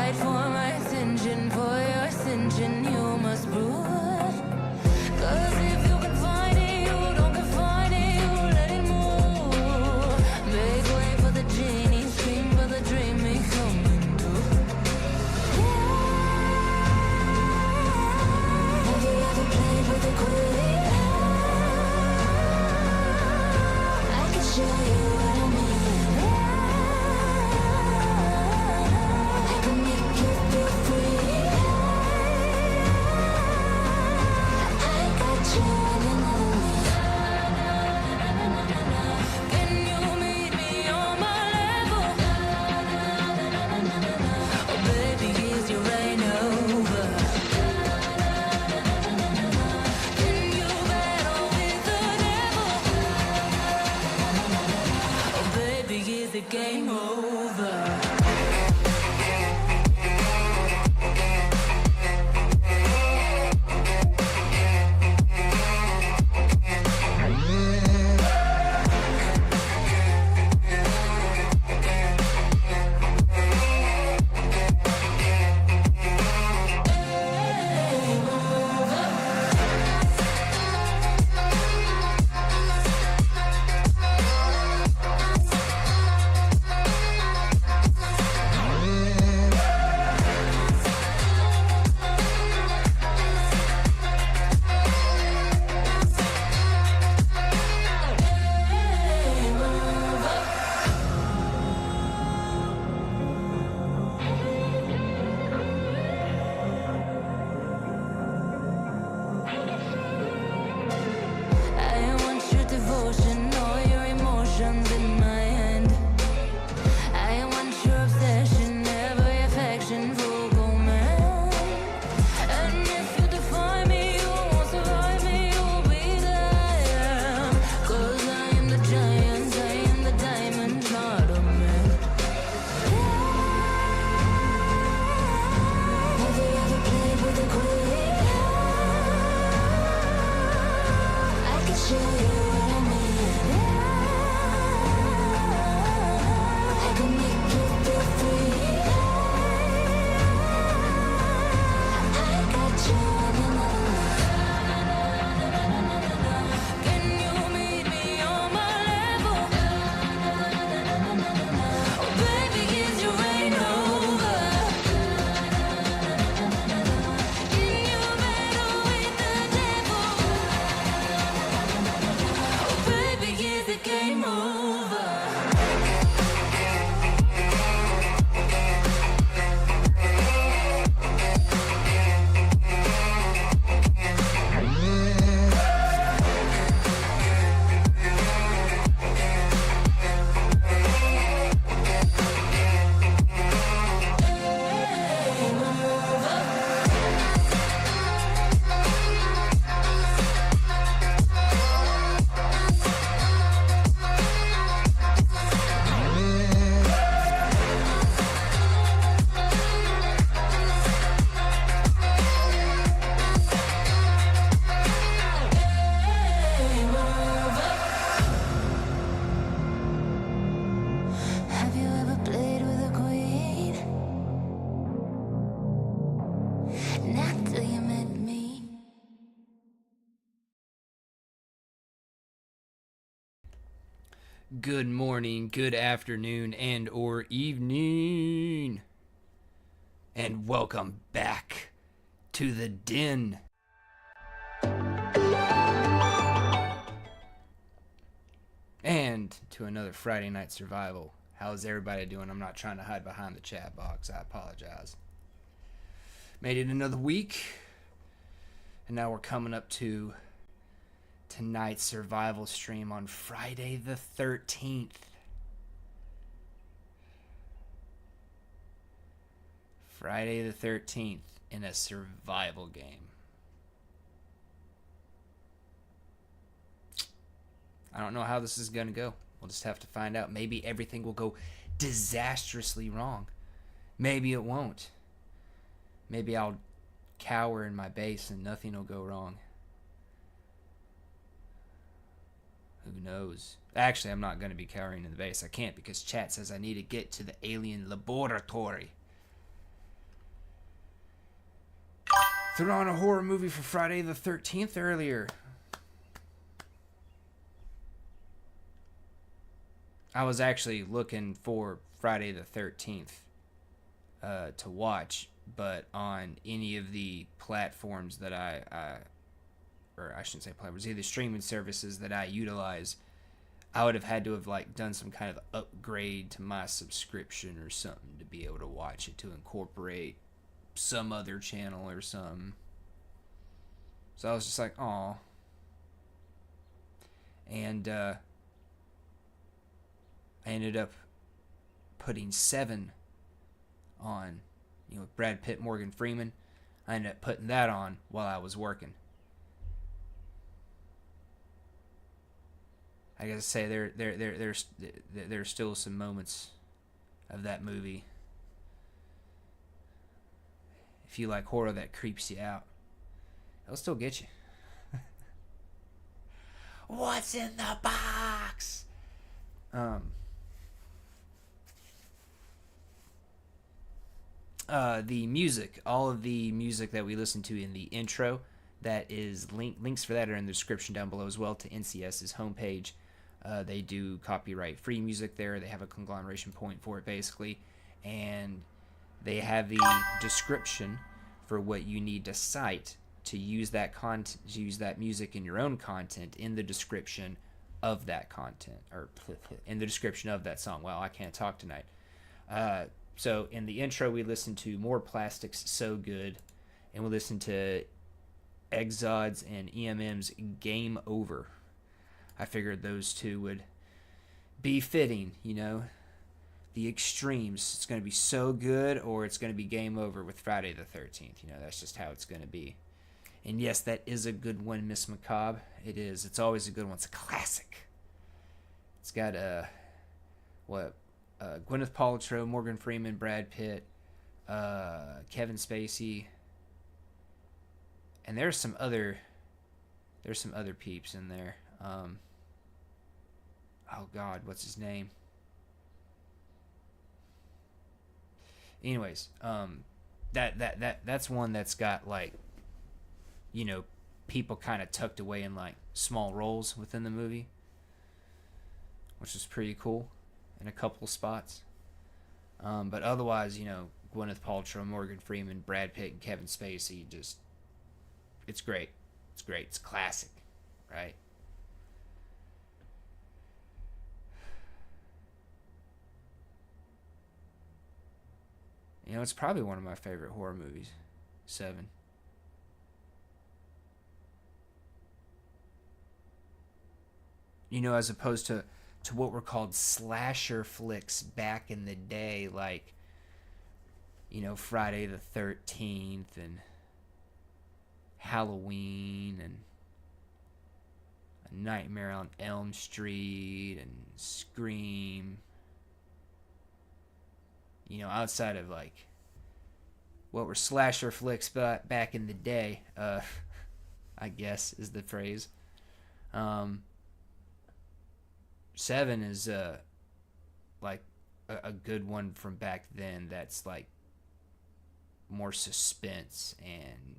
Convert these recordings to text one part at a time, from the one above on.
fight for my attention, for your ascension, you must prove. Cause if you can find it, you don't confine it, you let it move. Make way for the genie, scream for the dream, me coming through. Have you ever played with a queen? I can show you what I mean. I can make you feel free. I got you in another me. Can you meet me on my level? Oh baby, is your reign over? Can you battle with the devil? Oh baby, is the game over? I want your devotion, all your emotions in my hand. I want your obsession, every affection, vocal man. And if you define me, you won't survive me, you'll be there. Cause I am the giant, I am the diamond, not a man. Have you ever played with a queen? I can show you what I mean. I can make you feel free. I got you in another me. Can you meet me on my level? Oh baby, is your reign over? Can you battle with the devil? Oh baby, is the game over? Have you ever played with a queen? Not till you met me. Good morning, good afternoon, and or evening. And welcome back to the den. And to another Friday Night Survival. How's everybody doing? I'm not trying to hide behind the chat box. I apologize. Made it another week. And now we're coming up to tonight's survival stream on Friday the 13th. Friday the 13th in a survival game. I don't know how this is going to go. We'll just have to find out. Maybe everything will go disastrously wrong. Maybe it won't. Maybe I'll cower in my base and nothing will go wrong. Who knows? Actually, I'm not going to be cowering in the base. I can't because chat says I need to get to the alien laboratory. Threw on a horror movie for Friday the 13th earlier. I was actually looking for Friday the 13th to watch, but on any of the platforms that or I shouldn't say platforms, either streaming services that I utilize, I would have had to have like done some kind of upgrade to my subscription or something to be able to watch it, to incorporate some other channel or something. So I was just like, aw. And I ended up putting 7 on, with Brad Pitt, Morgan Freeman. I ended up putting that on while I was working. I gotta say, there's still some moments of that movie. If you like horror that creeps you out, it'll still get you. What's in the box? The music, all of the music that we listen to in the intro, that is links for that are in the description down below as well to NCS's homepage. They do copyright free music there. They have a conglomeration point for it basically, and they have the description for what you need to cite to use that content, to use that music in your own content in the description of that content, or in the description of that song. Wow, I can't talk tonight. So in the intro, we listen to More Plastics, So Good, and we listen to Exod's and EMM's Game Over. I figured those two would be fitting, the extremes. It's going to be so good, or it's going to be game over with Friday the 13th. That's just how it's going to be. And yes, that is a good one, Miss Macabre. It is. It's always a good one. It's a classic. It's got Gwyneth Paltrow, Morgan Freeman, Brad Pitt, Kevin Spacey, and there's some other peeps in there. Oh God, what's his name? Anyways, that's one that's got people kind of tucked away in small roles within the movie, which is pretty cool in a couple of spots. But otherwise, Gwyneth Paltrow, Morgan Freeman, Brad Pitt, and Kevin Spacey, it's great. It's great. It's classic, right? It's probably one of my favorite horror movies, 7. As opposed to what were called slasher flicks back in the day, like, Friday the 13th and Halloween and A Nightmare on Elm Street and Scream. Outside of what were slasher flicks back in the day, I guess is the phrase. 7 is a good one from back then. That's more suspense and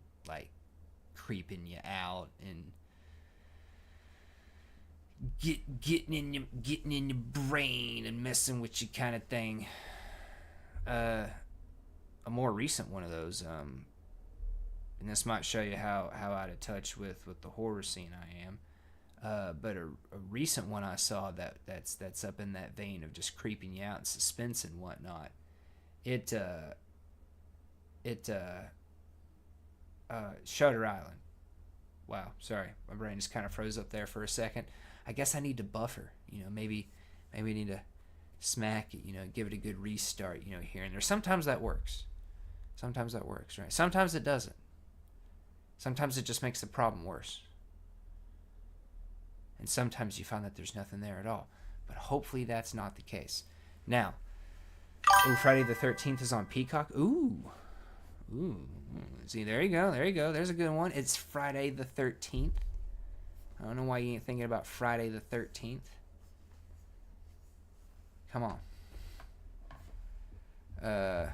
creeping you out and getting in your brain and messing with you kind of thing. A more recent one of those, and this might show you how out of touch with the horror scene I am. But a recent one I saw that's up in that vein of just creeping you out and suspense and whatnot. Shutter Island. Wow, sorry, my brain just kind of froze up there for a second. I guess I need to buffer. Maybe I need to smack it. Give it a good restart. Here and there. Sometimes that works. Right? Sometimes it doesn't. Sometimes it just makes the problem worse. And sometimes you find that there's nothing there at all. But hopefully that's not the case. Now, Friday the 13th is on Peacock. Ooh. See, there you go. There's a good one. It's Friday the 13th. I don't know why you ain't thinking about Friday the 13th. Come on. I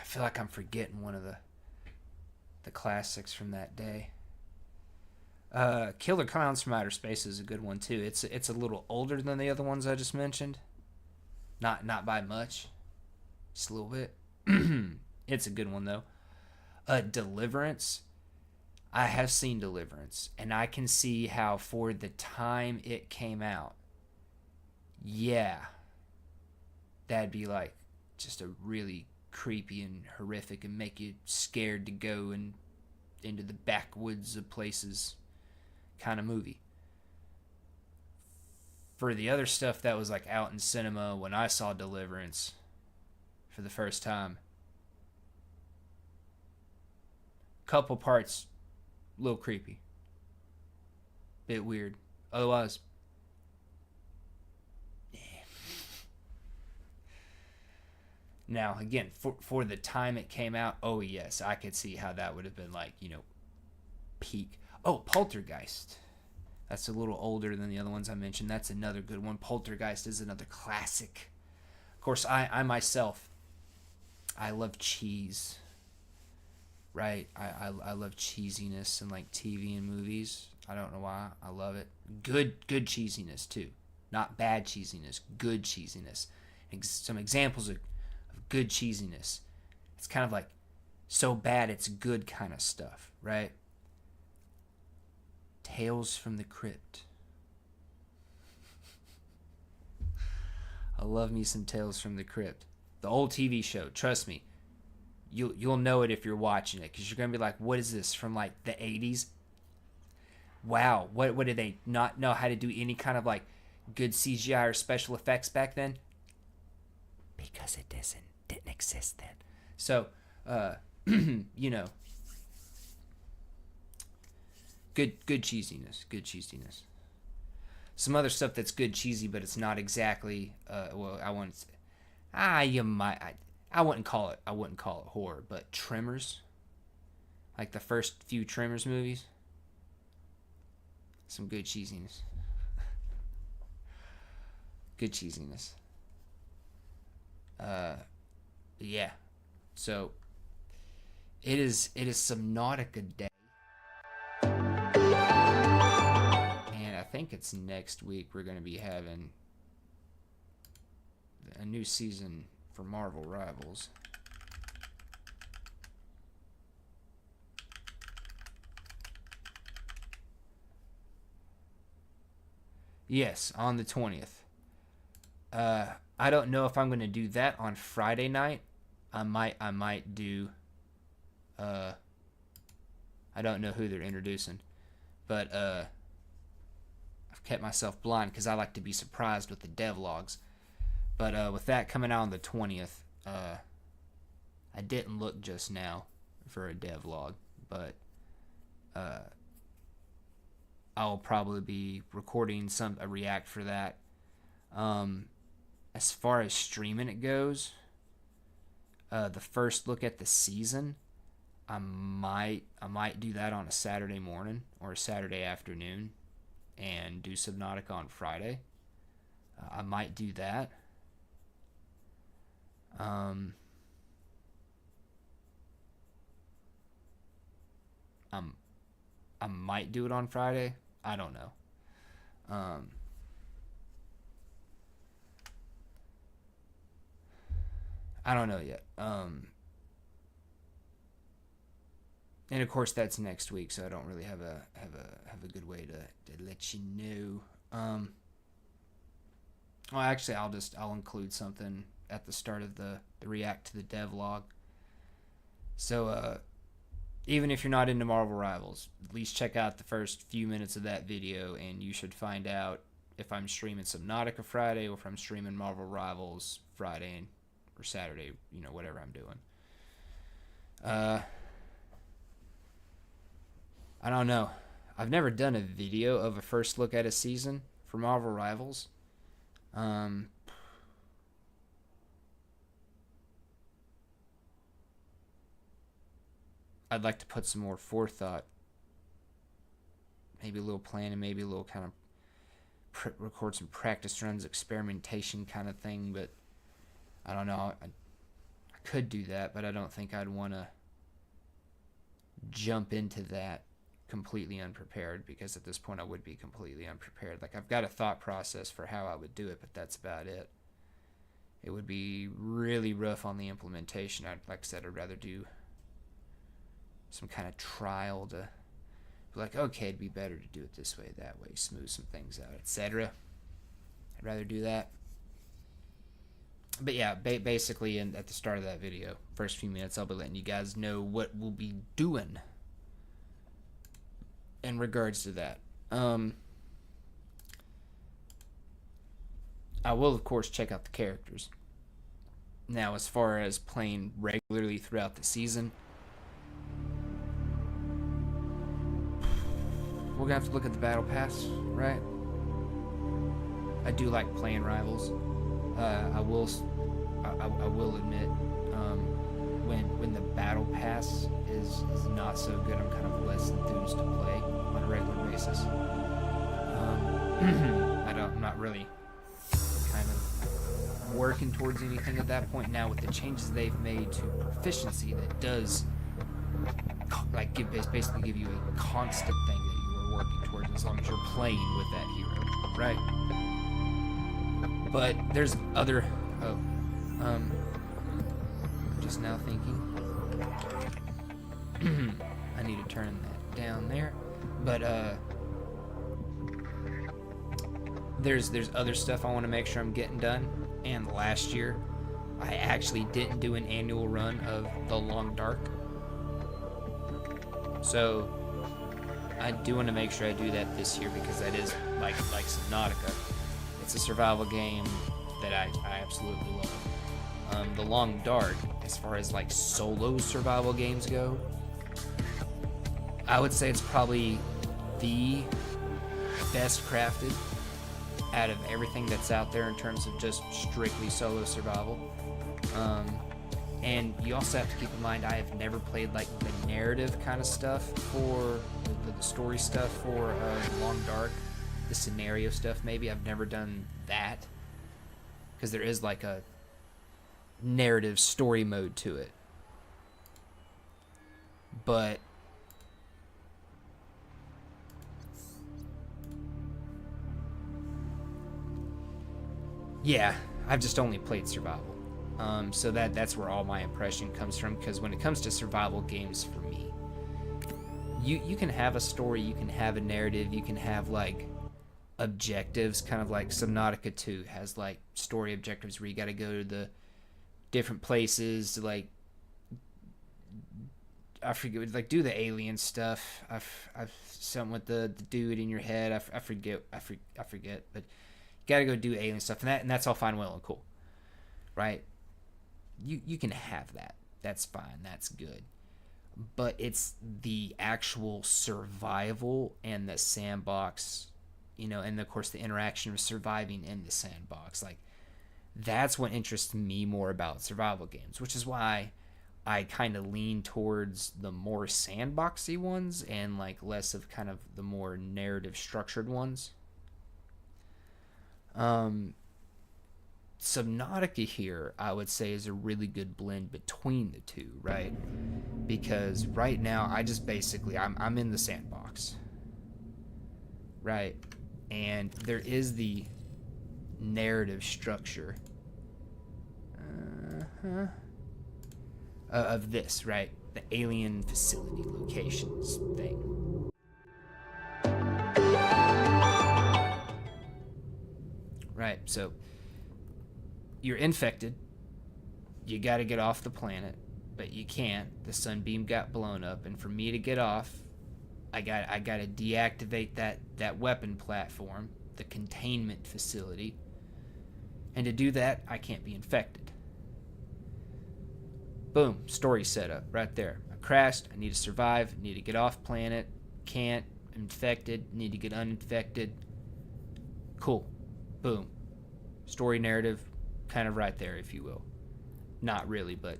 feel like I'm forgetting one of the the classics from that day. Killer Clowns from Outer Space is a good one too. It's a little older than the other ones I just mentioned. Not by much, just a little bit. It's a good one though. Deliverance. I have seen Deliverance, and I can see how for the time it came out, yeah, that'd be like just a really creepy and horrific and make you scared to go and into the backwoods of places kind of movie. For the other stuff that was like out in cinema when I saw Deliverance for the first time, couple parts a little creepy, bit weird, otherwise now again for the time it came out, oh yes, I could see how that would have been like, peak. Oh, Poltergeist. That's a little older than the other ones I mentioned. That's another good one. Poltergeist is another classic. Of course, I myself, I love cheese. Right? I love cheesiness in like TV and movies. I don't know why. I love it. Good cheesiness too. Not bad cheesiness. Good cheesiness. Some examples of good cheesiness. It's kind of like so bad it's good kind of stuff, right? Tales from the Crypt. I love me some Tales from the Crypt. The old TV show, trust me. You'll know it if you're watching it, because you're going to be like, what is this, from like the 80s? Wow, what did they not know how to do any kind of like good CGI or special effects back then? Because it didn't exist then. So, good cheesiness. Some other stuff that's good cheesy, but it's not exactly I wouldn't call it horror, but Tremors, like the first few Tremors movies, some good cheesiness. Good cheesiness. Yeah. So it is Subnautica Day. And I think it's next week we're going to be having a new season for Marvel Rivals. Yes, on the 20th. I don't know if I'm going to do that on Friday night. I might do I don't know who they're introducing, but I've kept myself blind because I like to be surprised with the devlogs. But with that coming out on the 20th, I didn't look just now for a devlog, but I'll probably be recording a react for that. As far as streaming it goes, the first look at the season, I might do that on a Saturday morning or a Saturday afternoon, and do Subnautica on Friday. I might do that. I might do it on Friday. I don't know. I don't know yet. And of course that's next week, so I don't really have a good way to let you know. Well, actually, I'll include something at the start of the react to the devlog. So even if you're not into Marvel Rivals, at least check out the first few minutes of that video, and you should find out if I'm streaming Subnautica Friday or if I'm streaming Marvel Rivals Friday or Saturday, whatever I'm doing. I don't know. I've never done a video of a first look at a season for Marvel Rivals. I'd like to put some more forethought, maybe a little planning, maybe a little kind of record some practice runs, experimentation kind of thing, but I don't know. I could do that, but I don't think I'd want to jump into that completely unprepared, because at this point I would be completely unprepared. Like, I've got a thought process for how I would do it, but that's about it. It would be really rough on the implementation. Like I said, I'd rather do some kind of trial to be like, okay, it'd be better to do it this way, that way, smooth some things out, etc. I'd rather do that. But yeah, basically, at the start of that video, first few minutes, I'll be letting you guys know what we'll be doing in regards to that. I will, of course, check out the characters. Now, as far as playing regularly throughout the season, we're going to have to look at the battle pass, right? I do like playing rivals. I will admit, when the battle pass is not so good, I'm kind of less enthused to play on a regular basis. I'm not really kind of working towards anything at that point. Now, with the changes they've made to proficiency, that does basically give you a constant thing that you are working towards as long as you're playing with that hero, right? But there's other. I'm just now thinking. I need to turn that down there, but there's other stuff I want to make sure I'm getting done. And last year, I actually didn't do an annual run of The Long Dark, so I do want to make sure I do that this year, because that is like Subnautica. It's a survival game that I absolutely love. The Long Dark, as far as like solo survival games go, I would say it's probably the best crafted out of everything that's out there in terms of just strictly solo survival. And you also have to keep in mind, I have never played like the narrative kind of stuff for the story stuff for Long Dark, the scenario stuff. Maybe I've never done that, because there is like a narrative story mode to it. But yeah, I've just only played survival. So that's where all my impression comes from, because when it comes to survival games, for me, you can have a story, you can have a narrative, you can have like objectives, kind of like Subnautica 2 has like story objectives where you got to go to the different places to like, I forget, like do the alien stuff. I've something with the dude in your head. I forget, but you got to go do alien stuff, and that's all fine, well, and cool, right? You can have that. That's fine. That's good. But it's the actual survival and the sandbox, and of course the interaction of surviving in the sandbox. Like, that's what interests me more about survival games, which is why I kind of lean towards the more sandboxy ones and like less of kind of the more narrative structured ones. Subnautica here, I would say, is a really good blend between the two, right? Because right now, I just basically, I'm in the sandbox, right? And there is the narrative structure of this, right? The alien facility locations thing. Right, so you're infected. You got to get off the planet, but you can't. The sunbeam got blown up, and for me to get off, I got to deactivate that weapon platform, the containment facility. And to do that, I can't be infected. Boom, story setup right there. I crashed, I need to survive, need to get off planet, can't, I'm infected, need to get uninfected. Cool. Boom. Story narrative, kind of right there, if you will. Not really, but...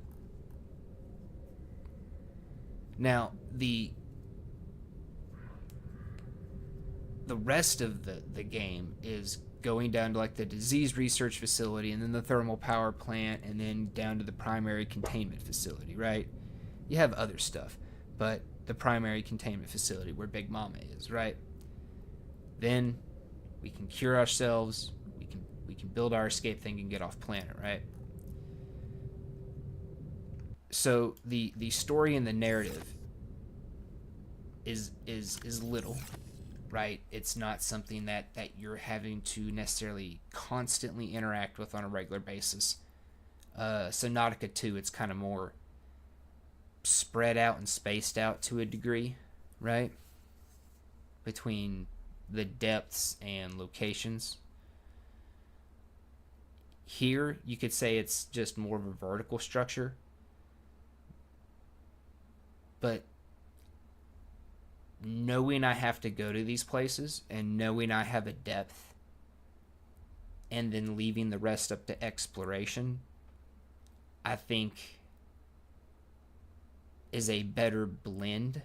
Now, the rest of the game is going down to like the disease research facility, and then the thermal power plant, and then down to the primary containment facility, right? You have other stuff, but the primary containment facility where Big Mama is, right? Then we can cure ourselves, we can build our escape thing and get off planet, right? So the story and the narrative is little, right? It's not something that you're having to necessarily constantly interact with on a regular basis. Subnautica 2, it's kind of more spread out and spaced out to a degree, right? Between the depths and locations. Here, you could say it's just more of a vertical structure. But knowing I have to go to these places and knowing I have a depth and then leaving the rest up to exploration, I think is a better blend,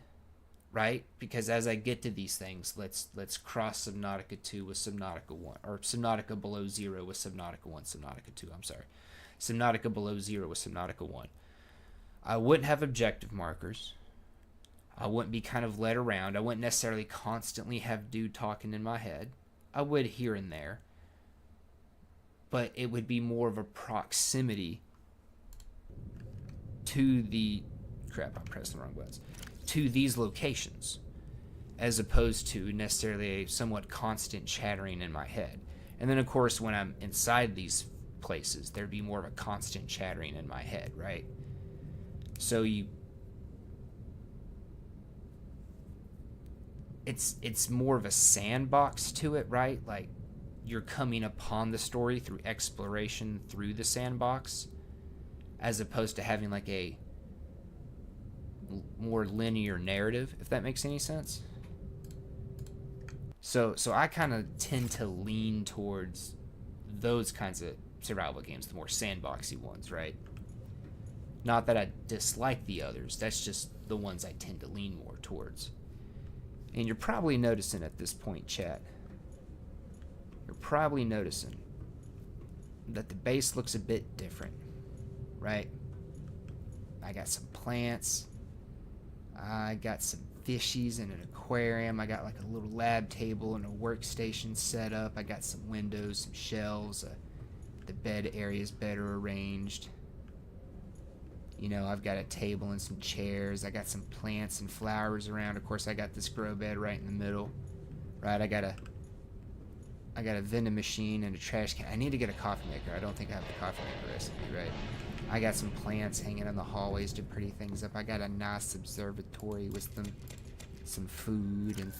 right? Because as I get to these things, let's cross Subnautica 2 with Subnautica 1, or Subnautica Below Zero with Subnautica 1, Subnautica 2, I'm sorry. Subnautica Below Zero with Subnautica 1. I wouldn't have objective markers. I wouldn't be kind of led around. I wouldn't necessarily constantly have dude talking in my head. I would here and there. But it would be more of a proximity to the... Crap, I pressed the wrong buttons. To these locations, as opposed to necessarily a somewhat constant chattering in my head. And then, of course, when I'm inside these places, there'd be more of a constant chattering in my head, right? So it's more of a sandbox to it, right? Like, you're coming upon the story through exploration through the sandbox, as opposed to having like a more linear narrative, if that makes any sense. So I kind of tend to lean towards those kinds of survival games, the more sandboxy ones, right? Not that I dislike the others, that's just the ones I tend to lean more towards. And you're probably noticing at this point, chat, you're probably noticing that the base looks a bit different, right? I got some plants, I got some fishies in an aquarium, I got like a little lab table and a workstation set up, I got some windows, some shelves, the bed area is better arranged. You know, I've got a table and some chairs. I got some plants and flowers around. Of course, I got this grow bed right in the middle. Right, I got a vending machine and a trash can. I need to get a coffee maker. I don't think I have the coffee maker recipe, right? I got some plants hanging in the hallways to pretty things up. I got a nice observatory with some food and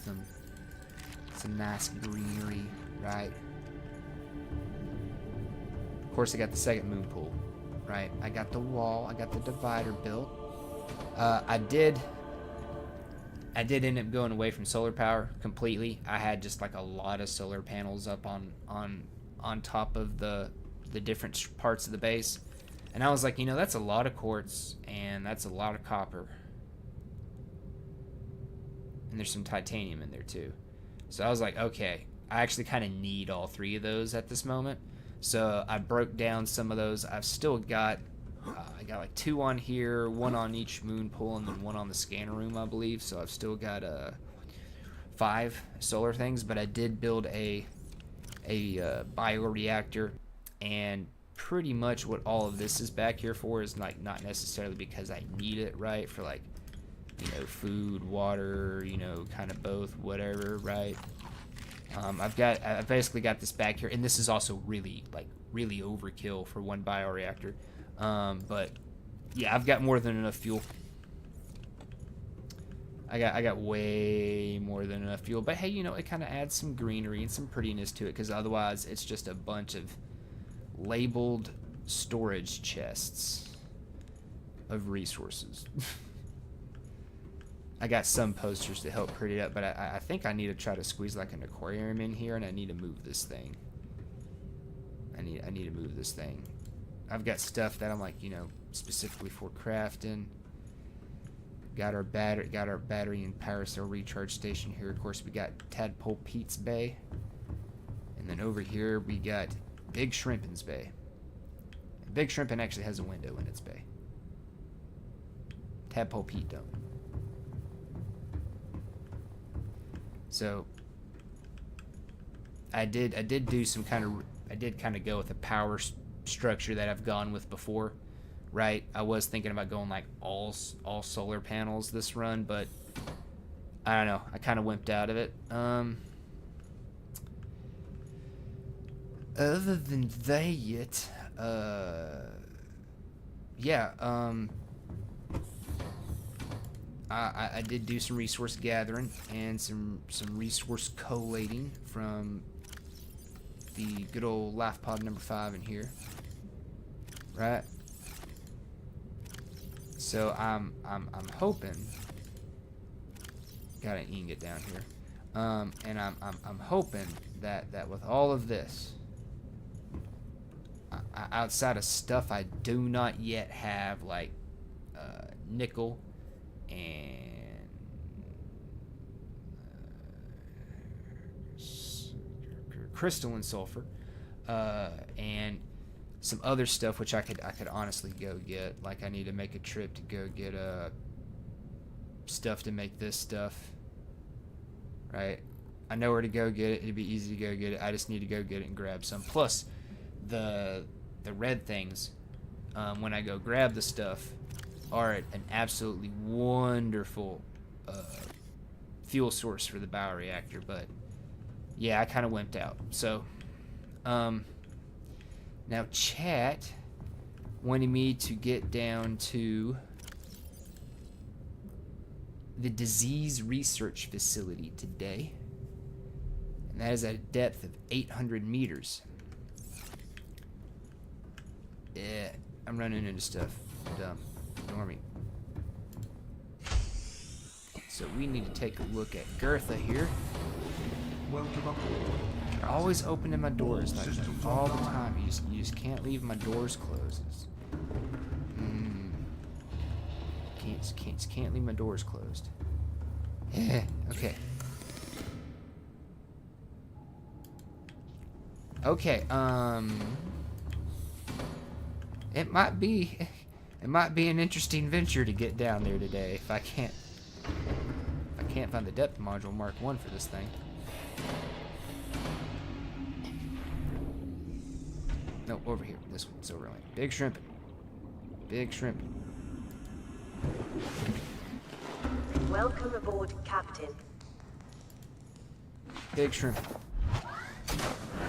some nice greenery, right? Of course, I got the second moon pool. Right, I got the wall, I got the divider built. I did end up going away from solar power completely. I had just like a lot of solar panels up on top of the different parts of the base, and I was like, you know, that's a lot of quartz and that's a lot of copper, and there's some titanium in there too. So I was like, okay, I actually kind of need all three of those at this moment. So I broke down some of those. I've still got, I got like 2 on here, 1 on each moon pool, and then 1 on the scanner room, I believe. So I've still got 5 solar things, but I did build a bioreactor, and pretty much what all of this is back here for is like not necessarily because I need it, right? For like, you know, food, water, you know, kind of both, whatever, right? I've basically got this back here, and this is also really overkill for 1 bioreactor. But yeah, I've got more than enough fuel. I got way more than enough fuel. But hey, you know, it kind of adds some greenery and some prettiness to it, because otherwise it's just a bunch of labeled storage chests of resources. I got some posters to help pretty it up, but I think I need to try to squeeze like an aquarium in here, and I need to move this thing. I need to move this thing. I've got stuff that I'm like, you know, specifically for crafting. Got our battery and power cell recharge station here. Of course, we got Tadpole Pete's Bay, and then over here we got Big Shrimpin's Bay. And Big Shrimpin actually has a window in its bay. Tadpole Pete don't. So I did do some kind of, I did kind of go with a power structure that I've gone with before, right? I was thinking about going like all solar panels this run, but I don't know. I kind of wimped out of it. Other than that, yeah, I did do some resource gathering and some resource collating from the good old life pod number 5 in here, right? So I'm hoping, got an ingot down here, and I'm hoping that with all of this, outside of stuff I do not yet have, like nickel and crystalline sulfur, and some other stuff which I could honestly go get. Like I need to make a trip to go get stuff to make this stuff. Right? I know where to go get it. It'd be easy to go get it. I just need to go get it and grab some. Plus, the red things, when I go grab the stuff, are an absolutely wonderful fuel source for the bioreactor. But yeah, I kind of wimped out. So, now chat wanted me to get down to the disease research facility today, and that is at a depth of 800 meters. Yeah, I'm running into stuff. Dumb. Ignore me. So we need to take a look at Gertha here. Welcome aboard. Always opening my doors like that all the time. You just can't leave my doors closed. Can't leave my doors closed. Okay. Okay. It might be an interesting venture to get down there today if I can't find the depth module Mark 1 for this thing. No, over here. This one. Silver lane. Big shrimp. Big shrimp. Welcome aboard, Captain. Big shrimp.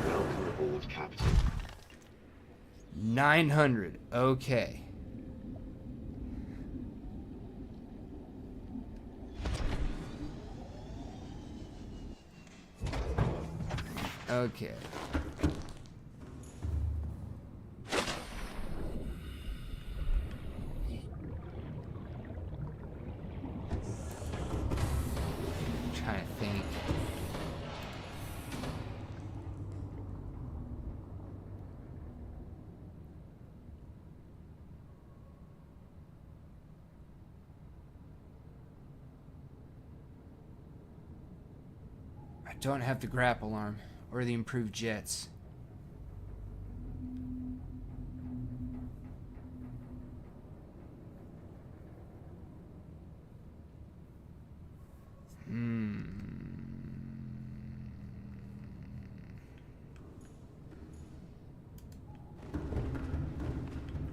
Welcome aboard, Captain. 900. Okay. Okay. Trying to think. I don't have the grapple arm or the improved jets.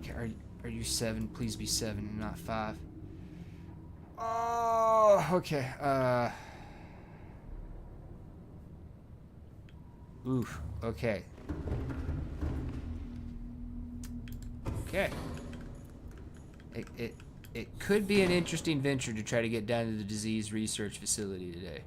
Okay, are you 7? Please be 7 and not 5. Oh, okay. Oof. Okay. Okay. It could be an interesting venture to try to get down to the disease research facility today.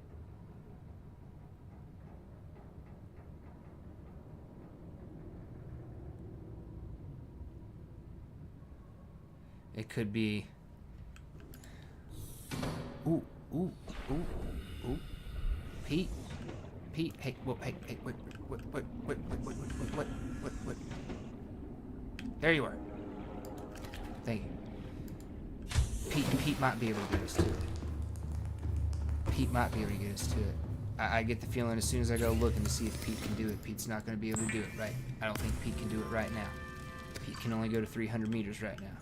It could be. Ooh, ooh, ooh, ooh. Pete, hey, whoa, hey, wait. There you are. Thank you. Pete might be able to get us to it. Pete might be able to get us to it. I get the feeling as soon as I go looking to see if Pete can do it, Pete's not going to be able to do it, right? I don't think Pete can do it right now. Pete can only go to 300 meters right now.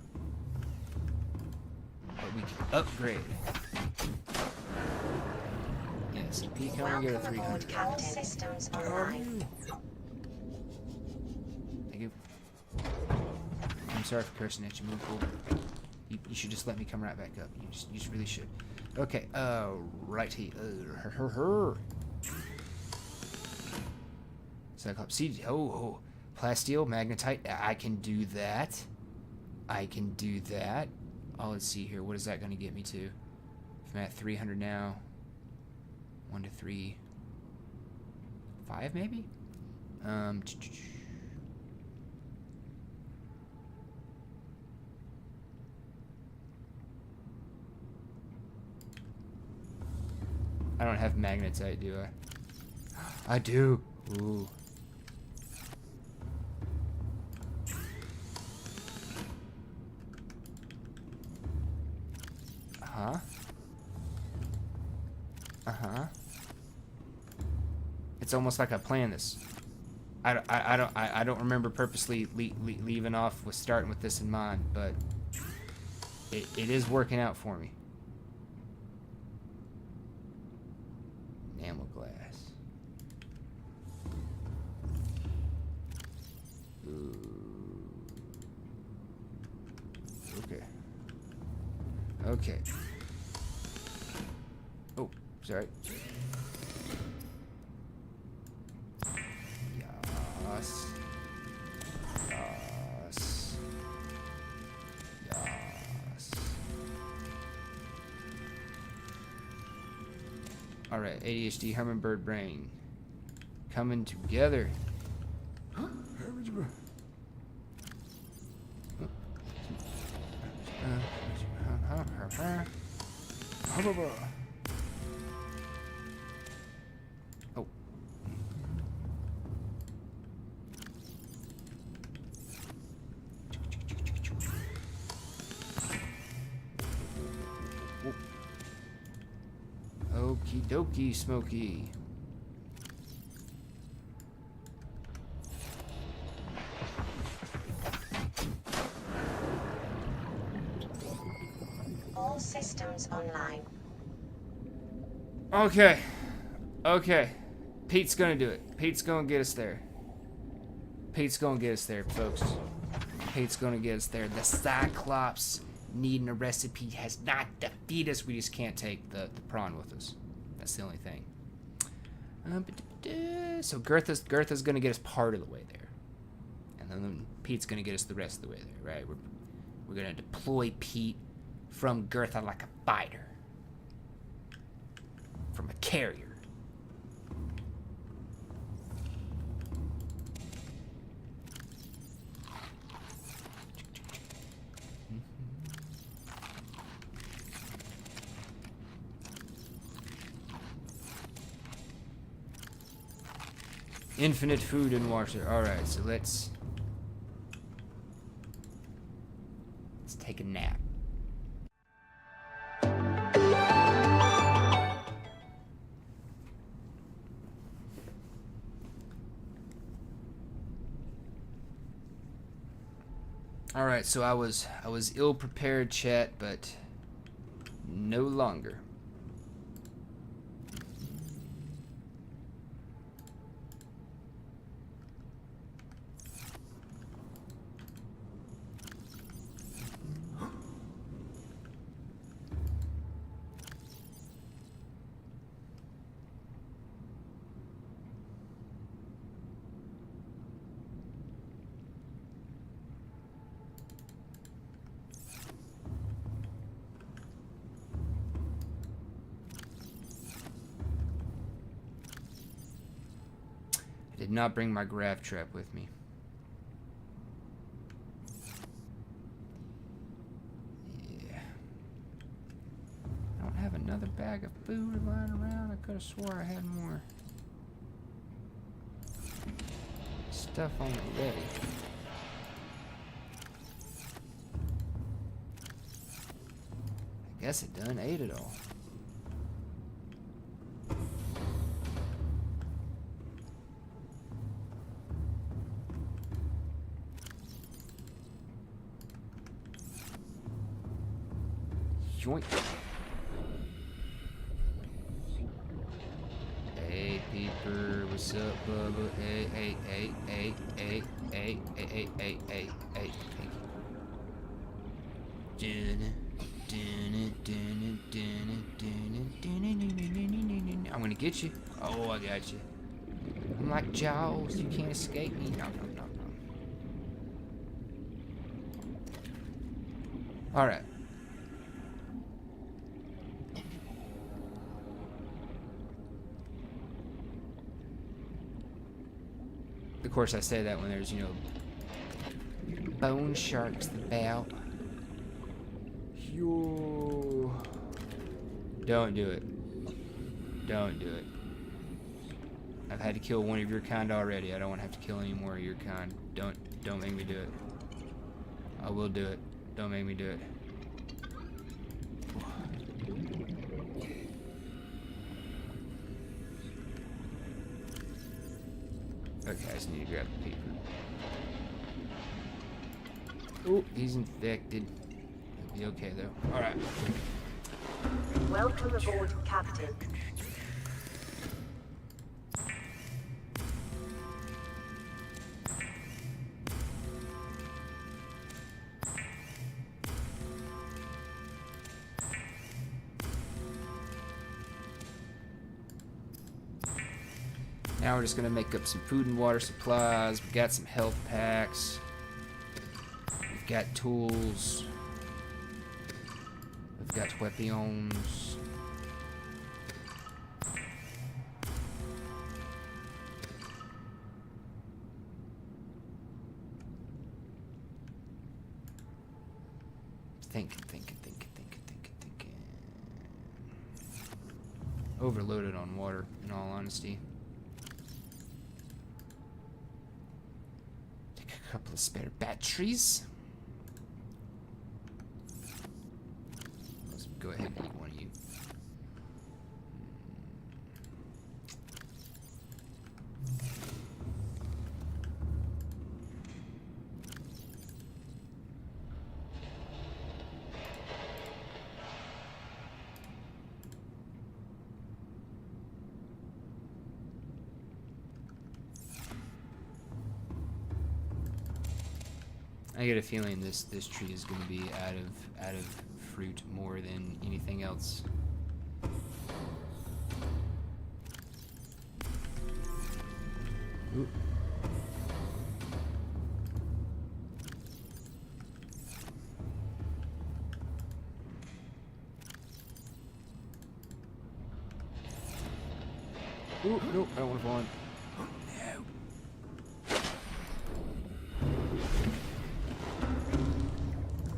But we can upgrade. Yes. SCP can only go to Welcome 300. aboard, Captain. Systems online. Thank you. I'm sorry for cursing at you. Move forward. You should just let me come right back up. You just really should. Okay. Righty. Cyclops. See. Oh. Plasteel, magnetite. I can do that. Oh, let's see here. What is that going to get me to? If I'm at 300 now. 1 to 3. 5 maybe? I don't have magnetite, do I? I do. Ooh. It's almost like I planned this. I don't remember purposely leaving off with starting with this in mind, but it is working out for me. Enamel glass. Ooh. Okay. Oh, sorry. Yes. Alright, ADHD, hummingbird brain. Coming together. Oh. Okie dokie, Smokey. All systems online. Okay. Pete's gonna do it. Pete's gonna get us there. Folks. Pete's gonna get us there. The Cyclops needing a recipe has not defeated us. We just can't take the prawn with us. That's the only thing. So Girtha's gonna get us part of the way there, and then Pete's gonna get us the rest of the way there, right? We're gonna deploy Pete from Girtha like a fighter, from a carrier. Infinite food and water. Alright, so let's take a nap. Alright, so I was ill prepared, chat, but no longer. Did not bring my grav trap with me. Yeah. I don't have another bag of food lying around. I could have swore I had more stuff on the ready. I guess it done ate it all. Joint. What's up, Bubba? Hey, hey, hey, hey, hey, hey, hey, hey, hey, hey, hey, hey. I'm gonna get you. Oh, I got you. I'm like Jaws. You can't escape me. No, no, no, no. All right. Of course, I say that when there's, you know, bone sharks about. Yo. Don't do it. Don't do it. I've had to kill one of your kind already. I don't want to have to kill any more of your kind. Don't make me do it. I will do it. Don't make me do it. Okay, I just need to grab the paper. Oh, he's infected. He'll be okay though. Alright. Welcome aboard, Captain. Now we're just gonna make up some food and water supplies. We've got some health packs. We've got tools. We've got weapons. Thinking. Overloaded on water, in all honesty. Take a couple of spare batteries. Let's go ahead and eat one of you. I get a feeling this tree is going to be out of fruit more than anything else. Ooh. Ooh, nope, I don't want to fall in.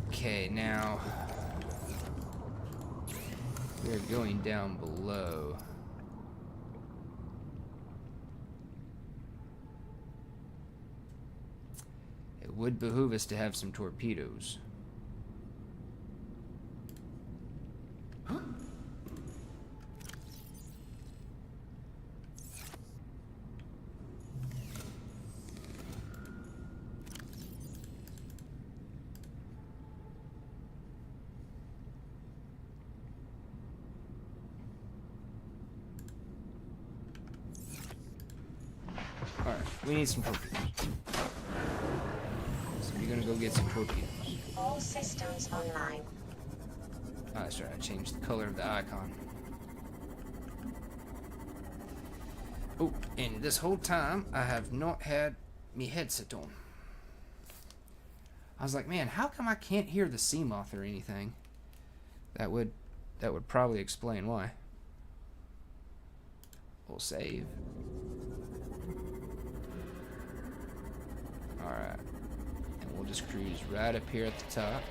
Okay, now we're going down below. It would behoove us to have some torpedoes. Alright, we need some torpedoes. So we're gonna go get some torpedoes. All systems online. Oh, that's right, I changed the color of the icon. Oh, and this whole time, I have not had me headset on. I was like, man, how come I can't hear the sea moth or anything? That would probably explain why. We'll save. Alright. And we'll just cruise right up here at the top.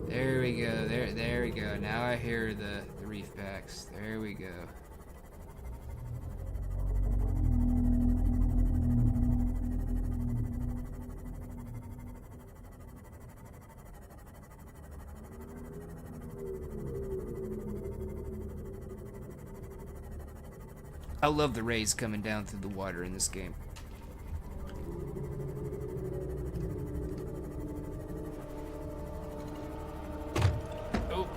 There we go. There we go. Now I hear the reef packs. There we go. I love the rays coming down through the water in this game. Oh.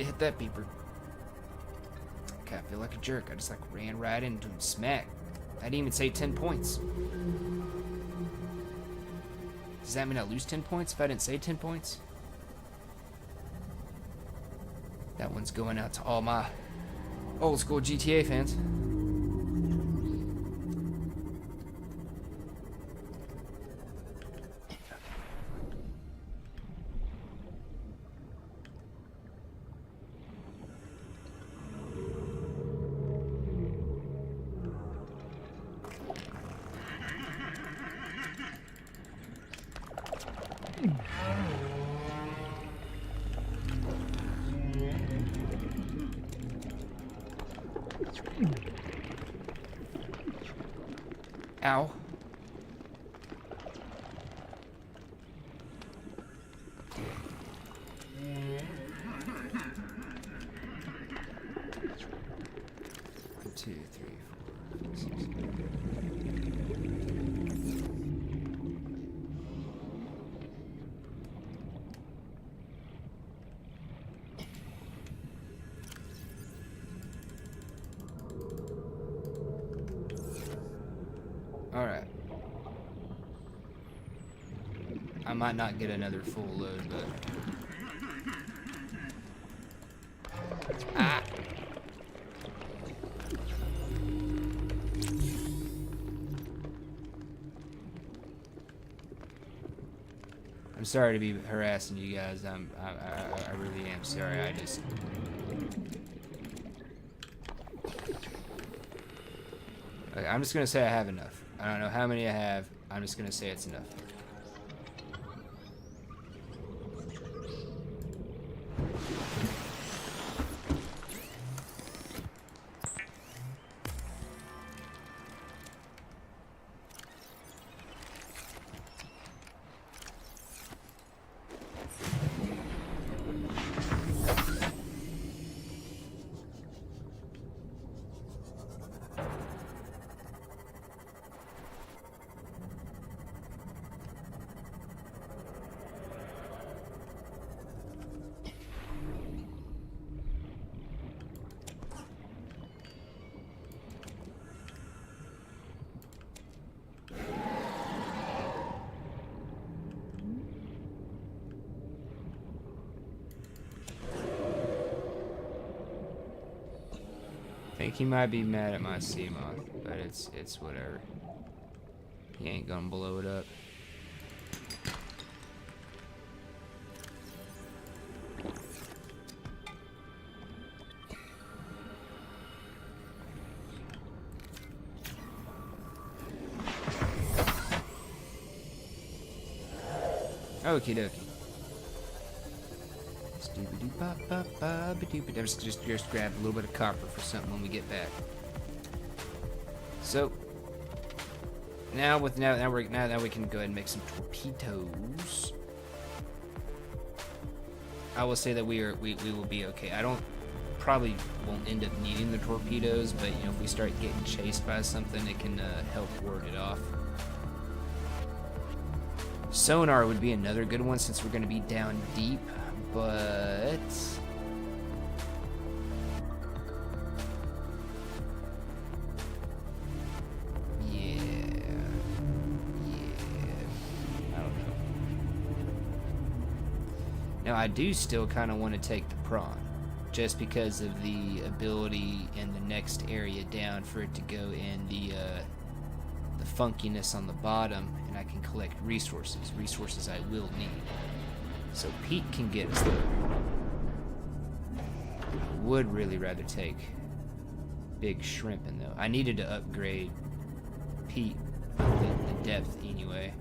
to hit that beeper. Okay, I feel like a jerk. I just like ran right into him. Smack. I didn't even say 10 points. Does that mean I lose 10 points if I didn't say 10 points? That one's going out to all my old school GTA fans. Ow. One, two, three, four, 6. All right. I might not get another full load, but ah. I'm sorry to be harassing you guys. I really am sorry. I just okay, I'm just gonna say I have enough. I don't know how many I have. I'm just gonna say it's enough. I think he might be mad at my Seamoth, but it's whatever. He ain't gonna blow it up. Okie dokie. Just grab a little bit of copper for something when we get back. So now we can go ahead and make some torpedoes. I will say that we will be okay. I probably won't end up needing the torpedoes, but you know, if we start getting chased by something, it can help ward it off. Sonar would be another good one since we're going to be down deep, but yeah, I don't know. Now I do still kind of want to take the prawn, just because of the ability in the next area down for it to go in the funkiness on the bottom, and I can collect resources I will need. So Pete can get us there. I would really rather take big shrimping though. I needed to upgrade Pete the depth anyway,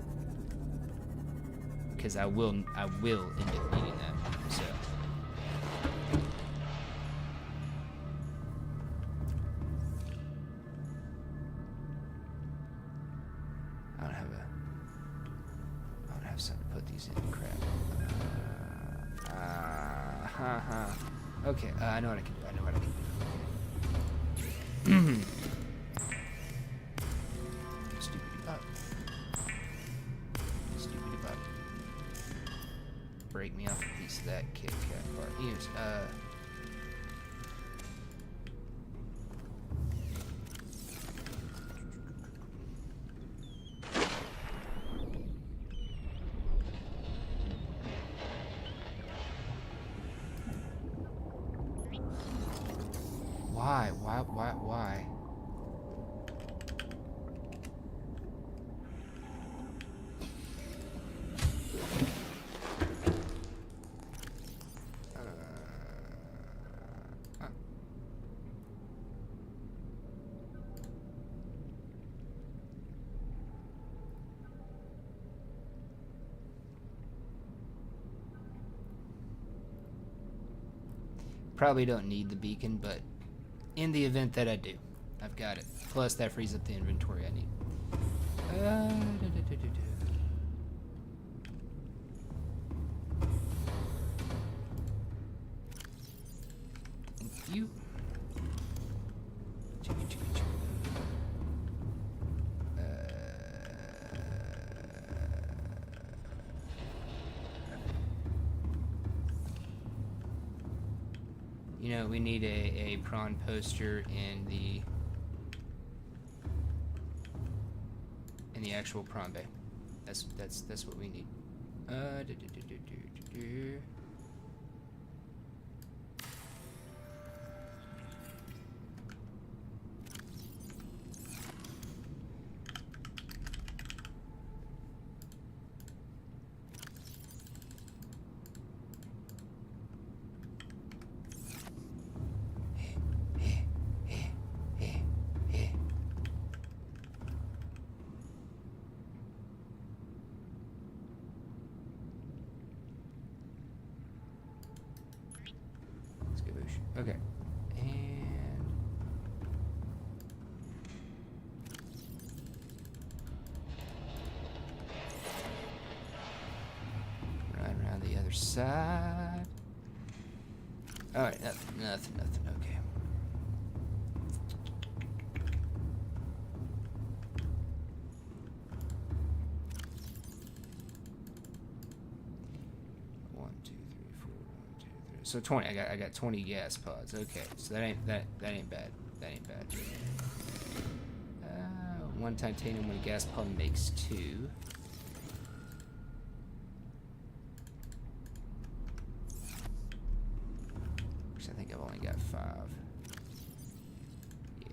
because I will end up needing that. So I don't have something to put these in. Crap. Okay, I know what I can do. Stupid butt. Break me off a piece of that Kit Kat bar. Anyways, Why? Why? Probably don't need the beacon, but in the event that I do, I've got it. Plus, that frees up the inventory I need. Thank you. You know, we need a prawn poster in the actual prawn bay. That's what we need. Okay. And right around the other side. Alright, nothing. Okay. So 20. I got 20 gas pods. Okay, so that ain't bad. That ain't bad. One titanium when a gas pod makes 2. Which I think I've only got 5. Yeah.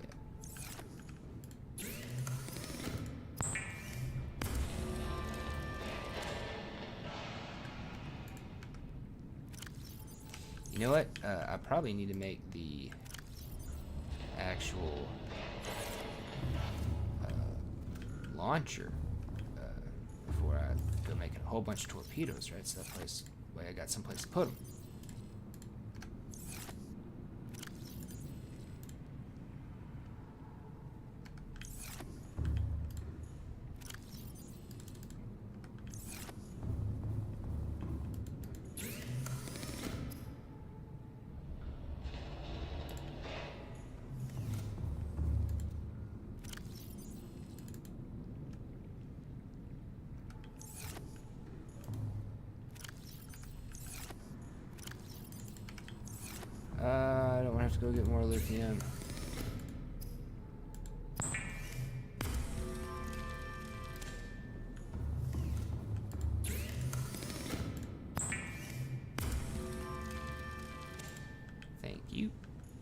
You know what? I probably need to make the actual launcher before I go making a whole bunch of torpedoes, right? So that way I got someplace to put them. I don't want to have to go get more lithium. Thank you.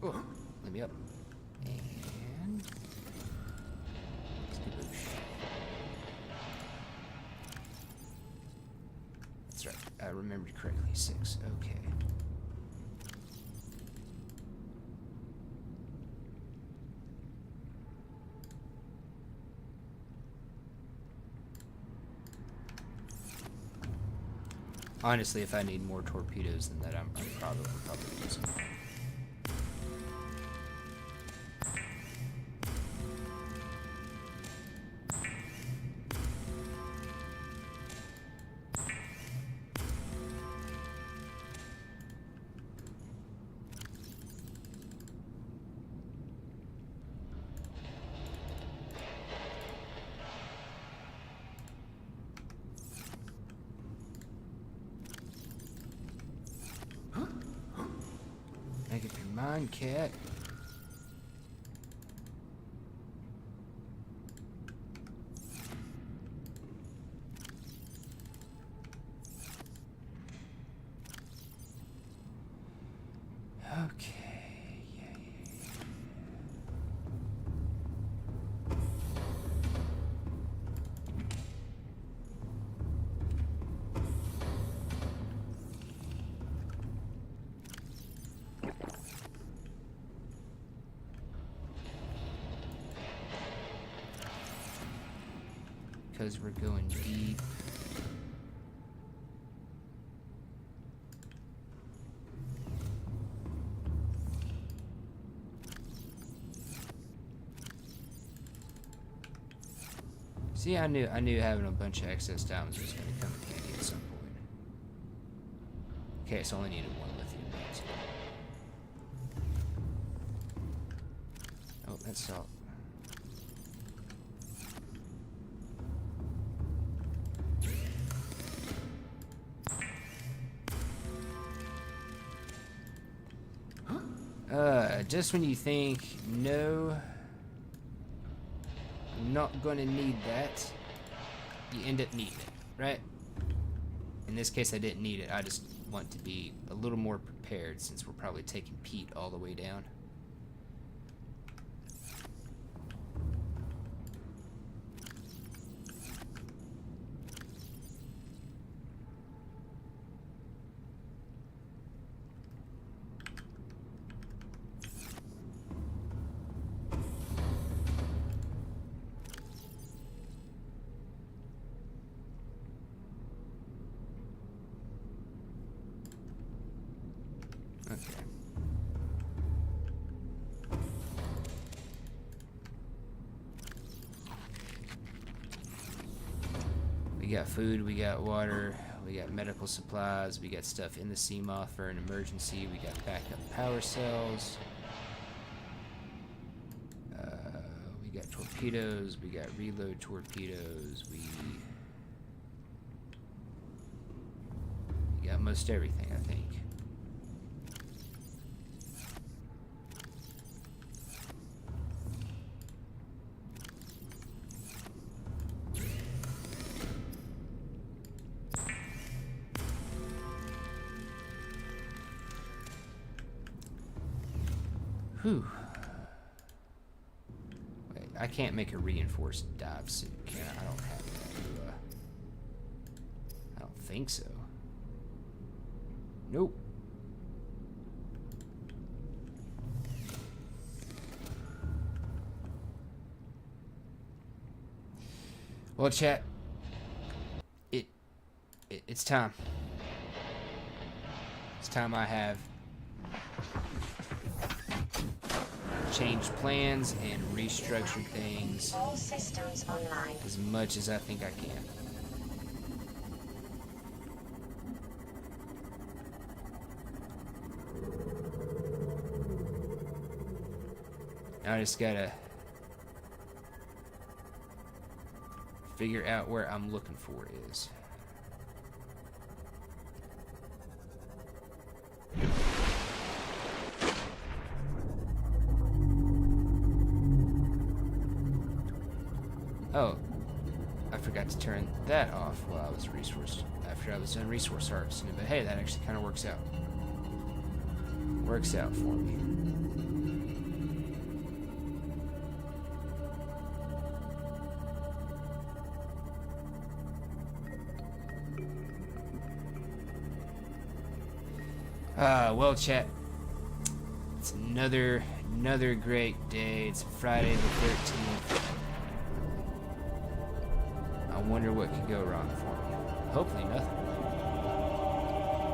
Oh, let me up. And skadoosh. That's right. I remembered correctly. 6. Okay. Honestly, if I need more torpedoes than that, I'm probably using more. Make up your mind, cat. Okay, yeah. because we're going deep. See, I knew having a bunch of excess diamonds was going to come in handy at some point. Okay, so I only needed one lithium beads. Oh, that's salt. Just when you think, no, I'm not gonna need that, you end up needing it, right? In this case, I didn't need it. I just want to be a little more prepared since we're probably taking peat all the way down. Okay. We got food, we got water, we got medical supplies, we got stuff in the Seamoth for an emergency, we got backup power cells. We got torpedoes, we got reload torpedoes, we got most everything, I think. Whew. Wait, I can't make a reinforced dive suit, can I? I don't have that, I don't think so. Nope. Well, chat, it's time. It's time I have changed plans and restructured things All systems online. as much as I think I can. I just gotta figure out where I'm looking for is. Oh, I forgot to turn that off while I was after I was done resource harvesting. But hey, that actually kind of works out. Works out for me. Well, chat. It's another great day. It's Friday the 13th. I wonder what could go wrong for me. Hopefully nothing.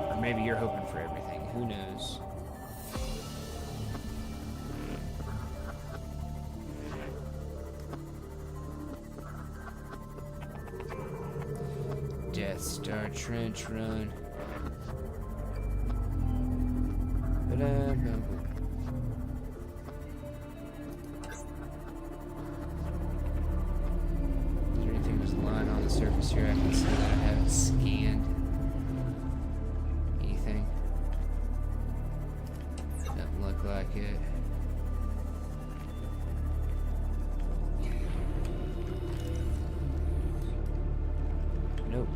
Or maybe you're hoping for everything. Who knows? Death Star Trench Run. Ba-da-ba-ba. Surface here, I can see that I haven't scanned anything. Doesn't look like it. Nope.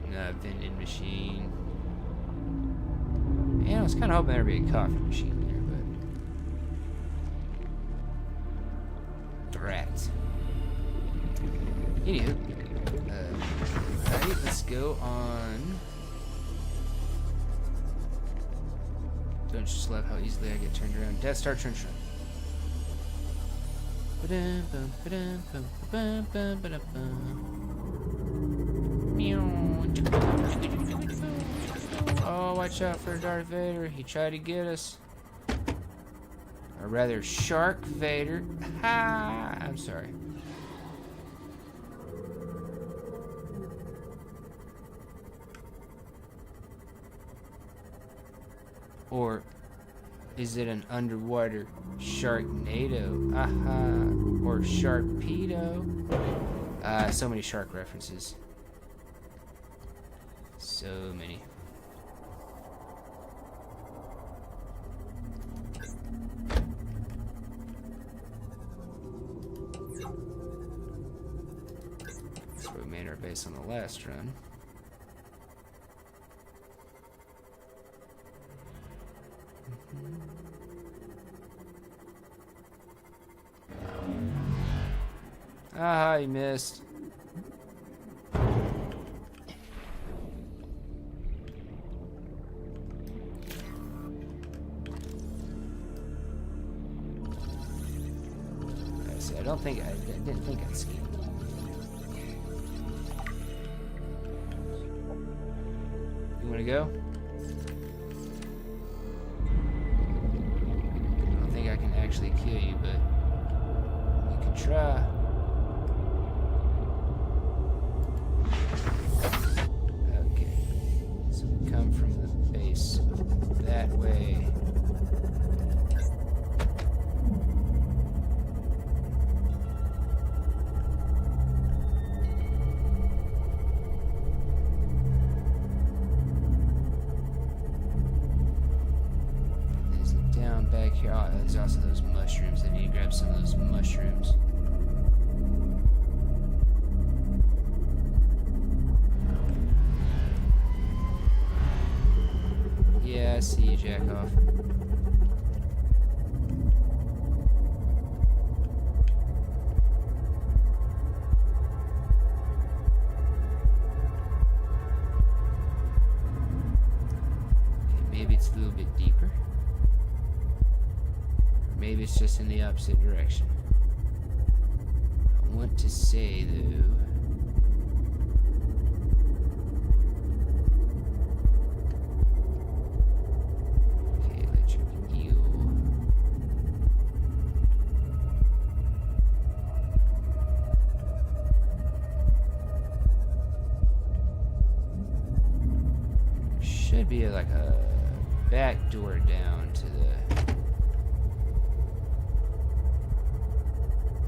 No vending machine. Man, I was kind of hoping there'd be a coffee machine there, but rats. Anywho, alright, let's go on. Don't just love how easily I get turned around. Death Star Trench Run. Oh, watch out for Darth Vader. He tried to get us. Or rather, Shark Vader. Ha! I'm sorry. Or is it an underwater Sharknado? Aha. Or Sharkpedo? So many shark references. So many. That's where we made our base on the last run. Ah, he missed. I don't think I didn't think I'd ski. You want to go? I don't think I can actually kill you, but we can try. Okay, so we come from the base that way. Back here, oh, there's also those mushrooms. I need to grab some of those mushrooms. Yeah, I see you, jack off. Okay, maybe it's a little bit deeper. Maybe it's just in the opposite direction. I want to say, though... Okay, electric eel. Should be like a back door down to the...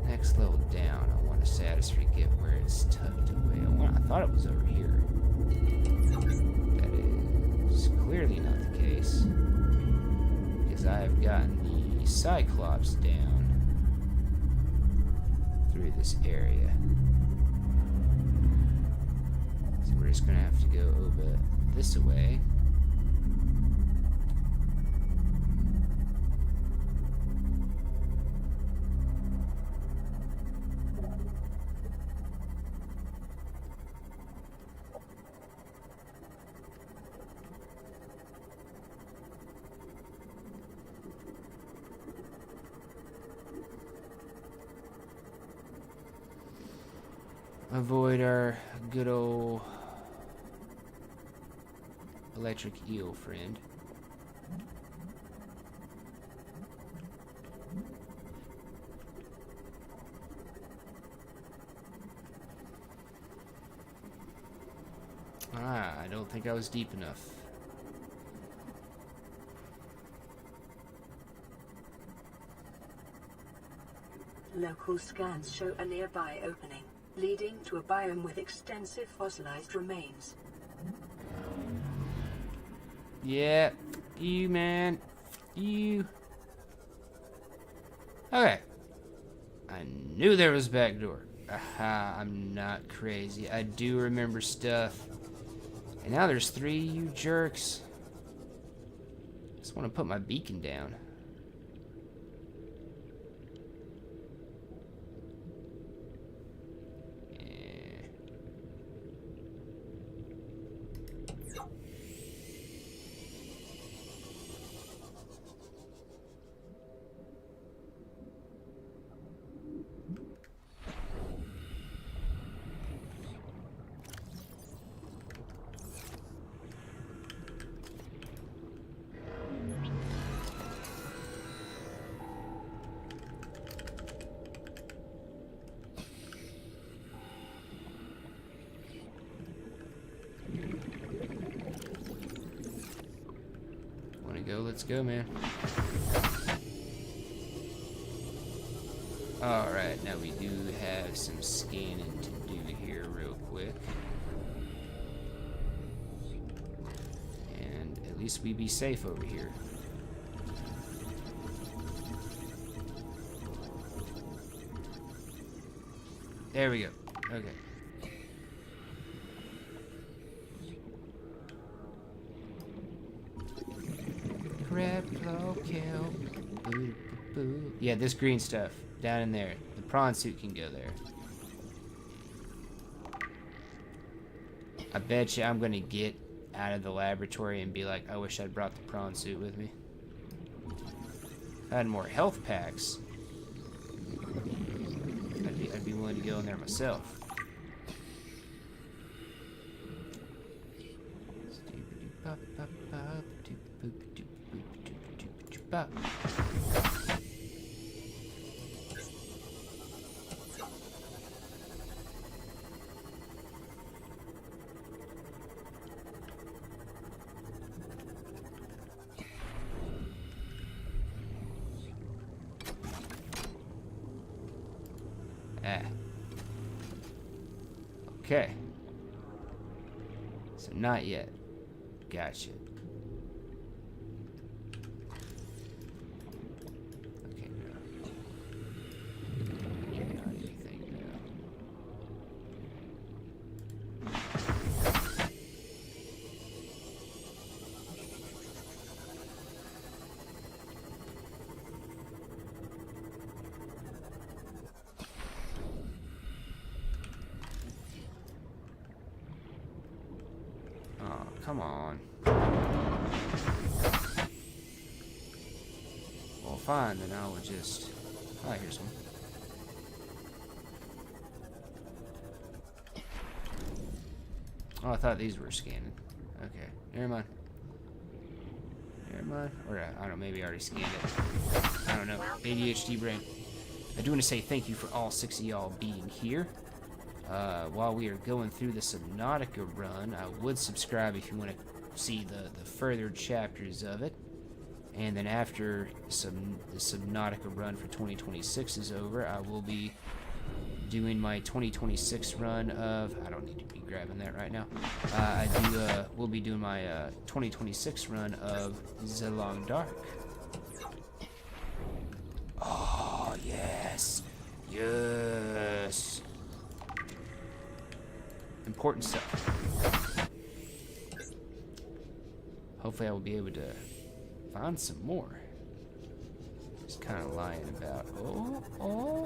next level down. I want to say, I just forget where it's tucked away. I thought it was over here. That is clearly not the case, because I have gotten the Cyclops down through this area. So we're just gonna have to go over this way. Avoid our good old electric eel friend. Ah, I don't think I was deep enough. Local scans show a nearby opening, leading to a biome with extensive fossilized remains. Yeah, you, man. You. Okay. I knew there was a back door. Aha, I'm not crazy. I do remember stuff. And now there's 3, you jerks. Just want to put my beacon down. let's go, man. Alright, now we do have some scanning to do here real quick. And at least we be safe over here. There we go. Okay. Crab claw kill. Boo, boo, boo. Yeah, this green stuff down in there. The prawn suit can go there. I bet you I'm gonna get out of the laboratory and be like, I wish I'd brought the prawn suit with me. If I had more health packs, I'd be willing to go in there myself. Okay. So not yet. Gotcha. Okay, no. Not anything, no. Oh, come on. Well, fine, then I will just... Oh, here's one. Oh, I thought these were scanning. Okay, never mind. Never mind. Or, I don't know, maybe I already scanned it. I don't know. ADHD brain. I do want to say thank you for all 6 of y'all being here. While we are going through the Subnautica Run, I would subscribe if you want to see the further chapters of it. And then after the Subnautica Run for 2026 is over, I will be doing my 2026 run of... I don't need to be grabbing that right now. We'll be doing my 2026 run of The Long Dark. Oh, yes. Yes. Important stuff. Hopefully I will be able to find some more. Just kind of lying about. Oh.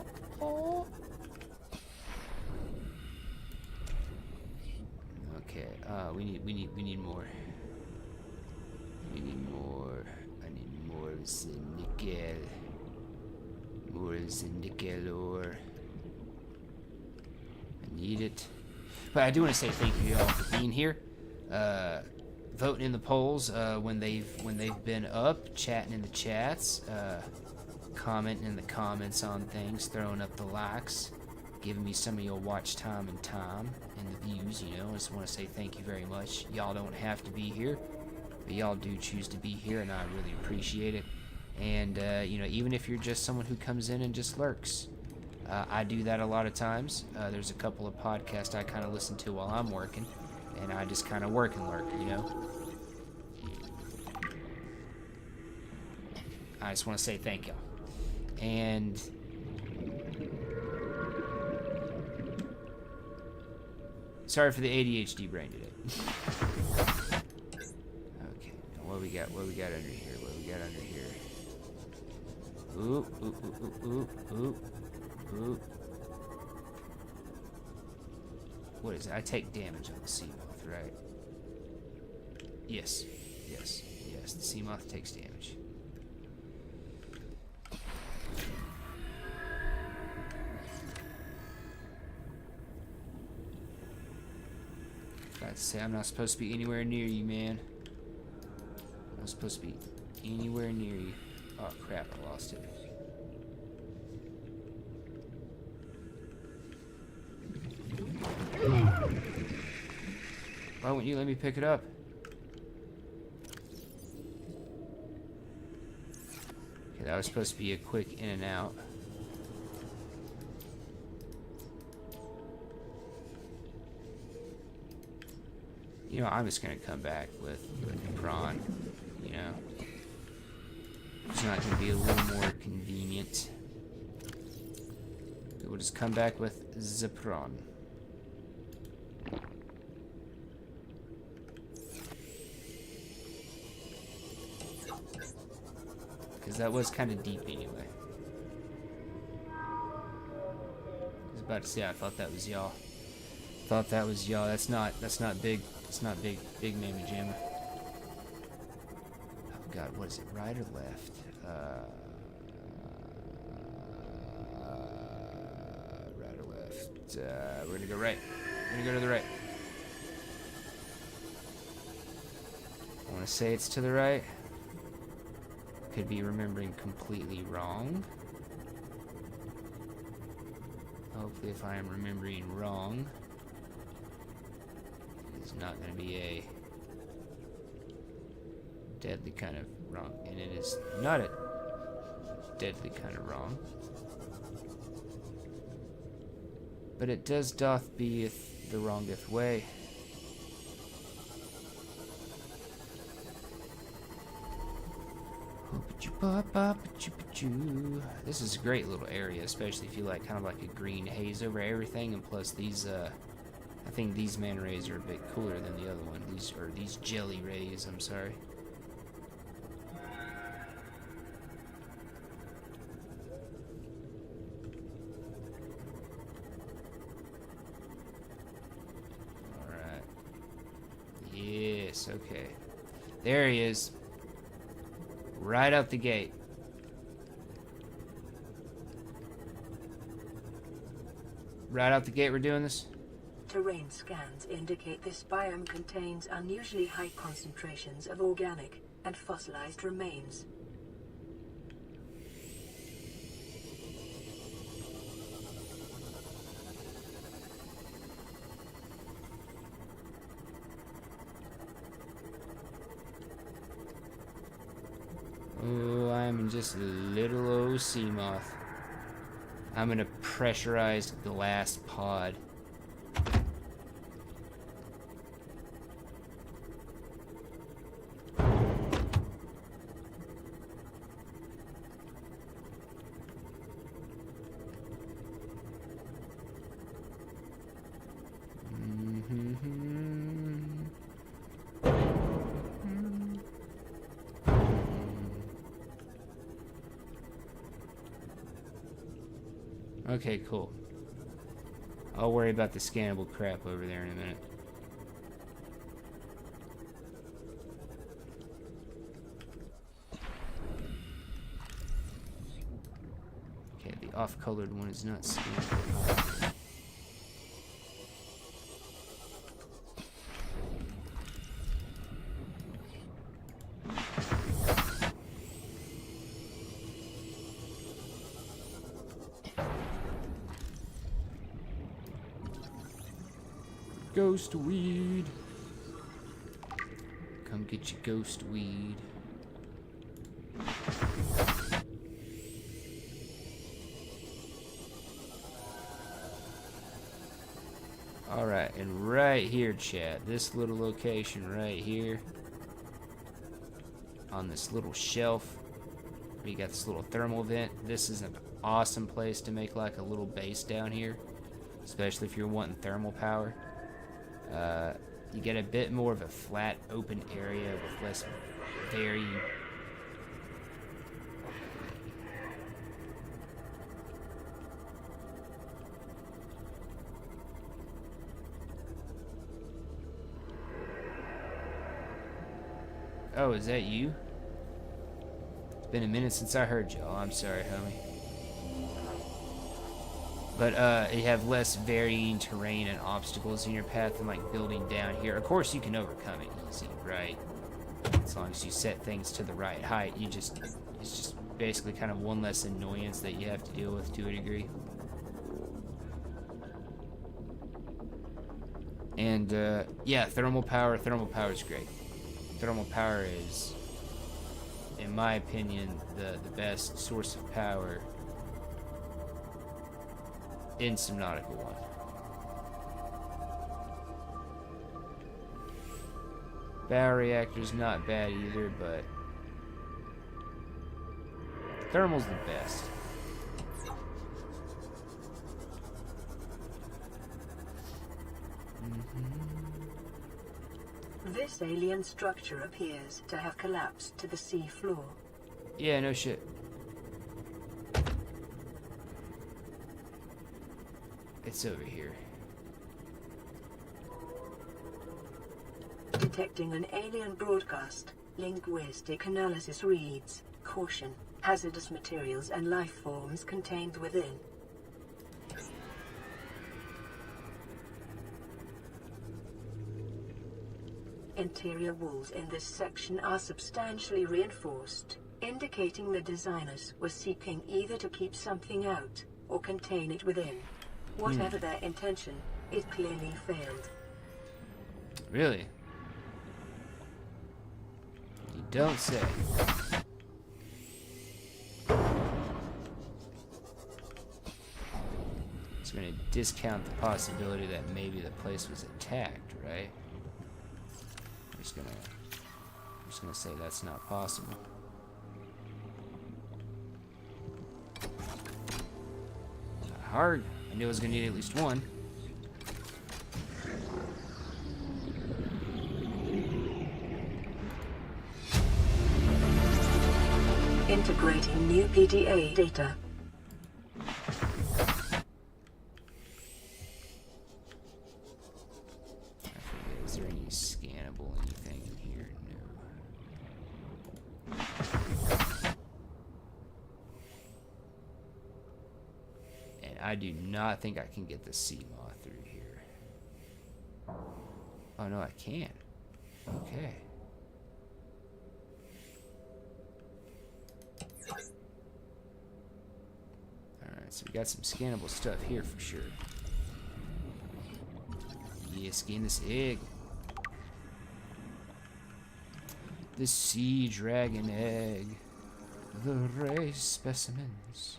Okay. We need more. We need more. I need more nickel. More nickel ore. I need it. But I do want to say thank you all for being here, voting in the polls when they've been up, chatting in the chats, commenting in the comments on things, throwing up the likes, giving me some of your watch time and the views. You know, I just want to say thank you very much. Y'all don't have to be here, but y'all do choose to be here, and I really appreciate it. And you know, even if you're just someone who comes in and just lurks. I do that a lot of times. There's a couple of podcasts I kind of listen to while I'm working, and I just kind of work and lurk, you know? I just want to say thank y'all. And... sorry for the ADHD brain today. Okay, now what we got under here? What we got under here? Ooh. What is it? I take damage on the sea moth, right? Yes. The sea moth takes damage. About to say, I'm not supposed to be anywhere near you, man. I'm not supposed to be anywhere near you. Oh crap, I lost it. Why wouldn't you let me pick it up? Okay, that was supposed to be a quick in and out. You know, I'm just gonna come back with prawn. You know, it's not gonna be a little more convenient. We'll just come back with the prawn. Because that was kind of deep anyway. I was about to say I thought that was y'all. Thought that was y'all. That's not big. It's not big mammy jammer. Oh god, what is it? Right or left? Right or left? We're gonna go right. We're gonna go to the right. I wanna say it's to the right. Could be remembering completely wrong. Hopefully if I am remembering wrong, it's not going to be a deadly kind of wrong. And it is not a deadly kind of wrong. But it does doth beeth the wrongeth way. This is a great little area, especially if you like kind of like a green haze over everything, and plus these I think these manta rays are a bit cooler than the other one. These jelly rays, I'm sorry. Alright. Yes, okay. There he is. Right out the gate. Right out the gate we're doing this? Terrain scans indicate this biome contains unusually high concentrations of organic and fossilized remains. Oh, I'm just a little old sea moth. I'm in a pressurized glass pod. Okay, cool. I'll worry about the scannable crap over there in a minute. Okay, the off-colored one is not scannable. Ghost weed. Come get your ghost weed. Alright, and right here, chat, this little location right here, on this little shelf, where you got this little thermal vent, this is an awesome place to make like a little base down here, especially if you're wanting thermal power. You get a bit more of a flat, open area with less very... Oh, is that you? It's been a minute since I heard y'all. I'm sorry, homie. But you have less varying terrain and obstacles in your path than like building down here. Of course, you can overcome it easy, right? As long as you set things to the right height, it's just basically kind of one less annoyance that you have to deal with to a degree. And yeah, thermal power is great. Thermal power in my opinion, the best source of power in Subnautica 1. Bioreactor's not bad either, but thermal's the best. This alien structure appears to have collapsed to the sea floor. Yeah, no shit. It's over here. Detecting an alien broadcast. Linguistic analysis reads, "Caution, hazardous materials and life forms contained within." Interior walls in this section are substantially reinforced, indicating the designers were seeking either to keep something out or contain it within. Whatever their intention, it clearly failed. Really? You don't say. It's going to discount the possibility that maybe the place was attacked, right? I'm just gonna say that's not possible. Not hard. I knew I was gonna need at least one. Integrating new PDA data. Is there any scannable anything in here? No. And I do not think I can get the sea moth through here. Oh no, I can. Okay. Alright, so we got some scannable stuff here for sure. Yeah, scan this egg. The sea dragon egg. The ray specimens.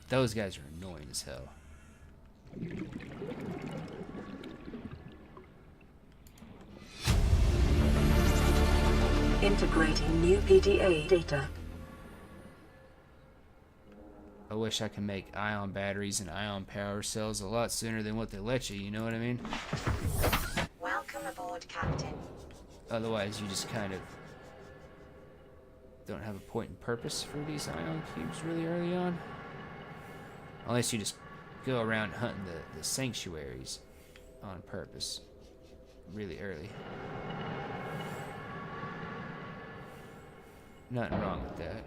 Those guys are annoying as hell. Integrating new PDA data. I wish I could make ion batteries and ion power cells a lot sooner than what they let you know what I mean? Welcome aboard, Captain. Otherwise, you just kind of don't have a point and purpose for these ion cubes really early on. Unless you just go around hunting the sanctuaries on purpose really early. Nothing wrong with that.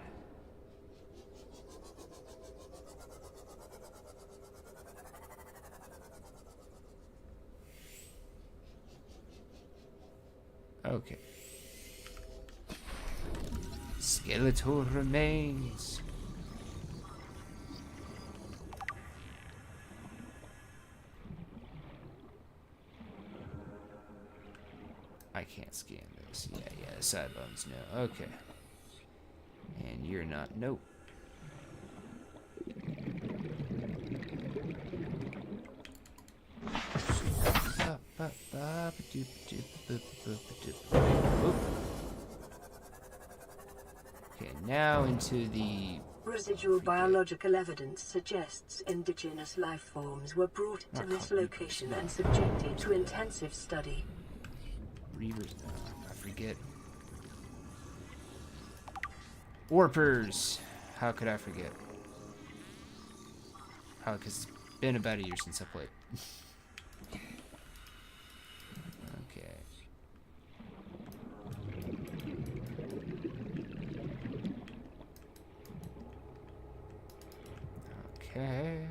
Okay. Skeletal remains. I can't scan this. Yeah, side bones, no. Okay. And you're not. Nope. Okay, now into the... Residual biological evidence suggests indigenous life forms were brought to this location and subjected to intensive study. Reavers, I forget. Warpers! How could I forget? Probably because it's been about a year since I played. Okay. Okay.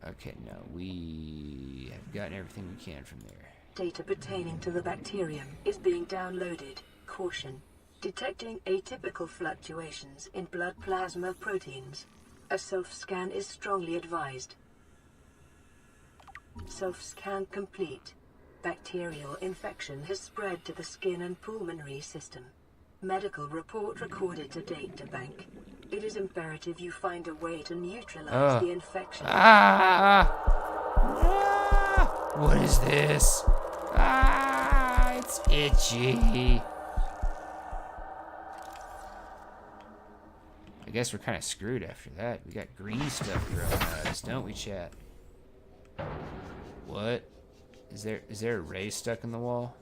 Okay, now we have gotten everything we can from there. Data pertaining to the bacterium is being downloaded. Caution. Detecting atypical fluctuations in blood plasma proteins. A self-scan is strongly advised. Self-scan complete. Bacterial infection has spread to the skin and pulmonary system. Medical report recorded to databank. It is imperative you find a way to neutralize the infection. What is this? It's itchy. I guess we're kind of screwed after that. We got green stuff growing out of us, don't we, chat? What? Is there a ray stuck in the wall?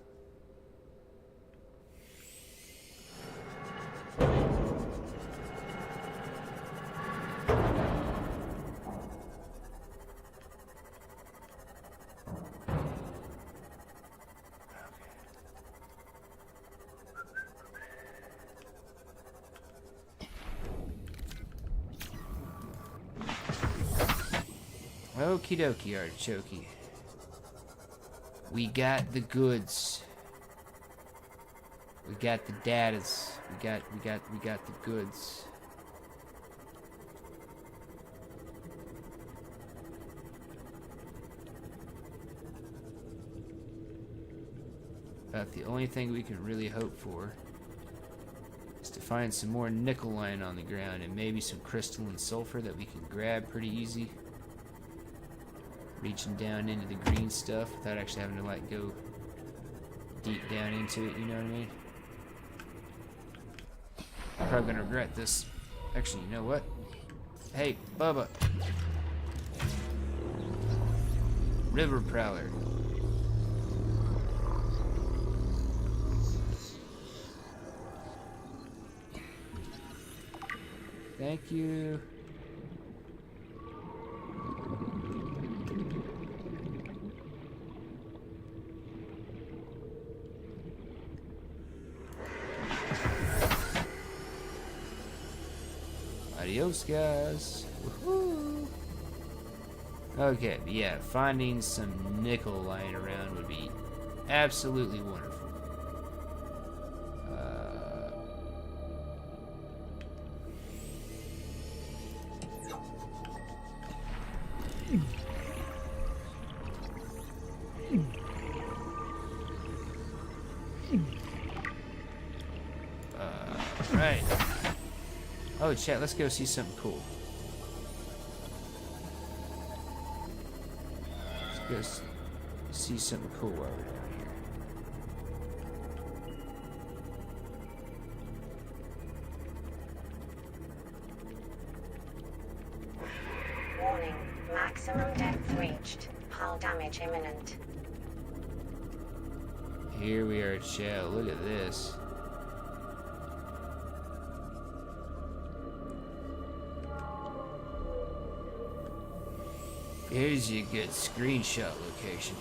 Okie dokie, artichoke. We got the goods. We got the datas. We got the goods. About the only thing we can really hope for is to find some more nickel lying on the ground and maybe some crystalline sulfur that we can grab pretty easy. Reaching down into the green stuff without actually having to like go deep down into it, you know what I mean? I'm probably gonna regret this. Actually, you know what? Hey, Bubba. River Prowler. Thank you. Adios, guys. Woohoo. Okay, but yeah, finding some nickel lying around would be absolutely wonderful. Right. Oh, chat, let's go see something cool. Let's go see something cool while we're down here. Warning, maximum depth reached. Hull damage imminent. Here we are, chat. Look at this. Here's your good screenshot location.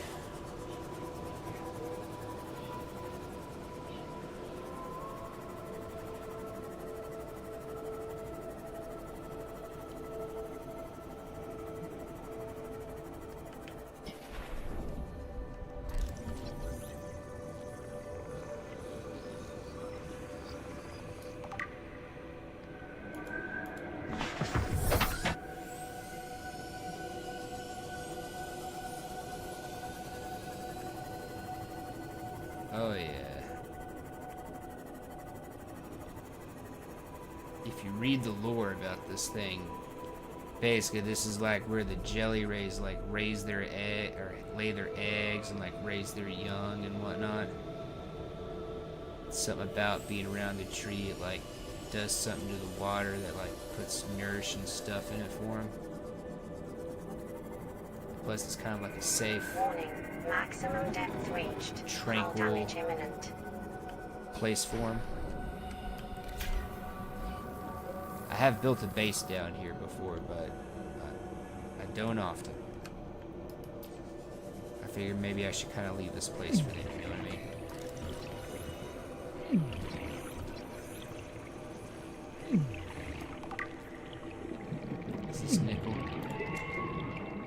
Oh yeah. If you read the lore about this thing, basically this is like where the jelly rays like raise their egg or lay their eggs and like raise their young and whatnot. It's something about being around the tree, it like does something to the water that like puts nourishing stuff in it for them. Plus it's kind of like a safe, Warning, maximum depth reached. tranquil Hull damage imminent. place for them. I have built a base down here before, but I don't often. I figured maybe I should kind of leave this place for them, you know what I mean? Is this nickel?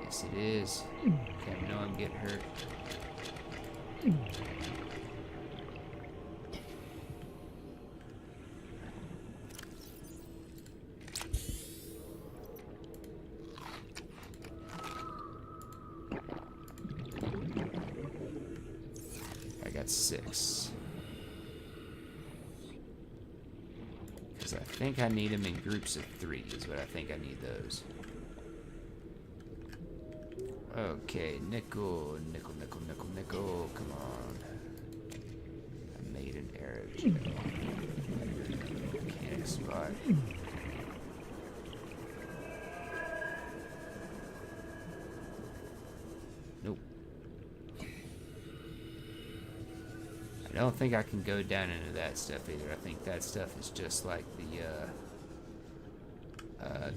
Yes, it is. Okay, I know I'm getting hurt. That's 6. Because I think I need them in groups of 3 is what I think I need those. Okay, nickel, nickel, nickel, nickel, nickel. Come on. I made an arrow gel. Mechanic spot. Nope. I don't think I can go down into that stuff either. I think that stuff is just like the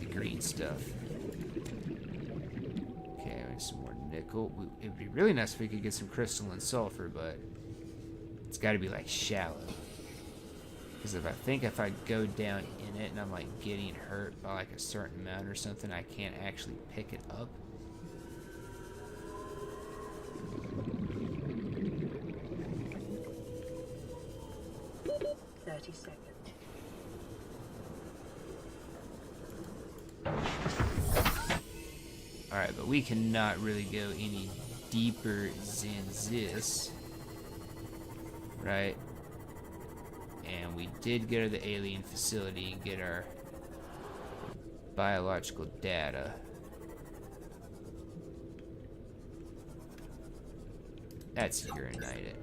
green stuff. Okay, I need some more nickel. It would be really nice if we could get some crystalline sulfur, but it's got to be like shallow. Because if I go down in it and I'm like getting hurt by like a certain amount or something, I can't actually pick it up. Seconds. Alright, but we cannot really go any deeper than this. Right? And we did go to the alien facility and get our biological data. That's uranite, isn't it?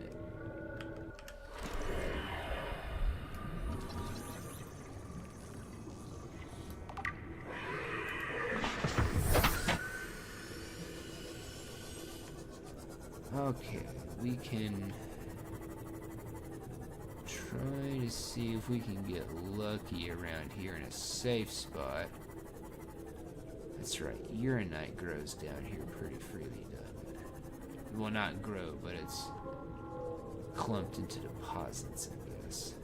Okay, we can try to see if we can get lucky around here in a safe spot. That's right, uranite grows down here pretty freely, doesn't it? Well, not grow, but it's clumped into deposits, I guess.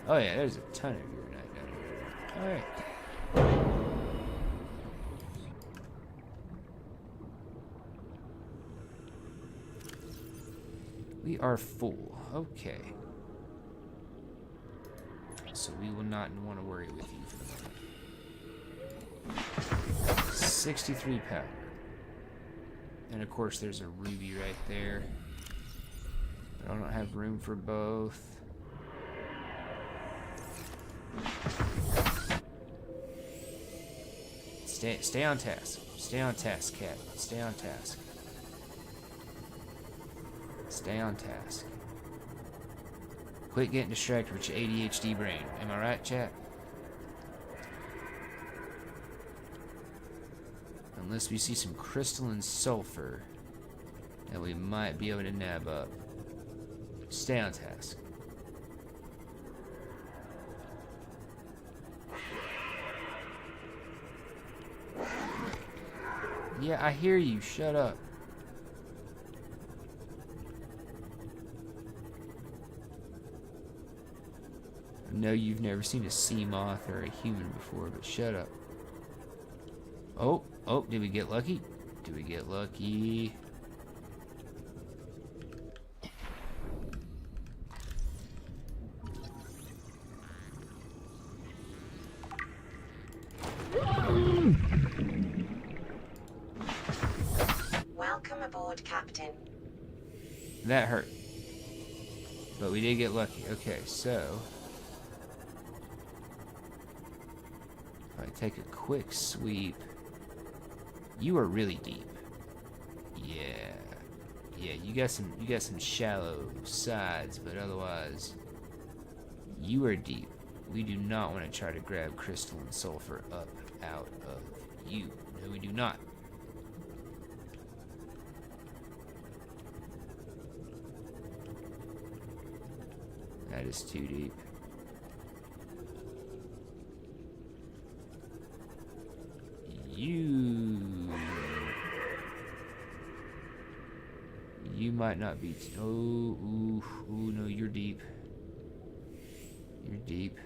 Oh yeah, there's a ton of uranite down here. Alright. We are full. Okay. So we will not want to worry with you for the moment. 63 power. And of course there's a ruby right there. But I don't have room for both. Stay on task. Stay on task, cat. Stay on task. Stay on task. Quit getting distracted with your ADHD brain. Am I right, chat? Unless we see some crystalline sulfur that we might be able to nab up. Stay on task. Yeah, I hear you. Shut up. I know you've never seen a sea moth or a human before, but shut up. Oh, did we get lucky? Did we get lucky? Welcome aboard, Captain. That hurt. But we did get lucky. Okay, so if I take a quick sweep, you are really deep. Yeah, you got some shallow sides, but otherwise you are deep. We do not want to try to grab crystalline sulfur up out of you. No, we do not. That is too deep. You might not be. Ooh, no, you're deep. You're deep.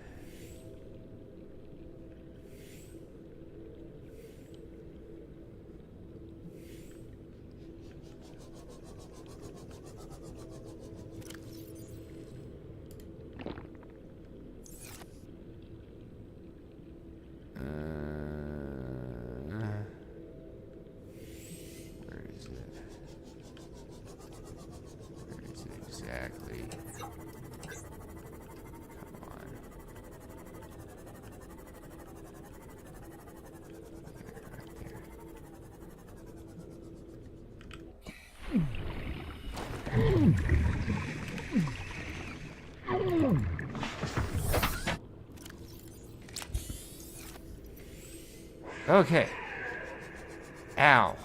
exactly? Come on. Right there. Okay. Ow.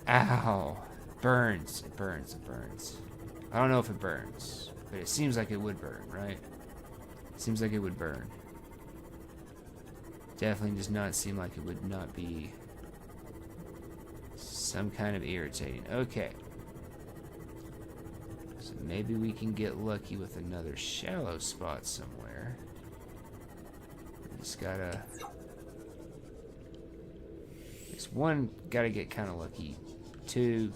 Ow. Burns. It burns. It burns. I don't know if it burns, but it seems like it would burn, right? Seems like it would burn. Definitely does not seem like it would not be some kind of irritating. Okay. So maybe we can get lucky with another shallow spot somewhere. We just gotta... One, gotta get kind of lucky. Two,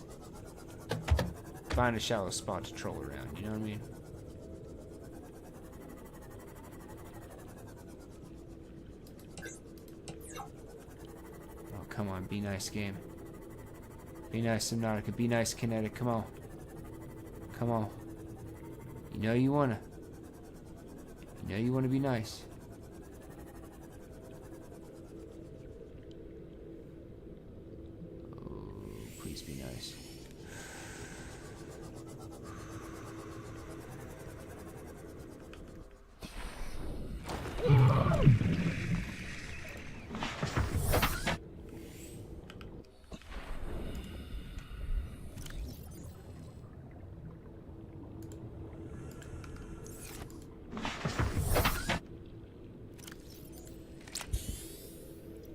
find a shallow spot to troll around. You know what I mean? Oh, come on. Be nice, game. Be nice, Subnautica. Be nice, Kinetic. Come on. Come on. You know you wanna. You know you wanna be nice. Please be nice.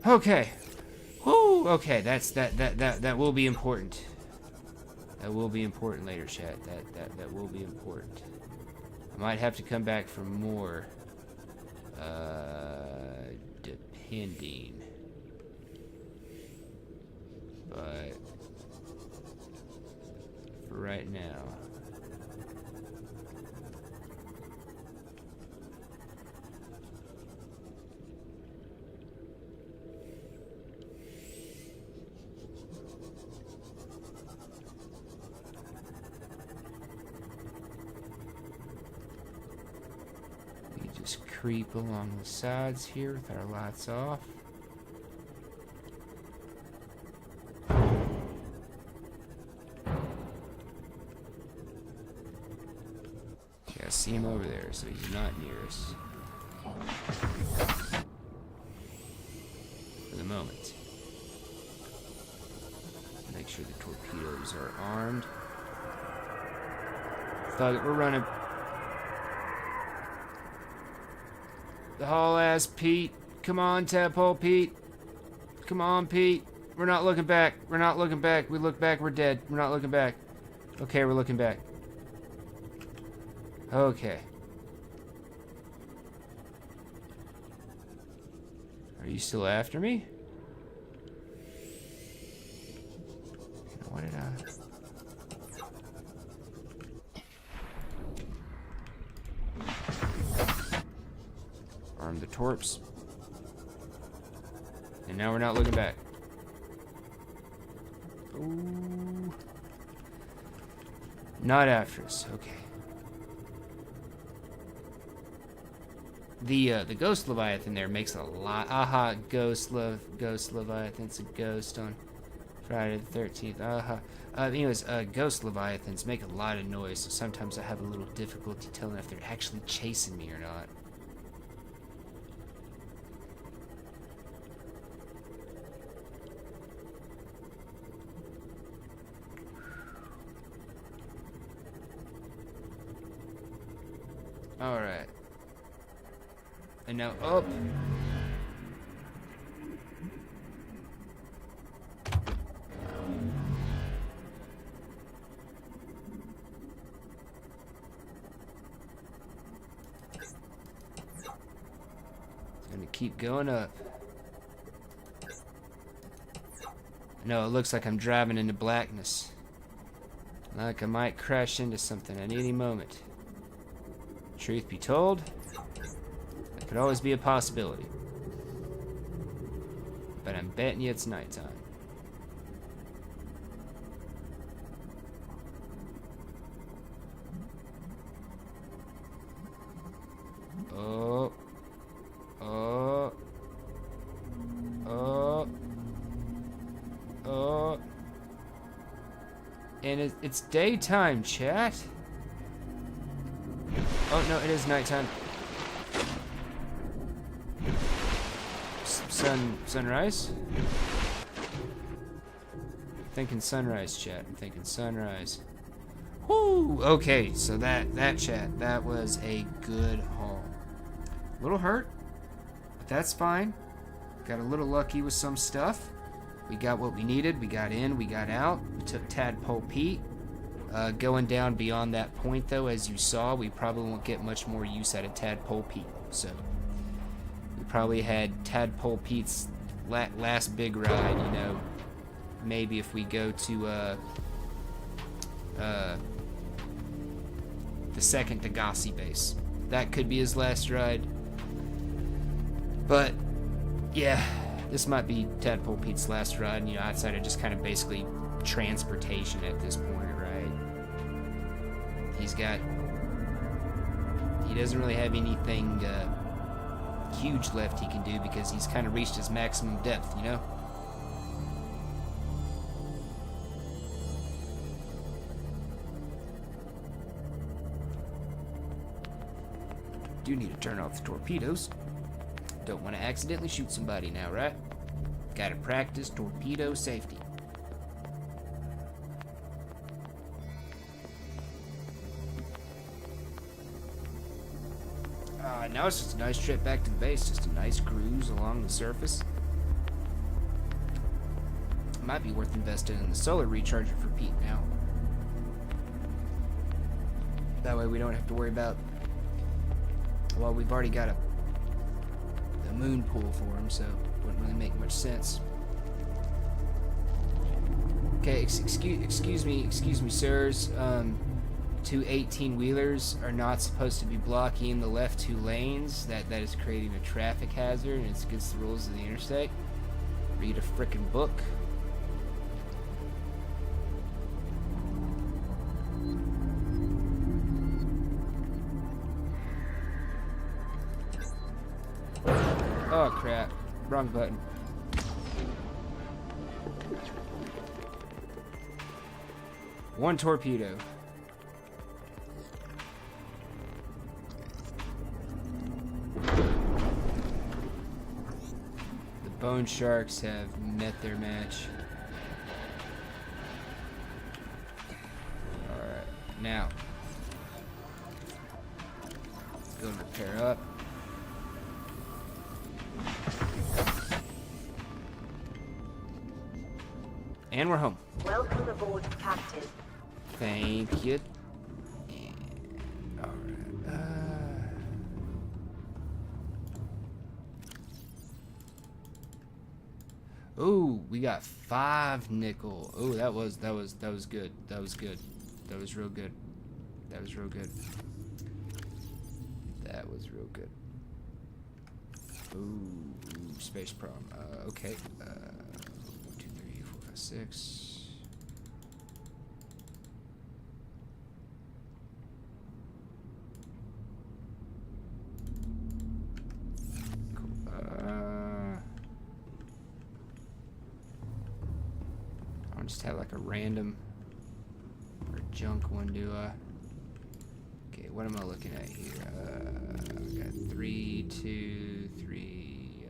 Okay. Woo! Okay, that will be important. That will be important later, chat. That will be important. I might have to come back for more. Depending. But for right now. Just creep along the sides here with our lights off. Yeah, I see him over there, so he's not near us. For the moment. Make sure the torpedoes are armed. Fuck it, we're running. The haul ass Pete. Come on, Tadpole Pete. Come on, Pete. We're not looking back. We're not looking back. We look back, we're dead. We're not looking back. Okay, we're looking back. Okay. Are you still after me? What did I... Arm the torps. And now we're not looking back. Ooh. Not after us. Okay. The ghost Leviathan there makes a lot. Aha, ghost Leviathan. It's a ghost on Friday the 13th. Aha. Anyways, ghost Leviathans make a lot of noise, so sometimes I have a little difficulty telling if they're actually chasing me or not. Alright. And now up. Gonna keep going up. No, it looks like I'm driving into blackness. Like I might crash into something at any moment. Truth be told, that could always be a possibility. But I'm betting you it's nighttime. Oh. Oh. Oh. Oh. And it's daytime, chat. Oh, no, it is nighttime. Sunrise? I'm thinking sunrise, chat. I'm thinking sunrise. Whoo! Okay, so that chat, that was a good haul. A little hurt, but that's fine. Got a little lucky with some stuff. We got what we needed. We got in, we got out. We took Tadpole Pete. Going down beyond that point, though, as you saw, we probably won't get much more use out of Tadpole Pete. So, we probably had Tadpole Pete's last big ride, you know. Maybe if we go to, the second Degassi base. That could be his last ride. But, yeah, this might be Tadpole Pete's last ride, you know, outside of just kind of basically transportation at this point, right? He doesn't really have anything huge left he can do because he's kind of reached his maximum depth, you know? Do need to turn off the torpedoes. Don't want to accidentally shoot somebody now, right? Gotta practice torpedo safety. Now it's just a nice trip back to the base, just a nice cruise along the surface. It might be worth investing in the solar recharger for Pete now. That way we don't have to worry about, well, we've already got a moon pool for him, so it wouldn't really make much sense. Okay, excuse me, sirs. Two 18-wheelers are not supposed to be blocking the left two lanes. That is creating a traffic hazard, and it's against the rules of the interstate. Read a frickin' book. Oh crap, wrong button. One torpedo. Bone Sharks have met their match. Alright, now. Go and repair up. And we're home. Welcome aboard, Captain. Thank you. Alright. Ooh, we got 5 nickel. Ooh, that was good. That was good. That was real good. That was real good. That was real good. Ooh, space problem. Okay. 1, 2, 3, 4, 5, 6. Just have like a random or junk one, do I? Okay, what am I looking at here? I got 3, 2, 3.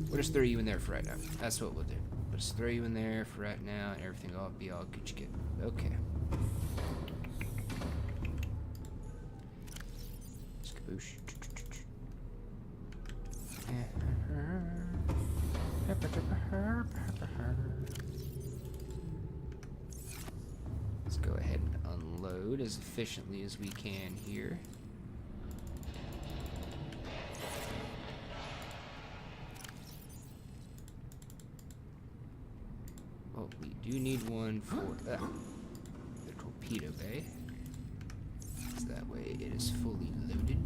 We'll just throw you in there for right now. That's what we'll do. We'll just throw you in there for right now, and everything will be all Gucci good. Okay. Skaboosh. Let's go ahead and unload as efficiently as we can here. Oh, we do need one for the torpedo bay. So that way it is fully loaded.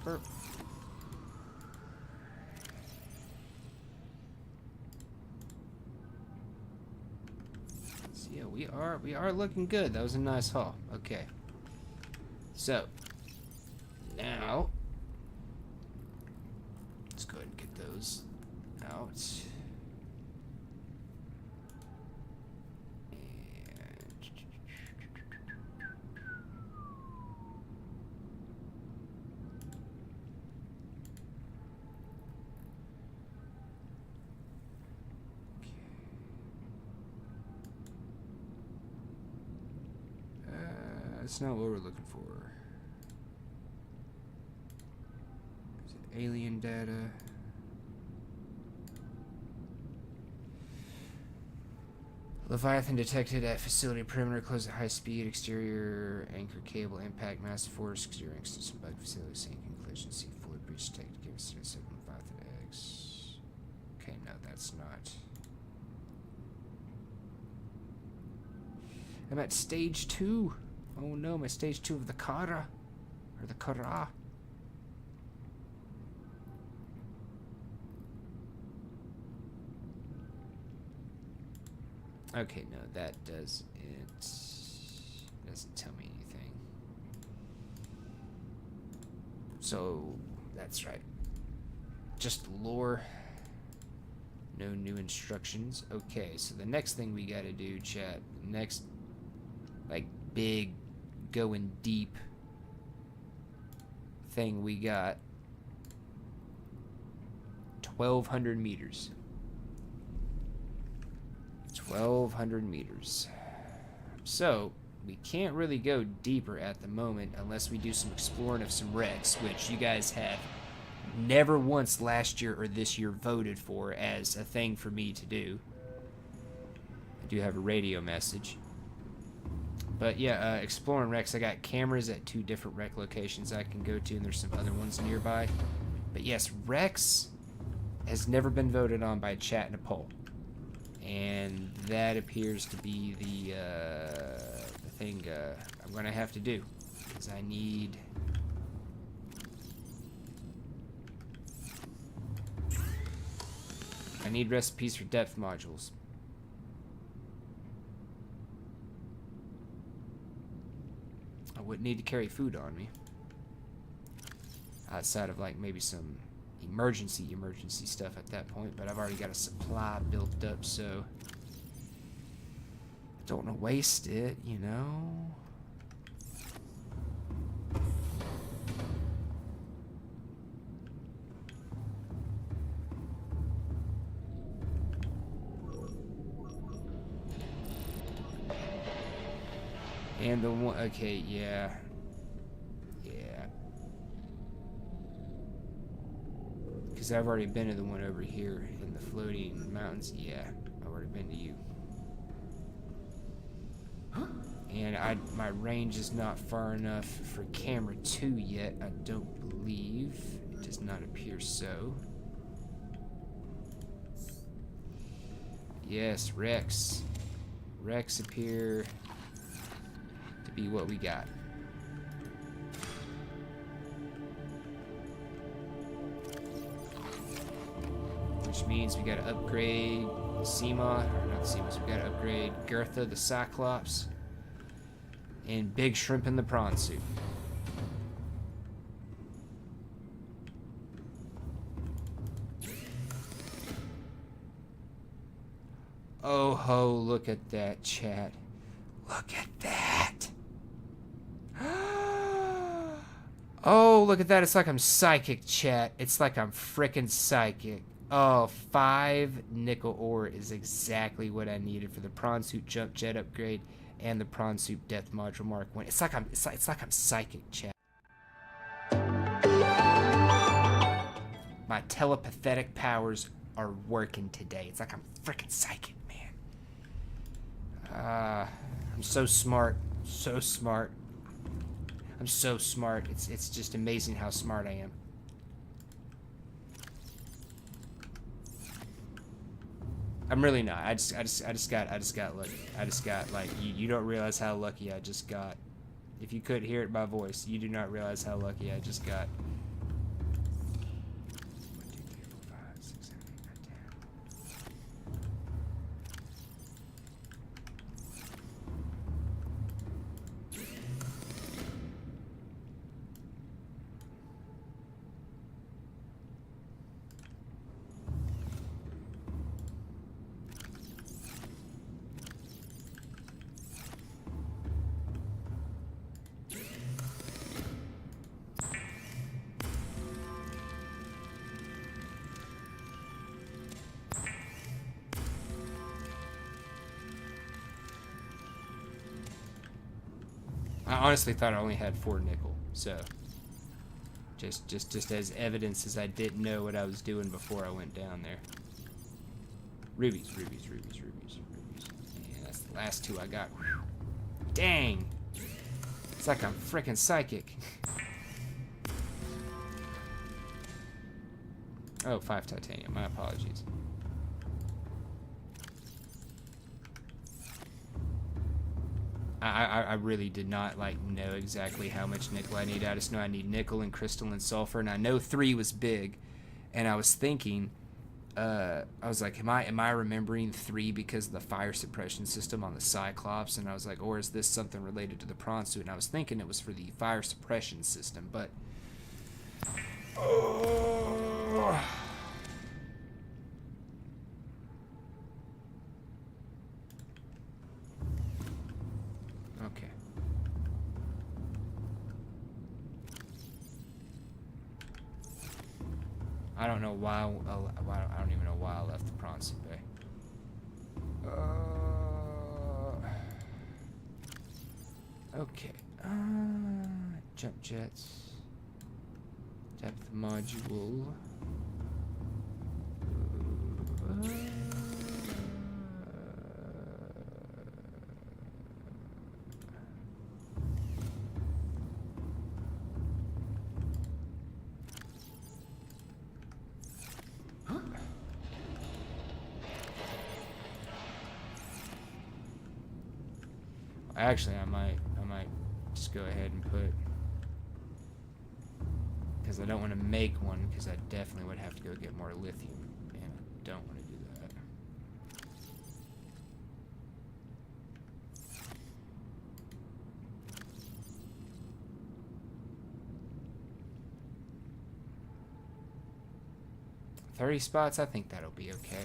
burp. So yeah, we are looking good. That was a nice haul. Okay. So now let's go ahead and get those out. That's not what we're looking for. Is it alien data? Leviathan detected at facility perimeter, close at high speed, exterior anchor cable, impact, massive force, steering system bug facility, sinking, collision, sea fluid breach detected, give us 7 Leviathan X. Okay, no, that's not. I'm at stage 2. Oh no, my stage 2 of the Kara. Or the Kara. Okay, no, that does it. Doesn't tell me anything. So, that's right. Just lore. No new instructions. Okay, so the next thing we gotta do, chat. Next, like, big, going deep thing we got. 1,200 meters. 1,200 meters. So, we can't really go deeper at the moment unless we do some exploring of some wrecks, which you guys have never once last year or this year voted for as a thing for me to do. I do have a radio message. But yeah, exploring wrecks. I got cameras at 2 different wreck locations I can go to, and there's some other ones nearby. But yes, wrecks has never been voted on by chat in a poll. And that appears to be the thing I'm going to have to do. Because I need... recipes for depth modules. I wouldn't need to carry food on me. Outside of like maybe some emergency stuff at that point, but I've already got a supply built up, so I don't want to waste it, you know? And the one, okay, yeah. Because I've already been to the one over here in the floating mountains. Yeah, I've already been to you. And my range is not far enough for camera 2 yet, I don't believe. It does not appear so. Yes, Rex. Rex appear to be what we got. Which means we gotta upgrade Seema, or not Seema, we gotta upgrade Gertha the Cyclops, and Big Shrimp in the Prawn Suit. Oh ho, look at that, chat. Look at that. Oh, look at that. It's like I'm psychic, chat. It's like I'm frickin' psychic. Oh, 5 nickel ore is exactly what I needed for the prawn suit jump jet upgrade and the prawn suit death module Mark 1. It's like I'm psychic, chat. My telepathic powers are working today. It's like I'm frickin' psychic, man. I'm so smart. So smart. I'm so smart. It's just amazing how smart I am. I'm really not. I just got lucky. I just got like you don't realize how lucky I just got. If you could hear it by voice, you do not realize how lucky I just got. I honestly thought I only had 4 nickel, so just as evidence as I didn't know what I was doing before I went down there. Rubies. Yeah, that's the last 2 I got. Whew. Dang! It's like I'm freaking psychic. Oh, 5 titanium. My apologies. I really did not know exactly how much nickel I need. I just know I need nickel and crystal and sulfur, and I know 3 was big. And I was thinking, I was like, am I remembering 3 because of the fire suppression system on the Cyclops? And I was like, or is this something related to the prawn suit? And I was thinking it was for the fire suppression system, but oh. Okay. I don't know why. I don't even know why I left the prawn suit bay. Okay. Jump jets. Depth module. Actually, I might just go ahead and put, because I don't want to make one, because I definitely would have to go get more lithium, and I don't want to do that. $30 spots, I think that'll be okay.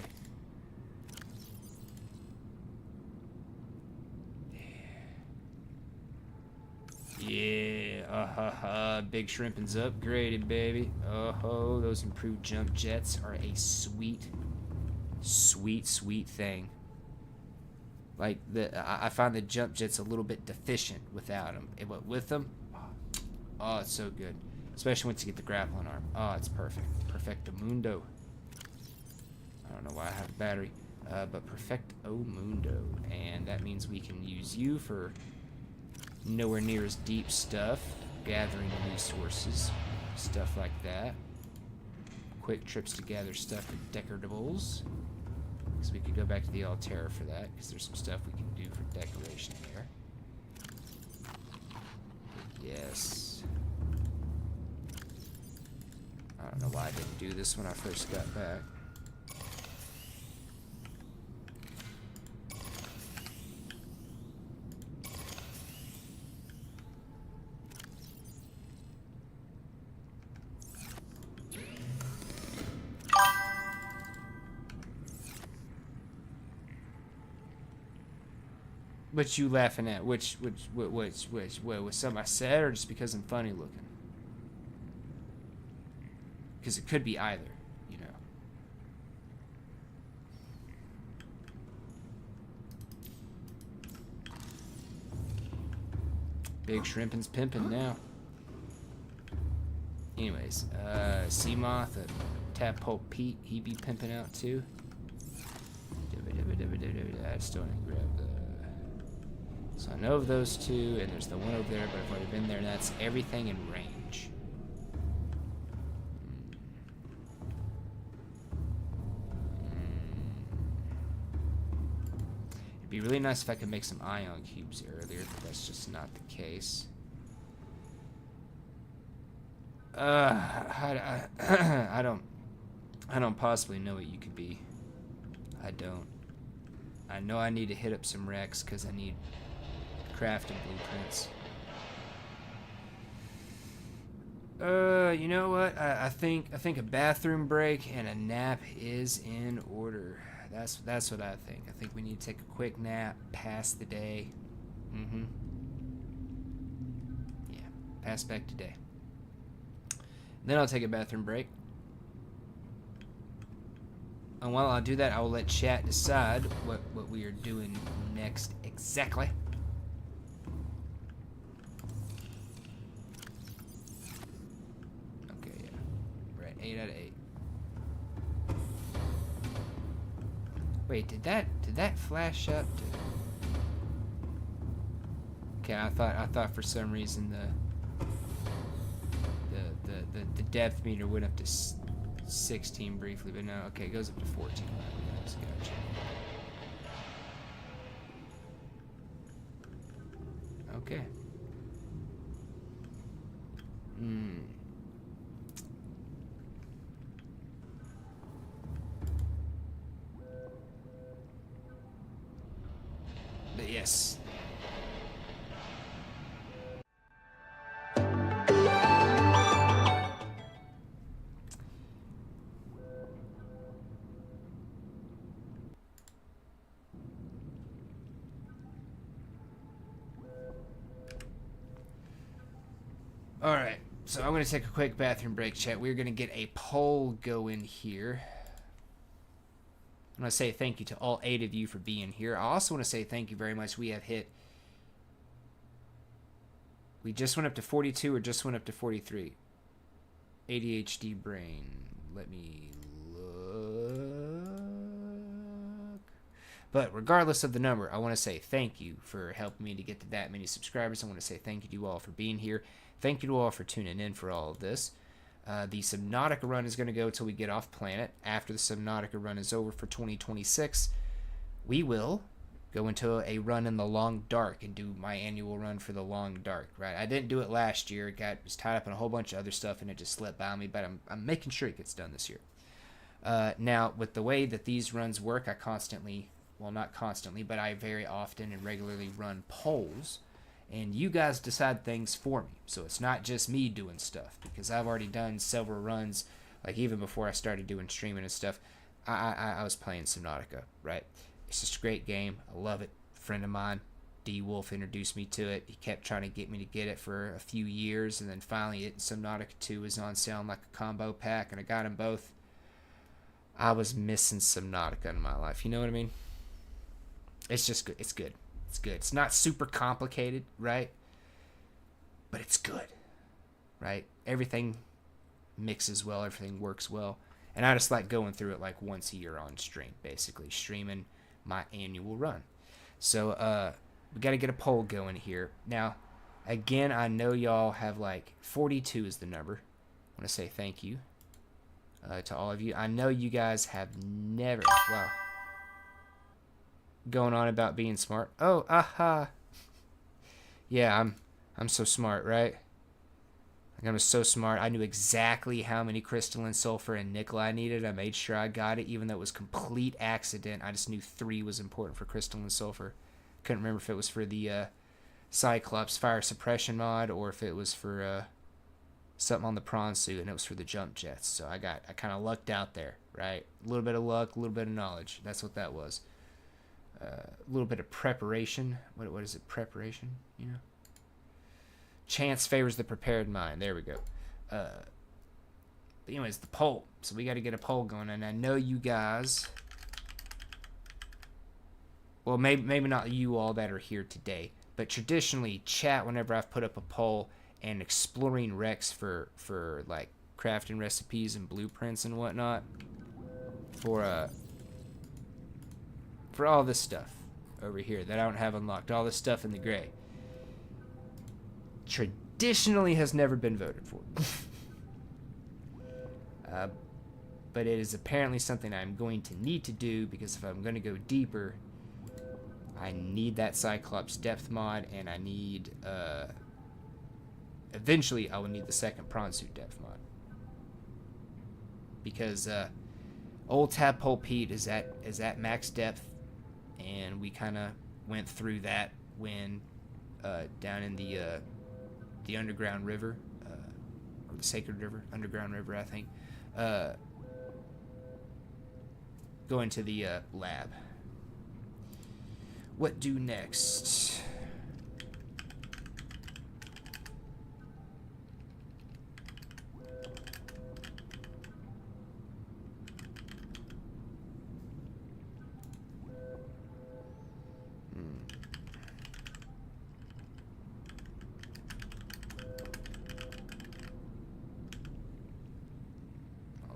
Yeah, big shrimpin's upgraded, baby. Oh, those improved jump jets are a sweet thing. Like, I find the jump jets a little bit deficient without them. But with them, oh, it's so good. Especially once you get the grappling arm. Oh, it's perfect. Perfecto mundo. I don't know why I have a battery. But perfecto mundo. And that means we can use you for nowhere near as deep stuff, gathering resources, stuff like that. Quick trips to gather stuff and decorables. So we could go back to the Altera for that, because there's some stuff we can do for decoration there. Yes. I don't know why I didn't do this when I first got back. What you laughing at? Which was something I said, or just because I'm funny looking? Because it could be either, you know. Big shrimpin's pimpin' now. Anyways, Seamoth, Tadpole Pete, he be pimping out too. I still need to grab the. So I know of those 2, and there's the one over there, but I've already been there, and that's everything in range. It'd be really nice if I could make some ion cubes earlier, but that's just not the case. I don't possibly know what you could be. I don't. I know I need to hit up some wrecks because I need crafting blueprints. You know what? I think a bathroom break and a nap is in order. That's what I think. I think we need to take a quick nap, pass the day. Yeah, pass back today. Then I'll take a bathroom break. And while I do that, I will let chat decide what we are doing next exactly. 8 out of 8. Wait, did that flash up to... Okay, I thought for some reason the depth meter went up to 16 briefly, but no. Okay, it goes up to 14. Nice, gotcha. Okay. But yes. All right, so I'm going to take a quick bathroom break, chat. We're going to get a poll going here. I want to say thank you to all 8 of you for being here. I also want to say thank you very much. We just went up to 42 or just went up to 43. ADHD brain. Let me look. But regardless of the number, I want to say thank you for helping me to get to that many subscribers. I want to say thank you to you all for being here. Thank you to all for tuning in for all of this. The Subnautica Run is going to go till we get off planet. After the Subnautica Run is over for 2026, we will go into a run in the Long Dark and do my annual run for the Long Dark. Right? I didn't do it last year. It was tied up in a whole bunch of other stuff and it just slipped by me. But I'm making sure it gets done this year. Now, with the way that these runs work, I constantly, well, not constantly, but I very often and regularly run polls. And you guys decide things for me. So it's not just me doing stuff. Because I've already done several runs. Like even before I started doing streaming and stuff. I was playing Subnautica. Right? It's just a great game. I love it. A friend of mine, D Wolf, introduced me to it. He kept trying to get me to get it for a few years. And then finally Subnautica 2 was on sale in like a combo pack. And I got them both. I was missing Subnautica in my life. You know what I mean? It's just good. It's good. It's good. It's not super complicated, right? But it's good, right? Everything mixes well. Everything works well. And I just like going through it like once a year on stream, basically. Streaming my annual run. So we got to get a poll going here. Now, again, I know y'all have like 42 is the number. I want to say thank you to all of you. I know you guys have never... Wow. Going on about being smart. Oh, aha. Yeah, I'm so smart, right? Like I'm so smart. I knew exactly how many crystalline sulfur and nickel I needed. I made sure I got it, even though it was complete accident. I just knew 3 was important for crystalline sulfur. Couldn't remember if it was for the Cyclops fire suppression mod or if it was for something on the prawn suit, and it was for the jump jets. So I kind of lucked out there, right? A little bit of luck, a little bit of knowledge. That's what that was. A little bit of preparation. What is it? Preparation, you know? Chance favors the prepared mind. There we go. But anyways, the poll. So we got to get a poll going, and I know you guys... Well, maybe not you all that are here today, but traditionally, chat whenever I've put up a poll and exploring Rex for like crafting recipes and blueprints and whatnot for all this stuff over here that I don't have unlocked, all this stuff in the gray, traditionally has never been voted for. But it is apparently something I'm going to need to do, because if I'm going to go deeper, I need that Cyclops depth mod, and I need, eventually I will need the second prawn suit depth mod. Because old Tadpole Pete is at max depth, and we kind of went through that when down in the underground river, or the sacred river, underground river, I think, going to the lab. What do next?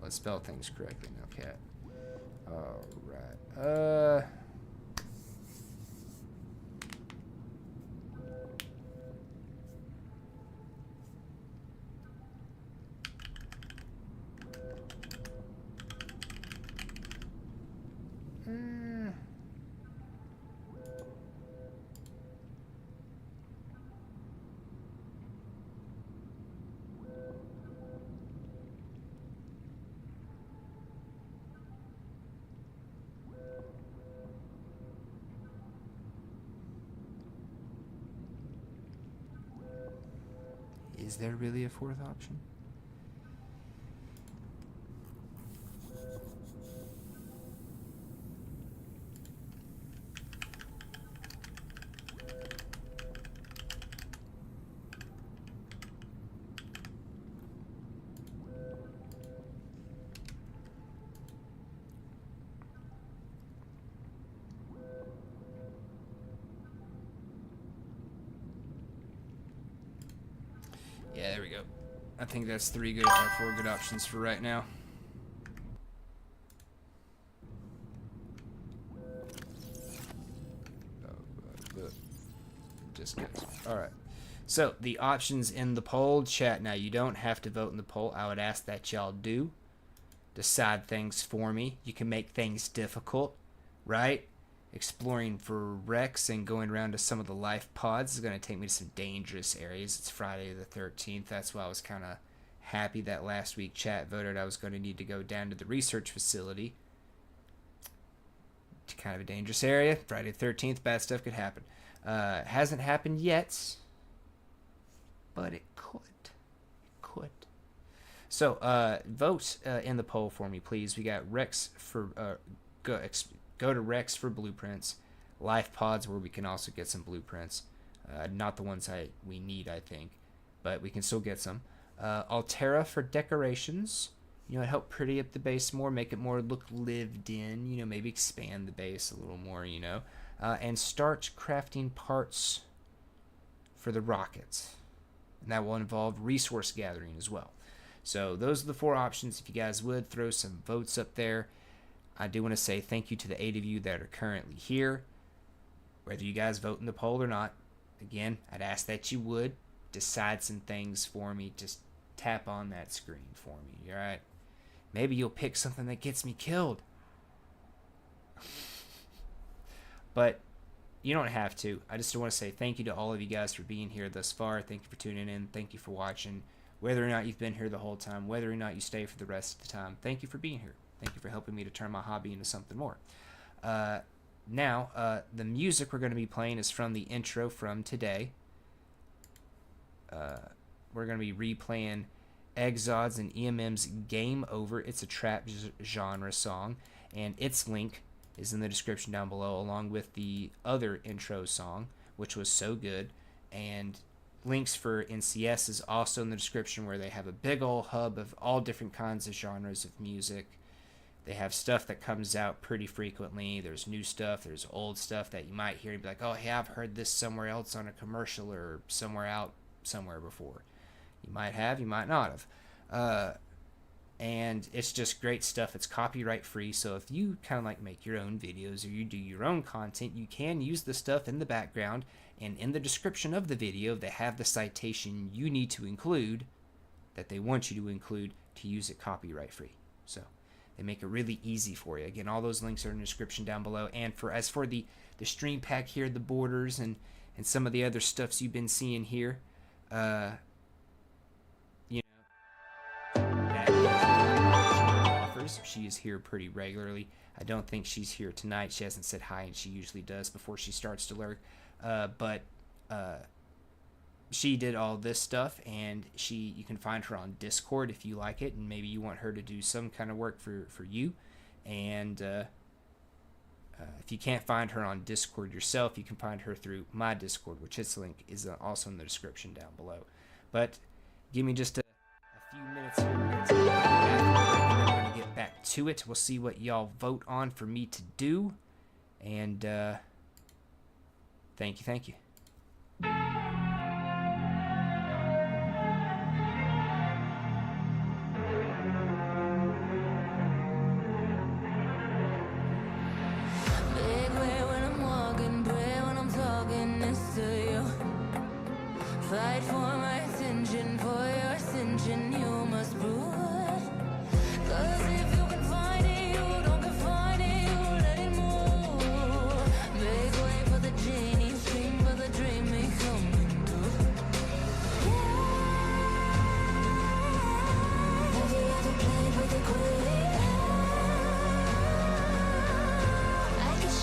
let's spell things correctly now, cat. Alright. Is there really a fourth option? Yeah, there we go. I think that's 4 good options for right now. Just goes. Alright. So, the options in the poll, chat. Now, you don't have to vote in the poll. I would ask that y'all do. Decide things for me. You can make things difficult, right? Exploring for wrecks and going around to some of the life pods is going to take me to some dangerous areas. It's Friday the 13th. That's why I was kind of happy that last week chat voted I was going to need to go down to the research facility. It's kind of a dangerous area. Friday the 13th, bad stuff could happen. Hasn't happened yet, but it could. It could. So, vote in the poll for me, please. We got Rex for go to Rex for blueprints, life pods where we can also get some blueprints. Not the ones we need, I think, but we can still get some. Altera for decorations. You know, it help pretty up the base more, make it more look lived in. You know, maybe expand the base a little more. You know, and start crafting parts for the rockets, and that will involve resource gathering as well. So those are the 4 options. If you guys would throw some votes up there. I do want to say thank you to the 8 of you that are currently here. Whether you guys vote in the poll or not, again, I'd ask that you would decide some things for me. Just tap on that screen for me, alright? Maybe you'll pick something that gets me killed. But you don't have to. I just want to say thank you to all of you guys for being here thus far. Thank you for tuning in. Thank you for watching. Whether or not you've been here the whole time, whether or not you stay for the rest of the time, thank you for being here. Thank you for helping me to turn my hobby into something more. Now, the music we're going to be playing is from the intro from today. We're going to be replaying Exod's and EMM's Game Over. It's a trap genre song, and its link is in the description down below, along with the other intro song, which was so good. And links for NCS is also in the description, where they have a big old hub of all different kinds of genres of music. They have stuff that comes out pretty frequently. There's new stuff. There's old stuff that you might hear and be like, oh, hey, I've heard this somewhere else on a commercial or somewhere before. You might have, you might not have. And it's just great stuff. It's copyright free. So if you kind of like make your own videos or you do your own content, you can use the stuff in the background. And in the description of the video, they have the citation you need to include, that they want you to include, to use it copyright free. So they make it really easy for you. Again, all those links are in the description down below. And as for the stream pack here, the borders, and some of the other stuffs you've been seeing here, you know, that offers. She is here pretty regularly. I don't think she's here tonight. She hasn't said hi, and she usually does before she starts to lurk. But she did all this stuff, and you can find her on Discord if you like it, and maybe you want her to do some kind of work for you. And if you can't find her on Discord yourself, you can find her through my Discord, which its link is also in the description down below. But give me just a few minutes here. We're going to take a bathroom break, and then we're going to get back to it. We'll see what y'all vote on for me to do. And thank you.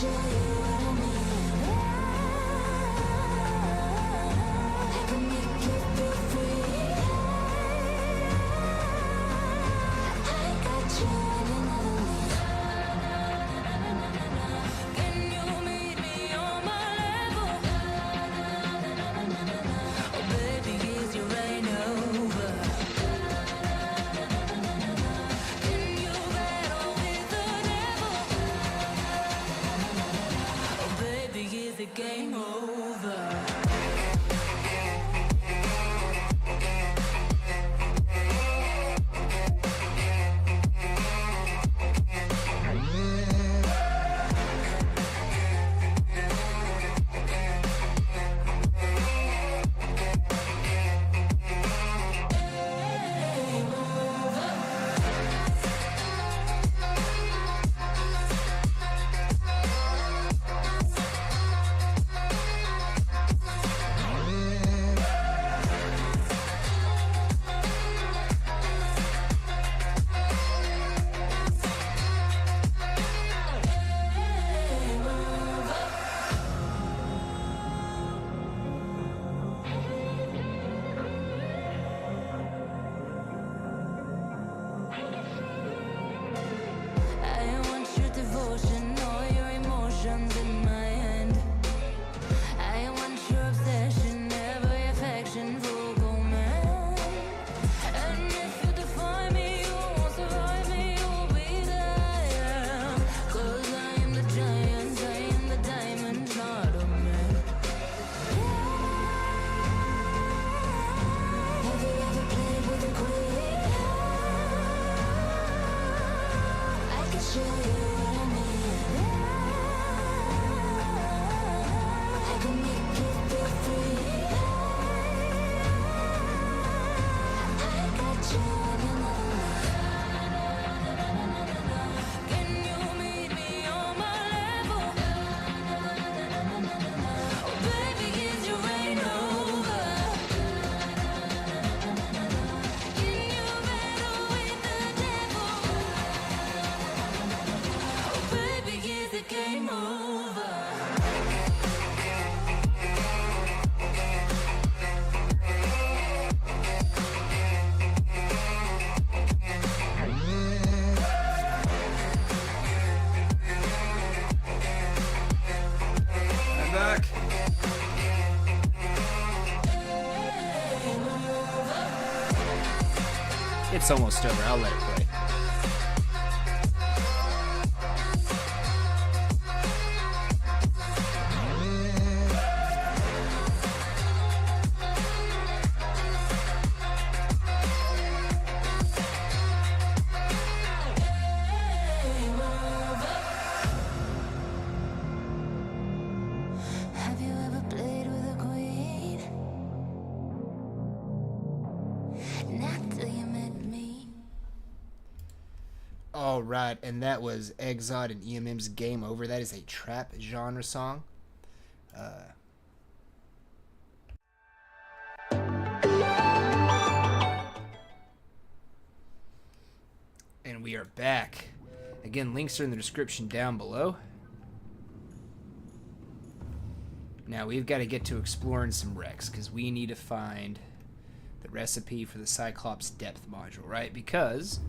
show you what I mean. I can make you feel free. I got you in another league. Can you meet me on my level? Oh baby, is your reign over? Can you battle with the devil? Oh baby, is the game over? I want your devotion, all your emotions in my hand. I want your obsession, every affection, vocal man. And if you define me, you won't survive me, you'll be there I am. 'Cause I am the giant, I am the diamond, not a man. Have you ever played with a queen? I can show you what I mean. I can make you feel free. I got you in another league. Can you meet me on my level? Oh baby, is your reign over? Can you battle with the devil? Oh baby, is the game over? I'm back. It's almost over. I'll let it play. Have you ever played with a queen? Not till you met me. All right, and that was Exod and EMM's Game Over. That is a trap genre song. And we are back. Again, links are in the description down below. Now we've got to get to exploring some wrecks because we need to find the recipe for the Cyclops depth module, right? Because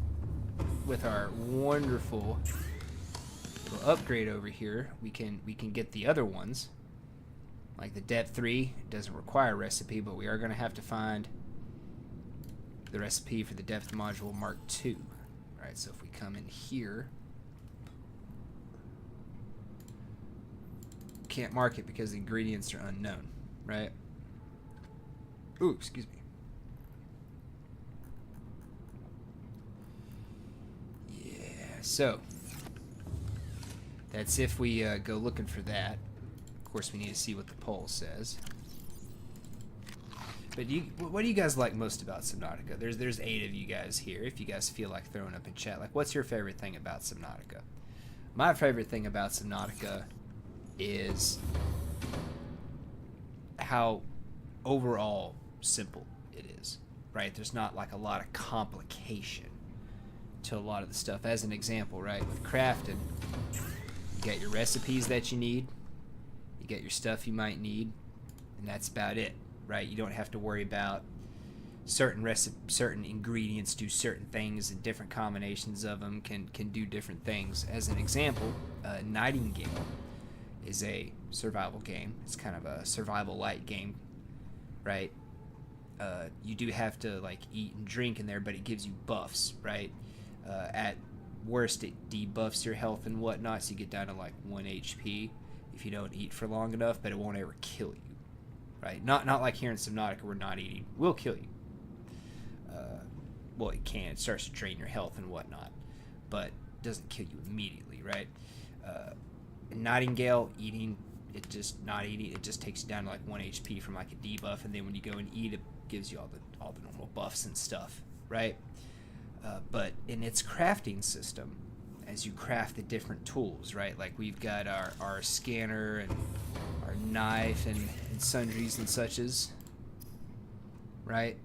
with our wonderful little upgrade over here, we can get the other ones. Like the depth 3 doesn't require a recipe, but we are going to have to find the recipe for the depth module Mark II. All right, so if we come in here, can't mark it because the ingredients are unknown, right? Ooh, excuse me. Yeah, so that's if we go looking for that. Of course, we need to see what the poll says. But what do you guys like most about Subnautica? There's 8 of you guys here. If you guys feel like throwing up in chat, like, what's your favorite thing about Subnautica? My favorite thing about Subnautica is how overall simple it is, right? There's not like a lot of complication to a lot of the stuff. As an example, right, with crafting, got your recipes that you need, you got your stuff you might need, and that's about it, right? You don't have to worry about certain ingredients do certain things, and different combinations of them can do different things. As an example, Nightingale is a survival game. It's kind of a survival light game, right? You do have to like eat and drink in there, but it gives you buffs, right? At worst, it debuffs your health and whatnot, so you get down to like 1 HP if you don't eat for long enough, but it won't ever kill you, right? Not like here in Subnautica where not eating will kill you. Well, it can. It starts to drain your health and whatnot, but doesn't kill you immediately, right? In Nightingale, eating, it just takes you down to like 1 HP from like a debuff, and then when you go and eat, it gives you all the normal buffs and stuff, right? But in its crafting system, as you craft the different tools, right? Like we've got our scanner and our knife and sundries and suches, right?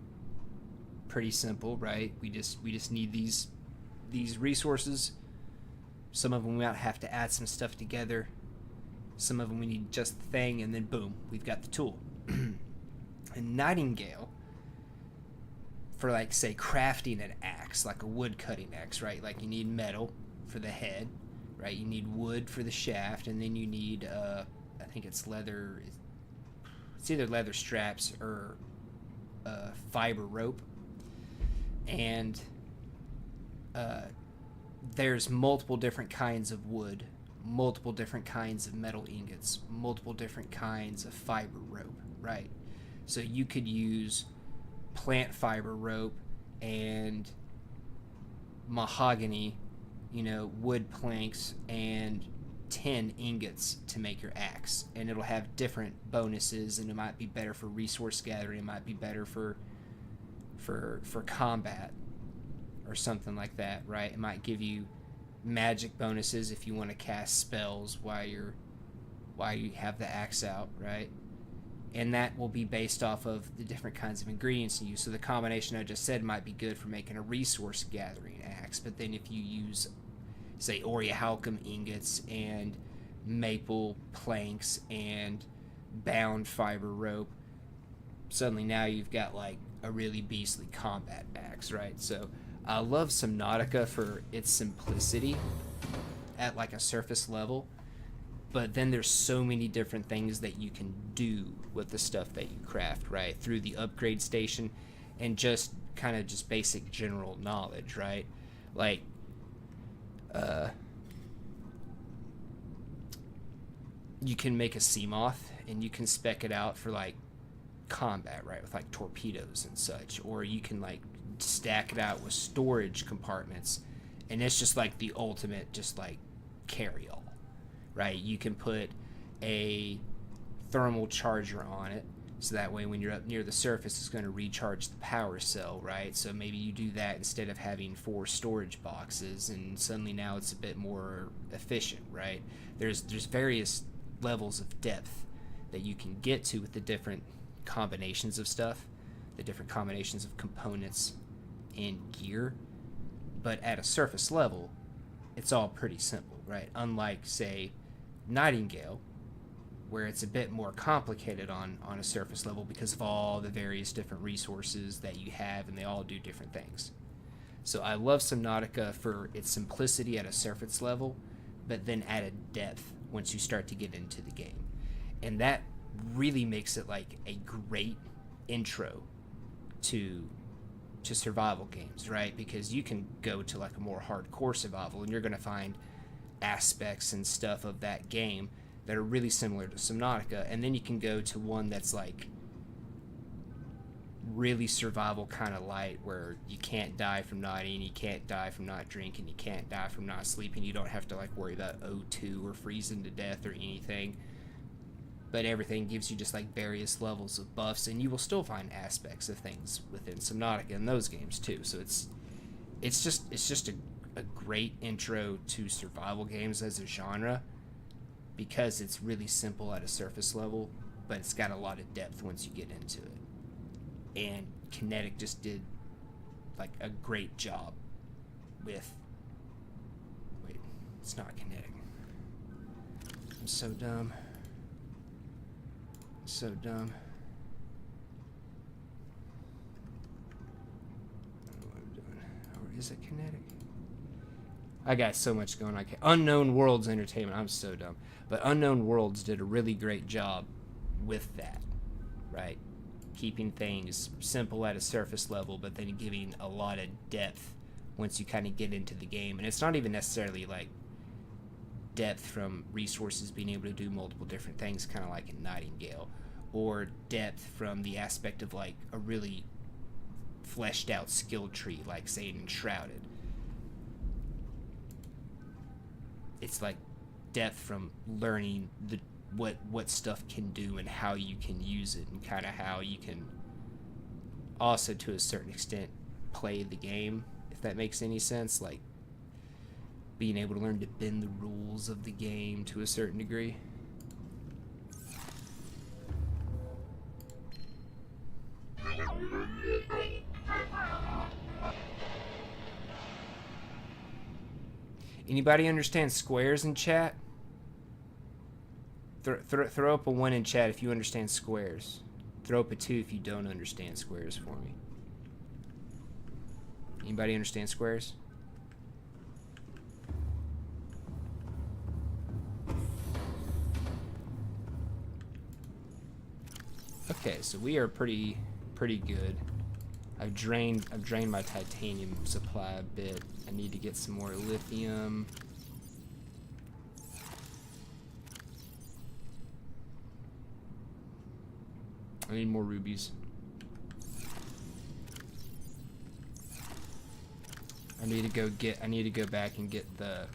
Pretty simple, right? We just need these resources. Some of them we might have to add some stuff together. Some of them we need just the thing, and then boom, we've got the tool. In Nightingale, for like say crafting an axe, like a wood cutting axe, right? Like you need metal for the head, right? You need wood for the shaft, and then you need I think it's leather. It's either leather straps or fiber rope. And there's multiple different kinds of wood, multiple different kinds of metal ingots, multiple different kinds of fiber rope, right? So you could use plant fiber rope and mahogany, wood planks and tin ingots to make your axe, and it'll have different bonuses, and it might be better for resource gathering, it might be better for combat or something like that, right? It might give you magic bonuses if you want to cast spells while you have the axe out, right? And that will be based off of the different kinds of ingredients you use. So the combination I just said might be good for making a resource gathering axe, but then if you use, say, orichalcum ingots and maple planks and bound fiber rope, suddenly now you've got like a really beastly combat axe, right? So I love Subnautica for its simplicity at like a surface level, but then there's so many different things that you can do with the stuff that you craft, right? Through the upgrade station and just kind of just basic general knowledge, right? Like you can make a sea moth and you can spec it out for like combat, right, with like torpedoes and such, or you can like stack it out with storage compartments, and it's just like the ultimate just like carry-all, right? You can put a thermal charger on it, so that way when you're up near the surface it's going to recharge the power cell, right? So maybe you do that instead of having 4 storage boxes, and suddenly now it's a bit more efficient, right? There's various levels of depth that you can get to with the different combinations of stuff, the different combinations of components and gear, but at a surface level it's all pretty simple, right? Unlike say Nightingale, where it's a bit more complicated on a surface level because of all the various different resources that you have, and they all do different things. So I love Subnautica for its simplicity at a surface level, but then at a depth once you start to get into the game, and that really makes it like a great intro to survival games, right? Because you can go to like a more hardcore survival and you're going to find aspects and stuff of that game that are really similar to Subnautica, and then you can go to one that's like really survival kind of light, where you can't die from not eating, you can't die from not drinking, you can't die from not sleeping, you don't have to like worry about O2 or freezing to death or anything, but everything gives you just like various levels of buffs, and you will still find aspects of things within Subnautica in those games too. So it's just a great intro to survival games as a genre, because it's really simple at a surface level, but it's got a lot of depth once you get into it. And Kinetic just did like a great job with, wait, it's not Kinetic. I'm so dumb. So dumb. I don't know what I'm doing. Or is it kinetic? I got so much going on. Unknown Worlds Entertainment. I'm so dumb. But Unknown Worlds did a really great job with that, right? Keeping things simple at a surface level, but then giving a lot of depth once you kind of get into the game. And it's not even necessarily like depth from resources being able to do multiple different things, kind of like in Nightingale, or depth from the aspect of like a really fleshed out skill tree, like say in Enshrouded. It's like depth from learning what stuff can do and how you can use it, and kind of how you can also to a certain extent play the game, if that makes any sense, like being able to learn to bend the rules of the game to a certain degree. Anybody understand squares in chat? Throw up a 1 in chat if you understand squares. Throw up a 2 if you don't understand squares for me. Anybody understand squares? Okay, so we are pretty good. I've drained my titanium supply a bit. I need to get some more lithium. I need more rubies. I need to go back and get the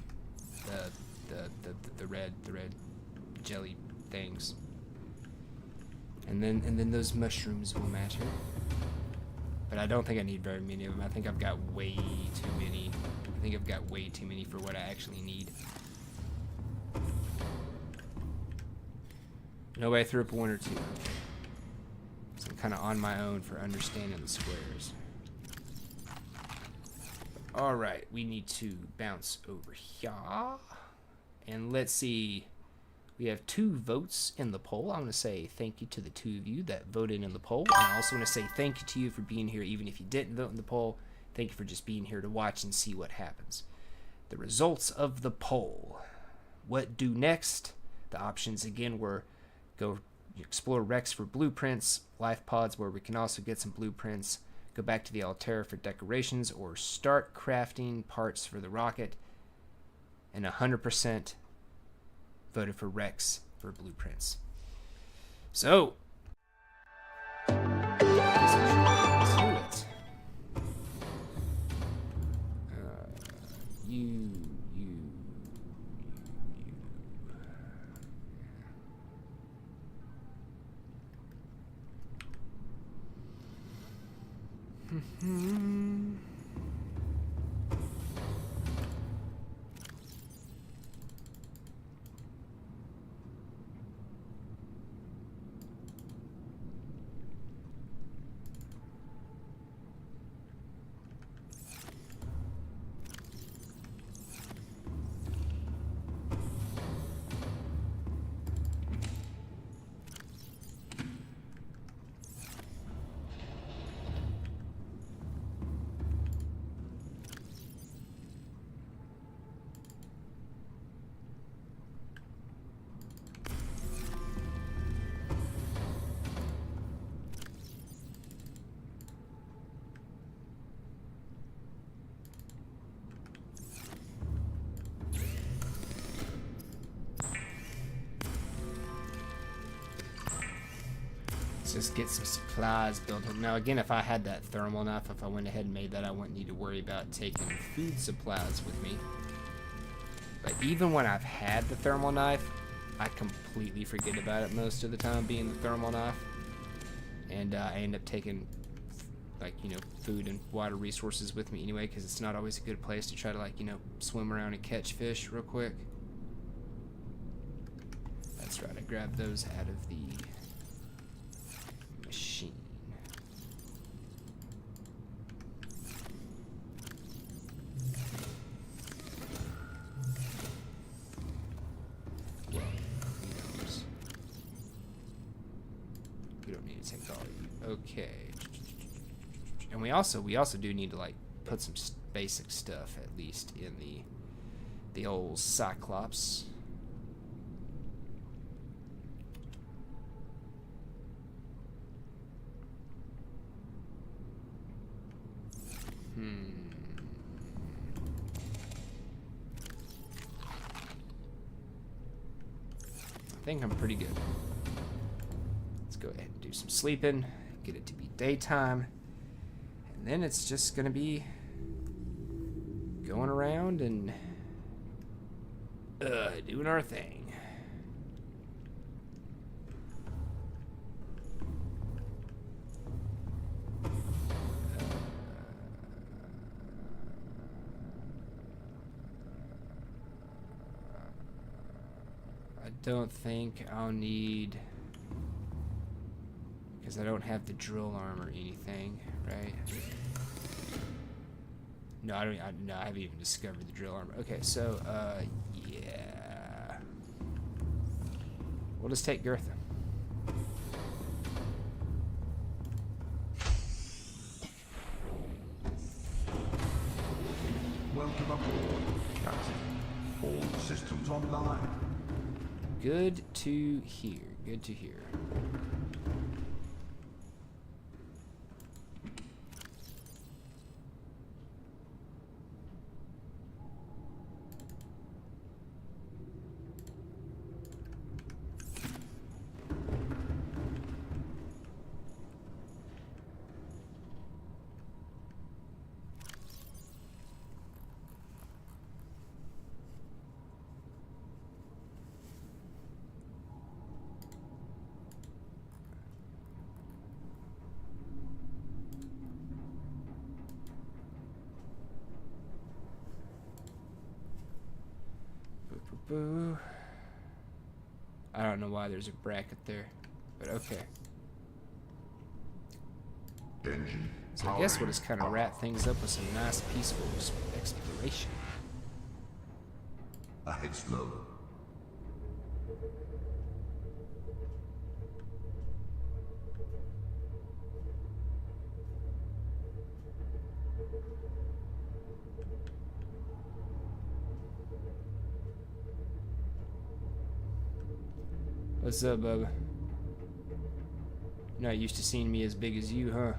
red jelly things. And then those mushrooms will matter. But I don't think I need very many of them. I think I've got way too many. I think I've got way too many for what I actually need. Nobody threw up a 1 or 2. Okay. So I'm kind of on my own for understanding the squares. Alright, we need to bounce over here. And let's see. We have 2 votes in the poll. I want to say thank you to the 2 of you that voted in the poll. And I also want to say thank you to you for being here, even if you didn't vote in the poll. Thank you for just being here to watch and see what happens. The results of the poll. What do next? The options again were go explore Rex for blueprints, life pods where we can also get some blueprints, go back to the Altera for decorations, or start crafting parts for the rocket. And 100% voted for Rex for blueprints. So, let's do it. You. Just get some supplies built up. Now again, if I had that thermal knife, if I went ahead and made that, I wouldn't need to worry about taking food supplies with me. But even when I've had the thermal knife, I completely forget about it most of the time, being the thermal knife. And I end up taking, like, you know, food and water resources with me anyway, because it's not always a good place to try to, like, you know, swim around and catch fish real quick. That's right, I grabbed those out of the machine. Okay. And we also do need to like put some basic stuff at least in the old Cyclops. I think I'm pretty good. Let's go ahead and do some sleeping, get it to be daytime, and then it's just gonna be going around and doing our thing. I don't think I'll need, because I don't have the drill arm or anything, right? No, I haven't even discovered the drill arm. Okay, so yeah, we'll just take Gertha. Welcome aboard, Captain. All systems online. Good to hear. Good to hear. Boo. I don't know why there's a bracket there, but okay. Engine. So I guess we'll just kind of wrap things up with some nice, peaceful exploration. Ahead slow. What's up, Bubba? You're not used to seeing me as big as you, huh?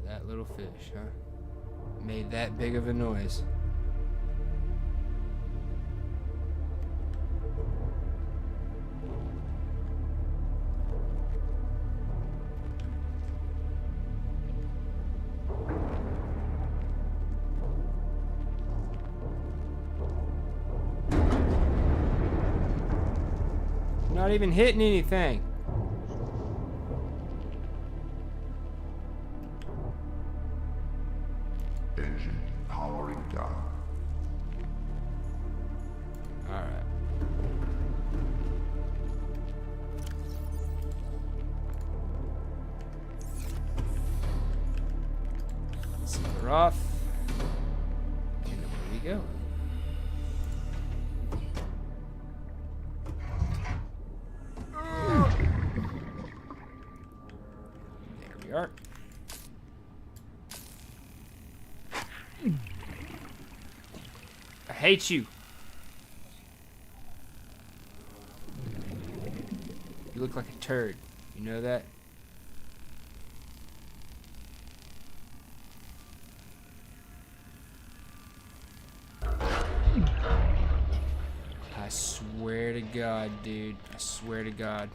That little fish, huh? Made that big of a noise. Not even hitting anything. Engine powering down. Alright. So we're off. And away we go. There we are. I hate you. You look like a turd. You know that? I swear to God, dude. I swear to God.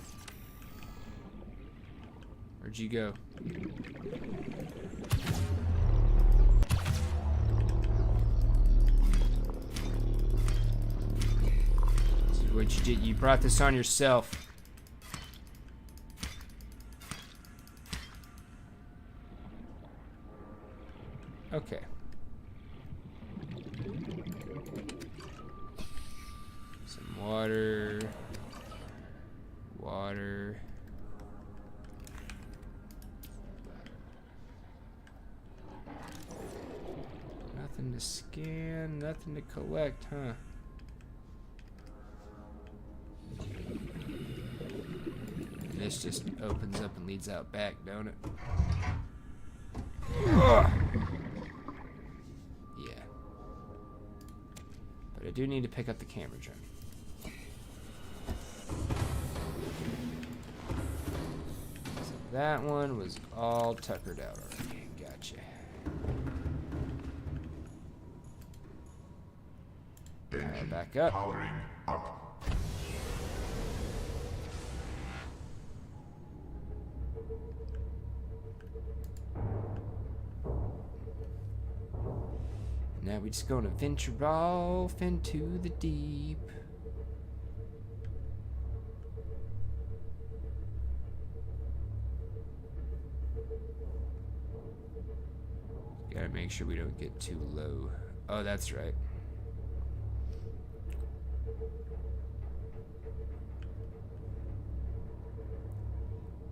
Where'd you go? This is what you did. You brought this on yourself. Okay. Some water. to scan, nothing to collect, huh? And this just opens up and leads out back, don't it? Ugh. Yeah. But I do need to pick up the camera drone. So that one was all tuckered out already. Gotcha. Engine Back up. powering up. Now we're just gonna venture off into the deep. Gotta make sure we don't get too low. Oh, that's right.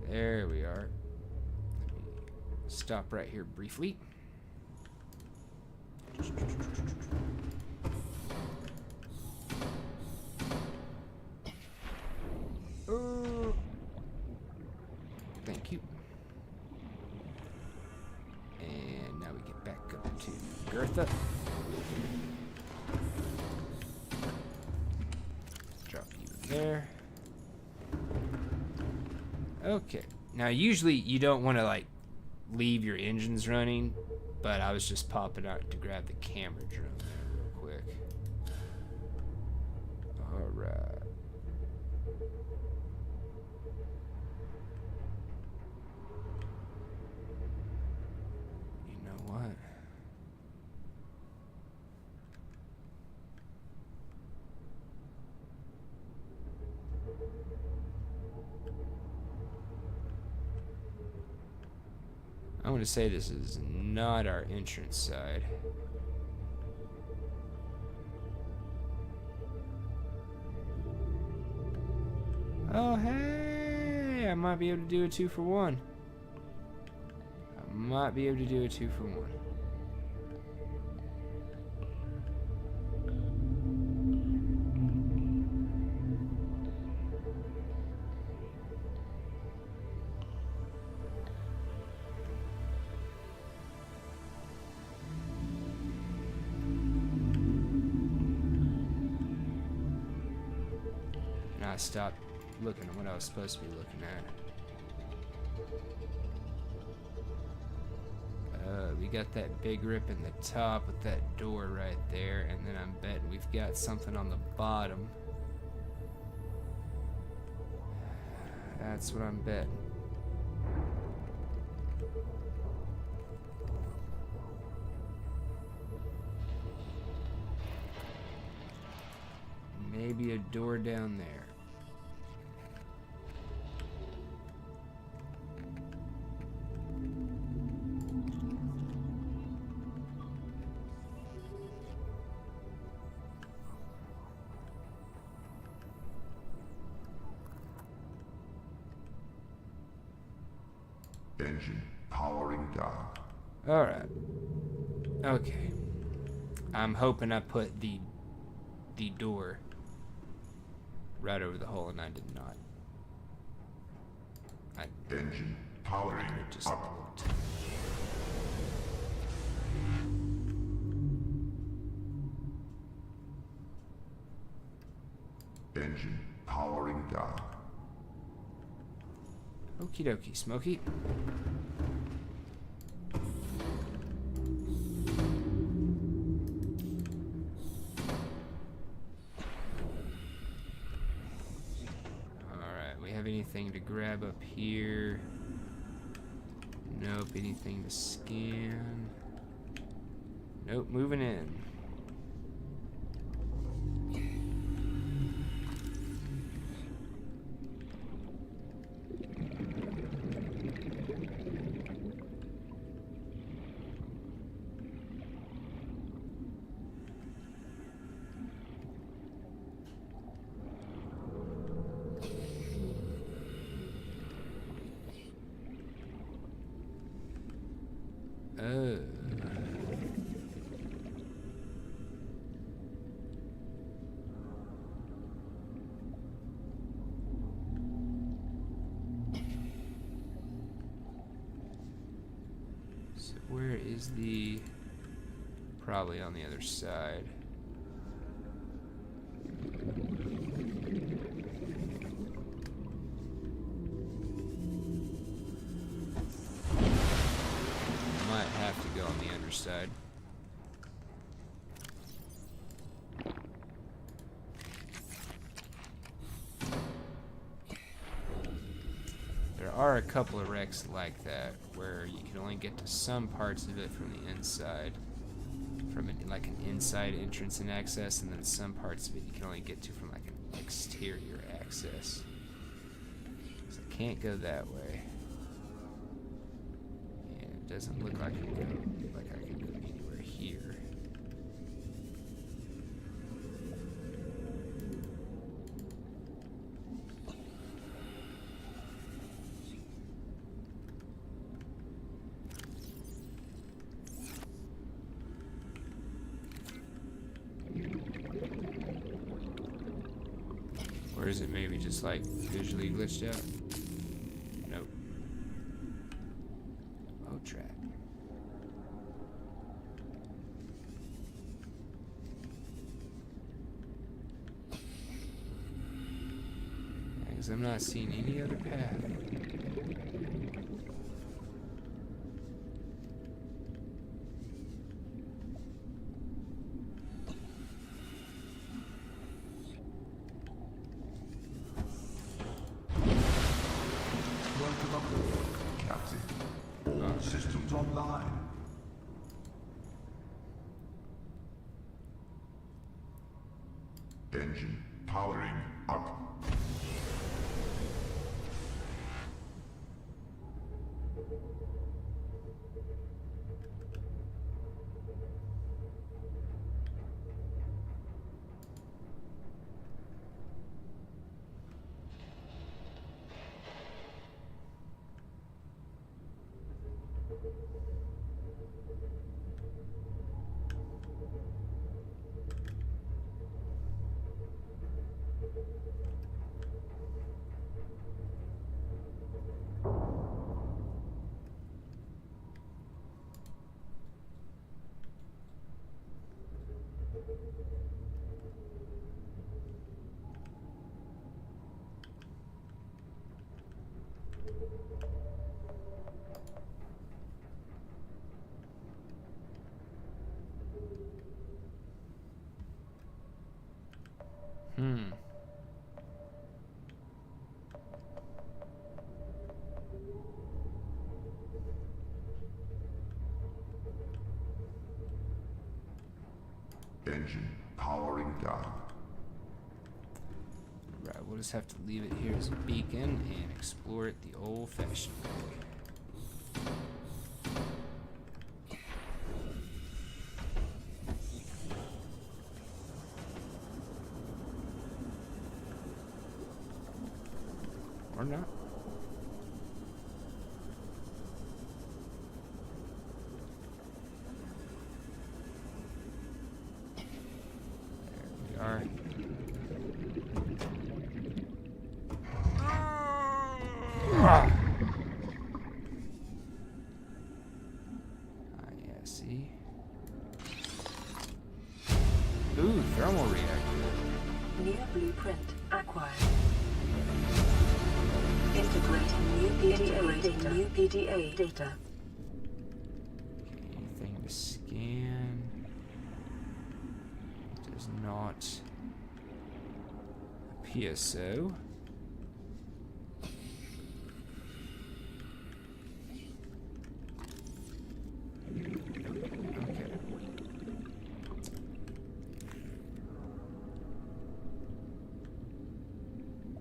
There we are. Let me stop right here briefly. Thank you. And now we get back up to Gertha. Drop you there. Okay. Now usually you don't want to like leave your engines running, but I was just popping out to grab the camera drone there real quick. Alright. You know what? I'm going to say this is not our entrance side. Oh, hey! I might be able to do a 2-for-1. I might be able to do a 2-for-1. I stopped looking at what I was supposed to be looking at. We got that big rip in the top with that door right there, and then I'm betting we've got something on the bottom. That's what I'm betting. Maybe a door down there. Engine powering down. Alright. Okay. I'm hoping I put the door right over the hole, and I did not. Engine powering Just up. looked. Engine powering down. Okie dokie, Smokey. Alright, we have anything to grab up here? Nope, anything to scan? Nope, moving in. So where is the... Probably on the other side. Might have to go on the underside. There are a couple of wrecks like that where you can only get to some parts of it from the inside, from like an inside entrance and access, and then some parts of it you can only get to from like an exterior access. So I can't go that way. And it doesn't look like I can go anywhere here. Or is it maybe just like visually glitched out? Nope. Oh, track. Because I'm not seeing any other path. Welcome aboard, Captain. All systems online. Engine powering up. Engine powering down. Right, we'll just have to leave it here as a beacon and explore it the old-fashioned way. Or not. There we are. Yeah, see? Ooh, thermal reactor. New blueprint acquired. Integrating new PDA data. Okay, anything to scan? Does not. PSO. Okay.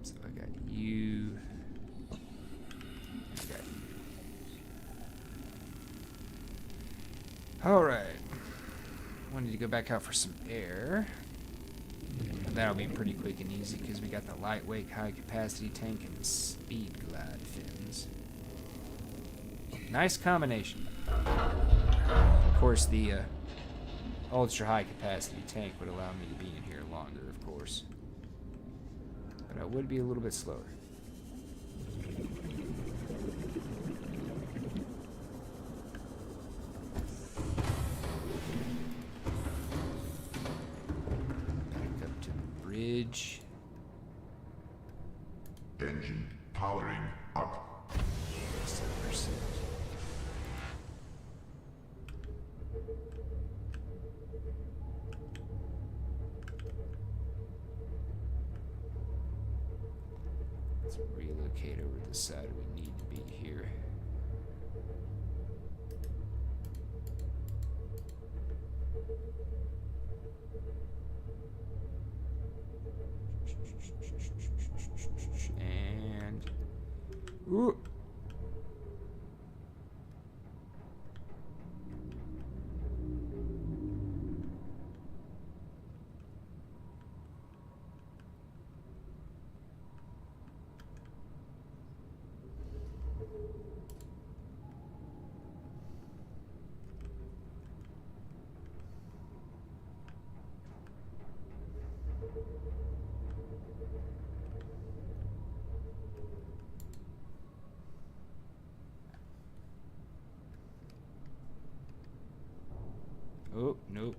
So I got you. I got you. All right. Wanted to go back out for some air. That'll be pretty quick and easy because we got the lightweight high capacity tank and the speed glide fins. Nice combination. Of course, the ultra high capacity tank would allow me to be in here longer, of course. But I would be a little bit slower. damage. Engine powering up. 7%. Let's relocate over to the side we need to be here. And ooh. Oh, nope.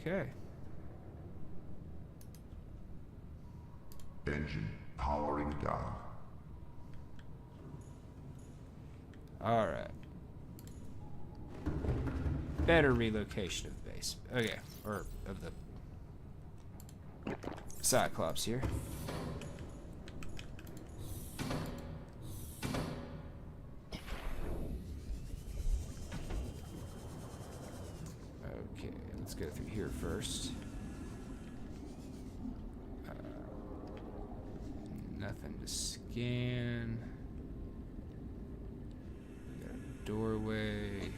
Okay. Engine powering down. All right. Better relocation of the base. Okay, or of the Cyclops here. Okay, let's go through here first. Nothing to scan. We got a doorway.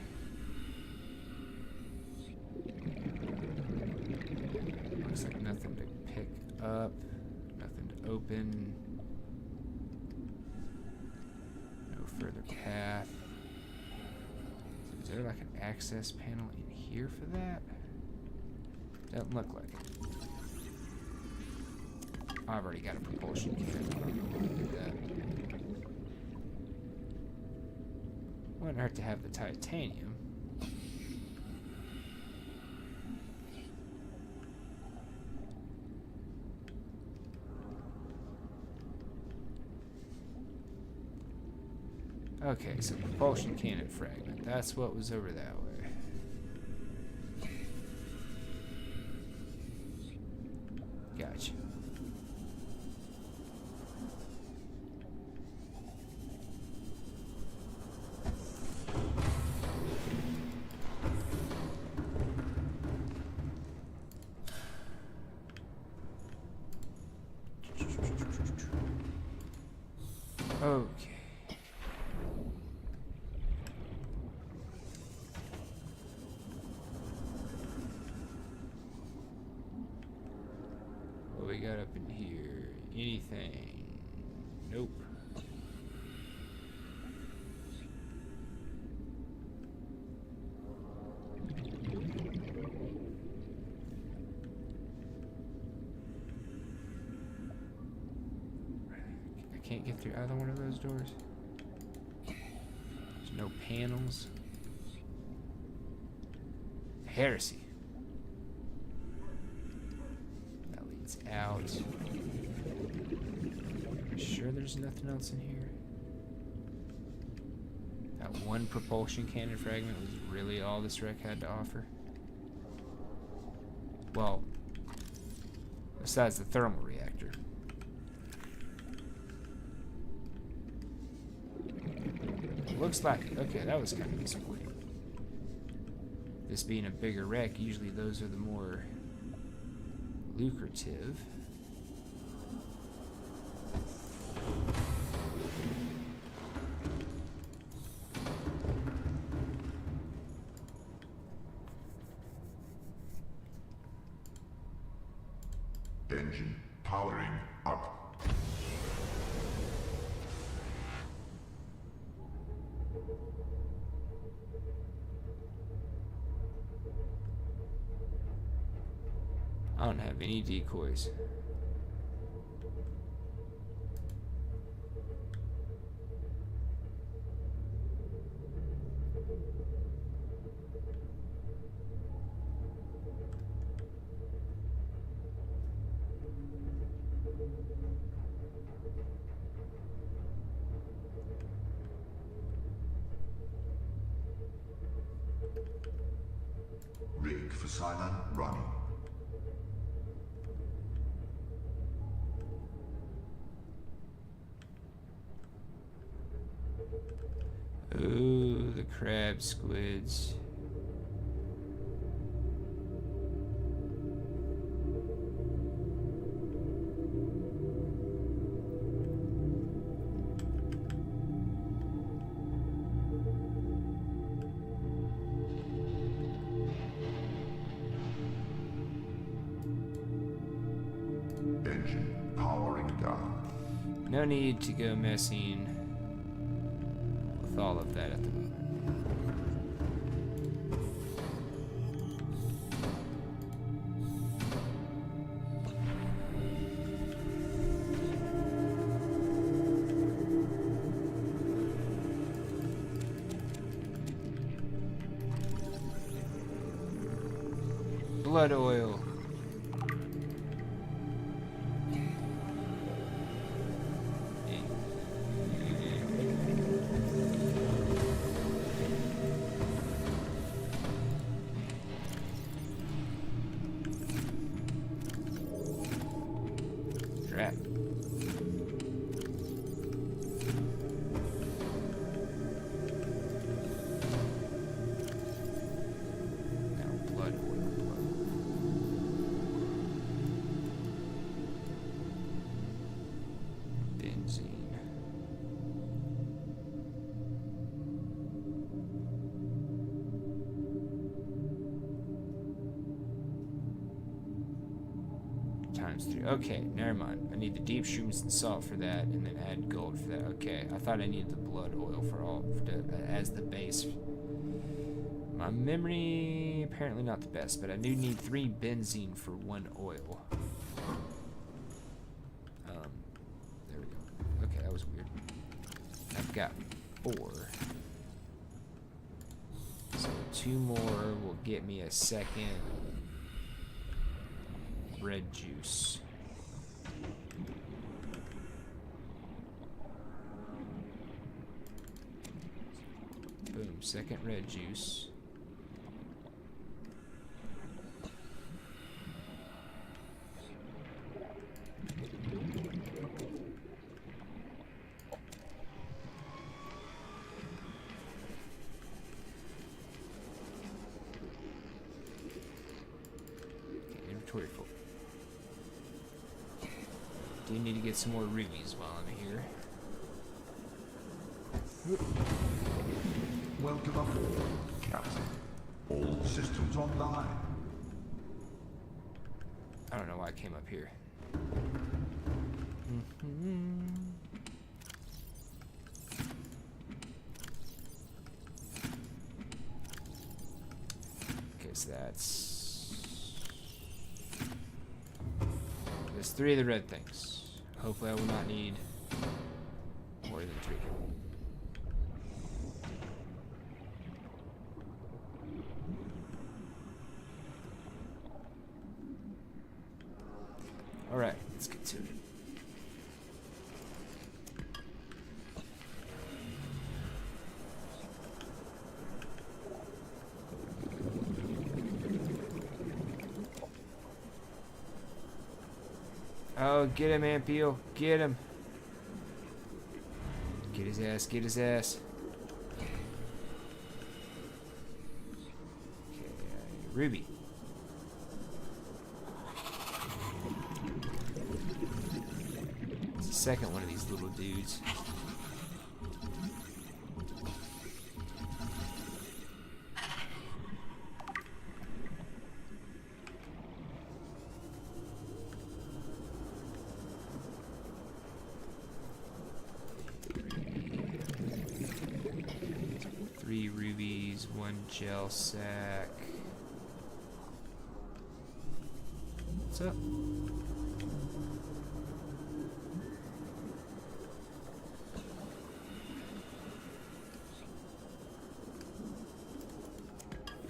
Looks like nothing to pick up. Nothing to open. No further path. Is there like an access panel in here for that? Doesn't look like it. I've already got a propulsion cannon. I'll do that. Wouldn't hurt to have the titanium. Okay, so propulsion cannon fragment. That's what was over that way. Gotcha. Okay. What we got up in here? Anything? Nope. I can't get through either one of those doors. There's no panels. Heresy. That leads out. Sure there's nothing else in here? That one propulsion cannon fragment was really all this wreck had to offer? Well, besides the thermal reactor. Looks like, okay, that was kind of disappointing. This being a bigger wreck, usually those are the more lucrative. Engine powering up. I don't have any decoys. Rig for silent running. Ooh, the crab squids. Engine powering down. No need to go messing with all of that at the moment. Blood oil. Crap. Now blood oil, blood. Benzene. Times 3. Okay, never mind. I need the deep shrooms and salt for that, and then add gold for that. Okay, I thought I needed the blood oil for all as the base. My memory apparently not the best, but I do need 3 benzene for 1 oil. There we go. Okay, that was weird. I've got 4. So 2 more will get me a second red juice. Boom, second red juice. Okay, inventory full. Do need to get some more rubies while I'm here. Welcome aboard, Captain. All systems online. I don't know why I came up here. Okay, so there's 3 of the red things. Hopefully I will not need more than 3. Alright, let's get to it. Oh, get him, Ampeel. Get him. Get his ass, get his ass. Okay, Ruby. It's the second one of these little dudes. Rubies, 1 gel sack. What's up?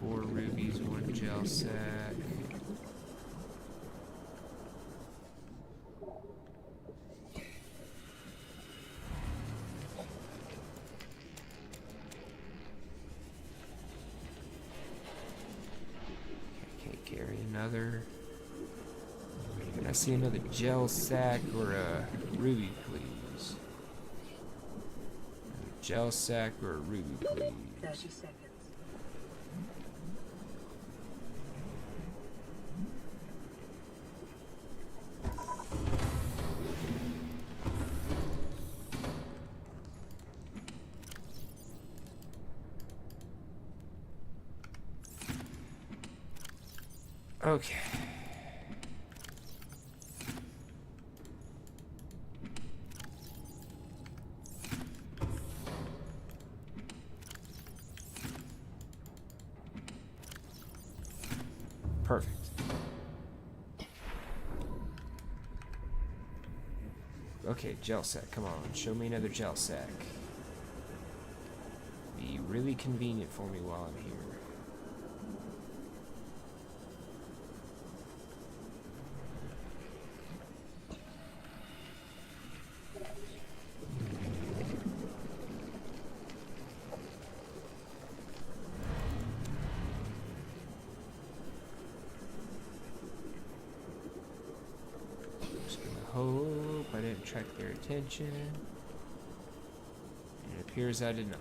Four rubies, 1 gel sack. another... Can I see another gel sack or a ruby, please? A gel sack or a ruby, please? 30 seconds. Okay. Perfect. Okay, gel sack, come on, show me another gel sack. Be really convenient for me while I'm here. Hope I didn't attract their attention. It appears I did not.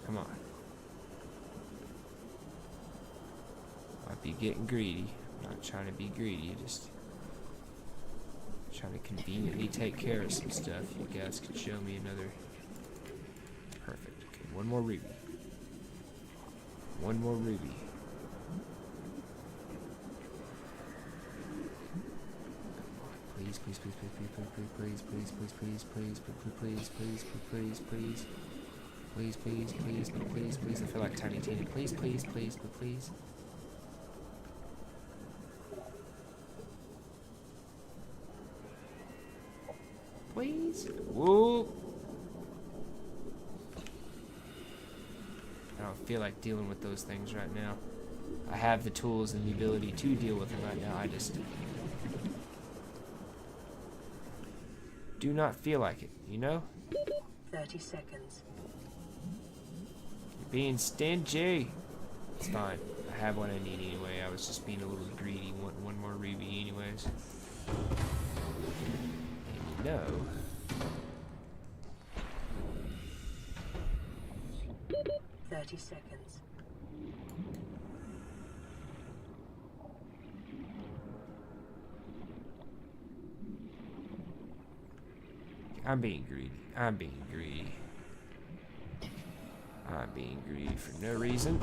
Come on. Might be getting greedy. I'm not trying to be greedy, just trying to conveniently take care of some stuff. You guys could show me another. Perfect. Okay, one more ruby. One more ruby. Please, please, please, please, please, please, please, please, please, please, please, please, please, please, please, please, please, please, please. I feel like Tiny Tina. Please, please, please, please. Please? Whoa! I don't feel like dealing with those things right now. I have the tools and the ability to deal with them right now. I just do not feel like it, you know? 30 seconds. You're being stingy. It's fine. I have what I need anyway. I was just being a little greedy. One more ruby anyways. No. Thirty seconds. I'm being greedy. I'm being greedy. I'm being greedy for no reason.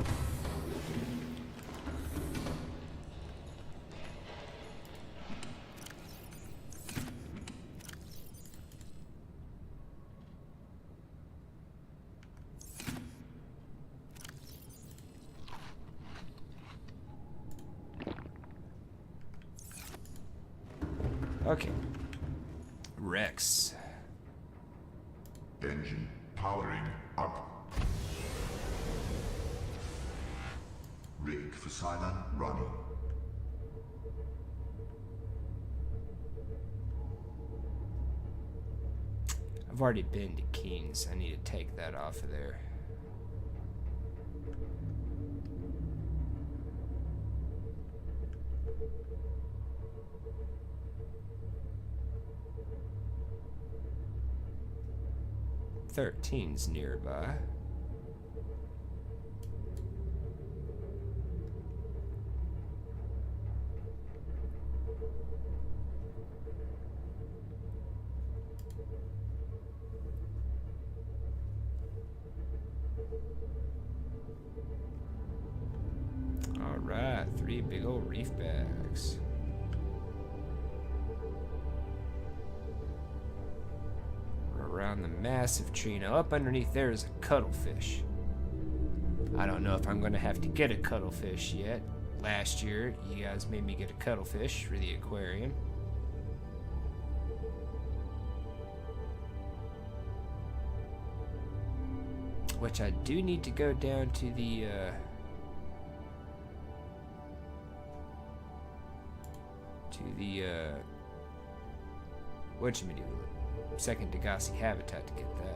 Okay. Rex. Engine powering up. Rig for silent running. I've already been to King's. I need to take that off of there. Thirteen's nearby. All right, 3 big old reef bags. Around the massive tree. Now up underneath there is a cuttlefish. I don't know if I'm going to have to get a cuttlefish yet. Last year, you guys made me get a cuttlefish for the aquarium. Which I do need to go down to the whatchamajiggle, second Degassi habitat to get that.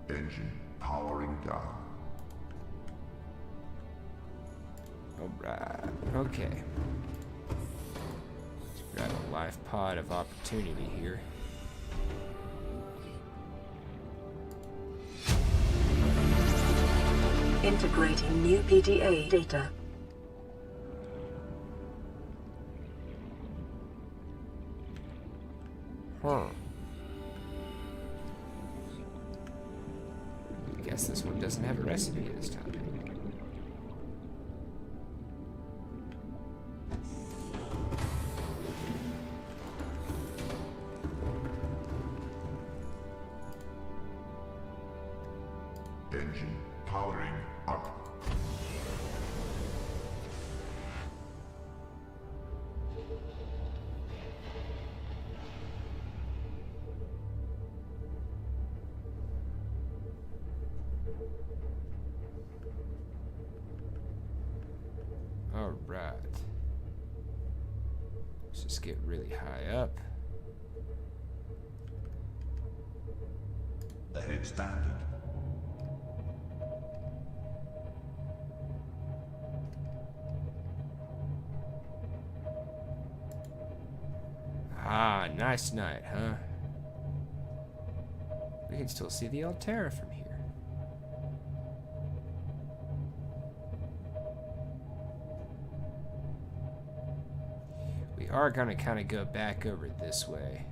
Engine powering down. Alright, okay. Let's grab a life pod of opportunity here. Integrating new PDA data. Huh. Guess this one doesn't have a recipe this time. Engine powering up. Alright. Let's just get really high up. Ahead standard. Ah, nice night, huh? We can still see the Altera from here. We are gonna kind of go back over this way.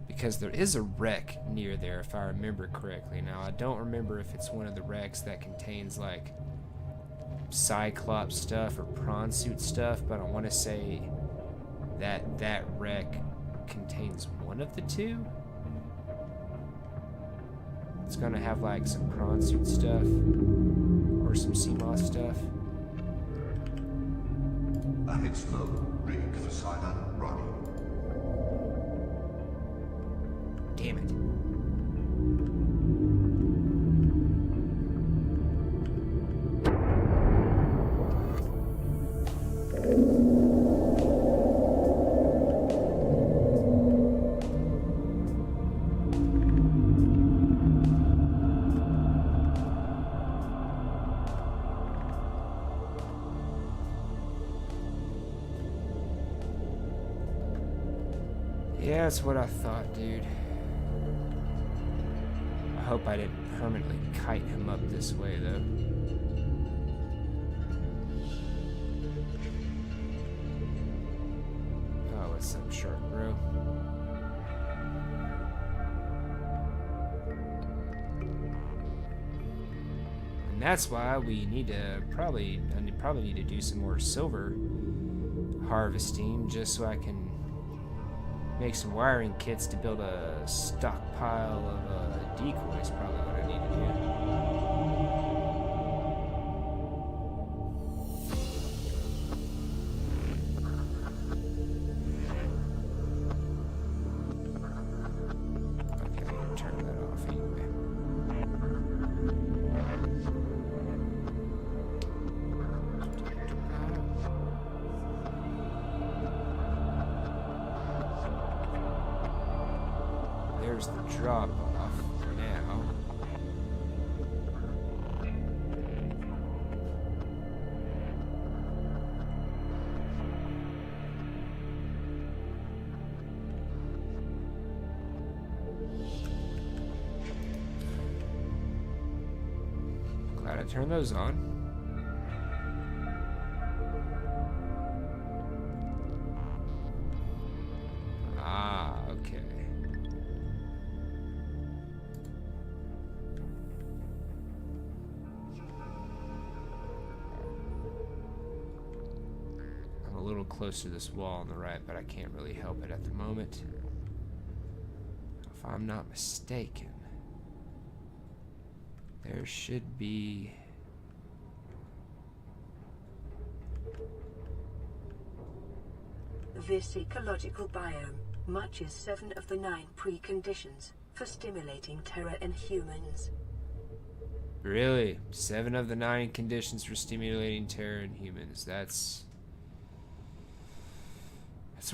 Because there is a wreck near there, if I remember correctly. Now, I don't remember if it's one of the wrecks that contains, like, Cyclops stuff or prawn suit stuff, but I want to say that that wreck contains one of the two. It's gonna have like some prawn suit stuff or some CMOS stuff. Ahead slow. Rig for silent running. Damn it. Yeah, that's what I thought, dude. I hope I didn't permanently kite him up this way, though. Oh, what's up, shark, bro? And that's why we need to probably need to do some more silver harvesting, just so I can make some wiring kits to build a stockpile of decoys. Probably what I need to do. Okay, I'll turn that off anyway. There's the drop off for now. Glad I turned those on. Ah, okay. I'm a little close to this wall on the right, but I can't really help it at the moment. If I'm not mistaken, there should be of this ecological biome matches 7 of the 9 preconditions for stimulating terror in humans. Really? 7 of the 9 conditions for stimulating terror in humans. That's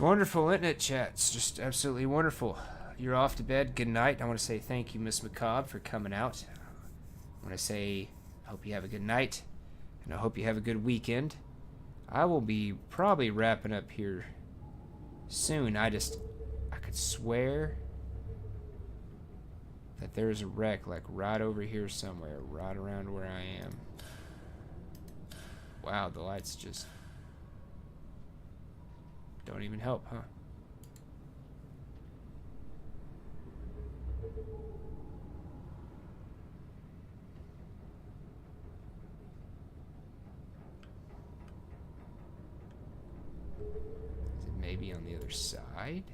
wonderful, isn't it, chat? It's just absolutely wonderful. You're off to bed. Good night. I want to say thank you, Miss Macabre, for coming out. I want to say I hope you have a good night, and I hope you have a good weekend. I will be probably wrapping up here soon. I could swear that there's a wreck like right over here somewhere, right around where I am. Wow, the lights just don't even help, huh? Is it maybe on the other side?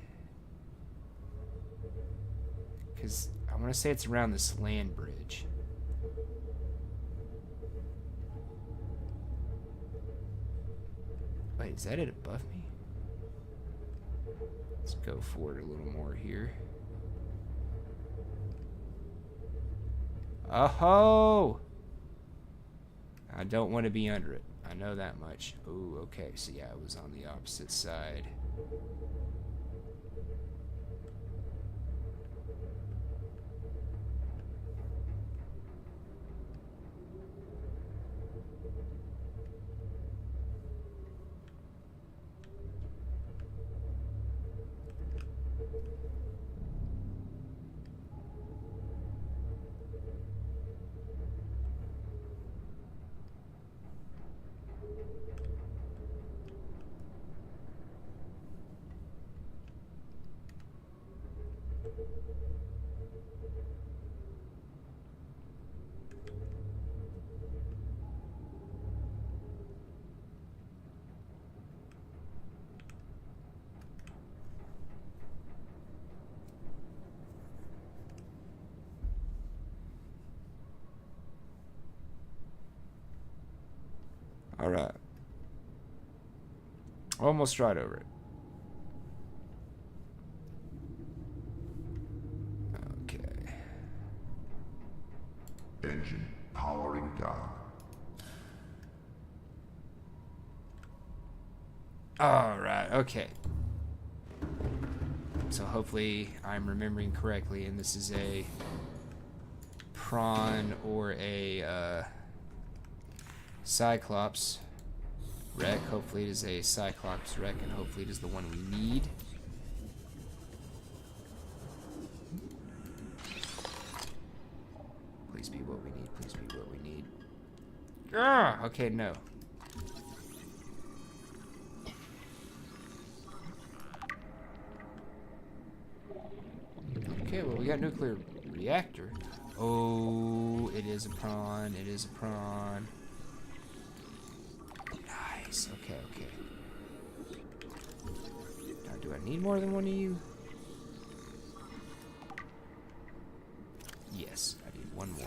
Because I want to say it's around this land bridge. Wait, is that it above me? Let's go for it a little more here. Oh! I don't want to be under it. I know that much. Oh, okay. So yeah, it was on the opposite side. All right. Almost right over it. Okay. Engine powering down. All right. Okay. So hopefully I'm remembering correctly, and this is a prawn or a Cyclops wreck. Hopefully it is a Cyclops wreck, and hopefully it is the one we need. Please be what we need. Please be what we need. Ah! Okay, no. Okay, well, we got nuclear reactor. Oh, it is a prawn. It is a prawn. Nice. Okay, okay. Now, do I need more than one of you? Yes, I need one more.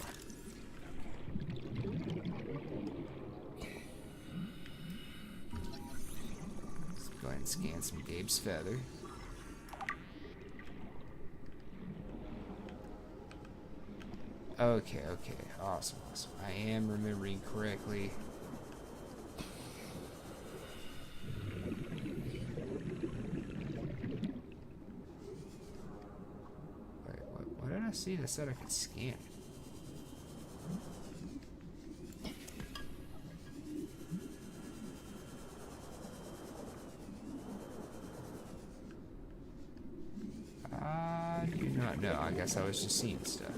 Let's go ahead and scan some Gabe's feather. Okay, okay. Awesome, awesome. I am remembering correctly. Wait, what did I see that said I could scan? I do not know. I guess I was just seeing stuff.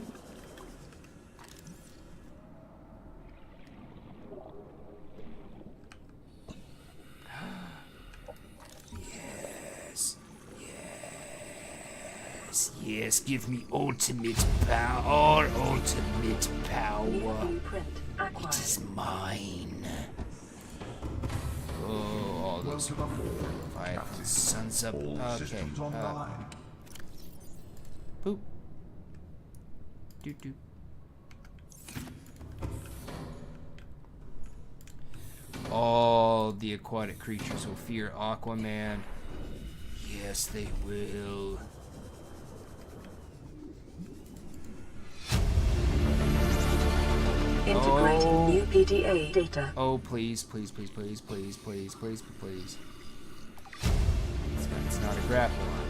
Yes, give me ultimate power. Ultimate power. Blueprint It acquired. is mine. Oh, all those Leviathan sons up. All Okay. systems online. Boop. Doot doot. All the aquatic creatures will fear Aquaman. Yes, they will. Integrating new PDA data. Oh, please, please, please, please, please, please, please, please. It's not a grapple arm.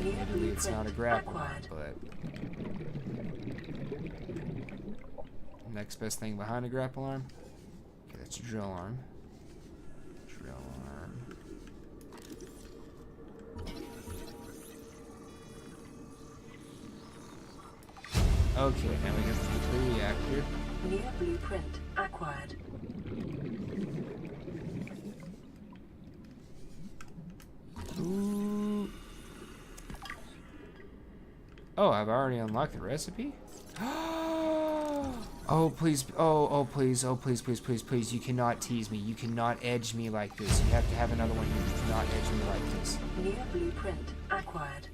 New Admittedly, it's not a blueprint grapple arm, acquired. but next best thing behind a grapple arm. Okay, that's a drill arm. Drill arm. Okay, now we got the nuclear reactor. New blueprint acquired. Ooh. Oh, I've already unlocked the recipe? Oh, please. Oh, please. Oh, please, please, please, please. You cannot tease me. You cannot edge me like this. You have to have another one here. You cannot edge me like this. New blueprint acquired.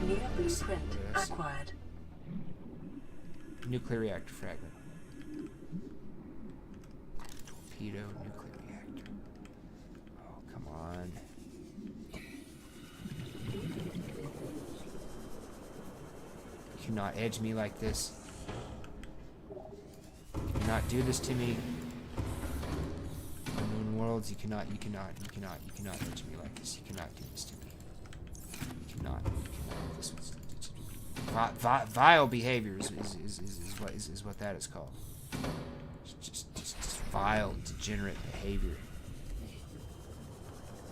New blueprint acquired. Nuclear reactor fragment. Torpedo nuclear reactor. Oh, come on. You cannot edge me like this. You cannot do this to me. Unknown worlds, you cannot edge me like this. You cannot do this to me. You cannot. This was vile behavior is what that is called. Just vile, degenerate behavior.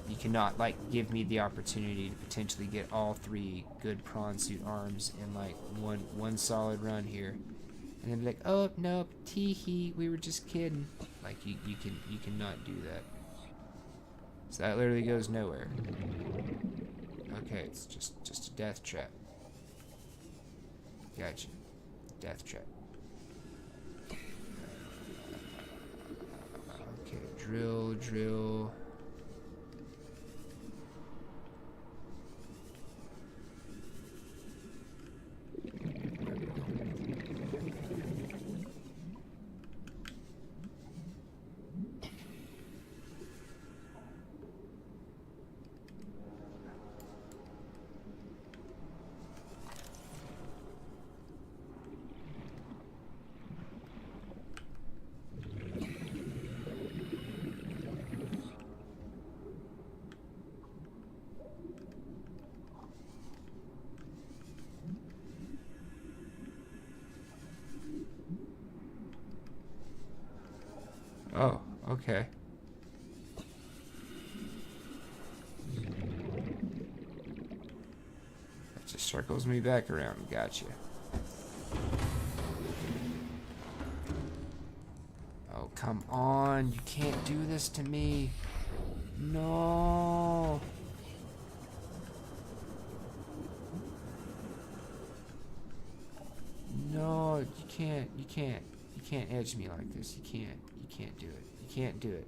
You cannot, like, give me the opportunity to potentially get all 3 good prawn suit arms in, like, one solid run here, and then be like, oh no, tee-hee, we were just kidding. Like, you cannot do that. So that literally goes nowhere. Okay, it's just a death trap. Gotcha. Death trap. Okay, drill. Oh, okay. That just circles me back around. Gotcha. Oh, come on. You can't do this to me. No. No, you can't. You can't edge me like this. You can't do it. You can't do it.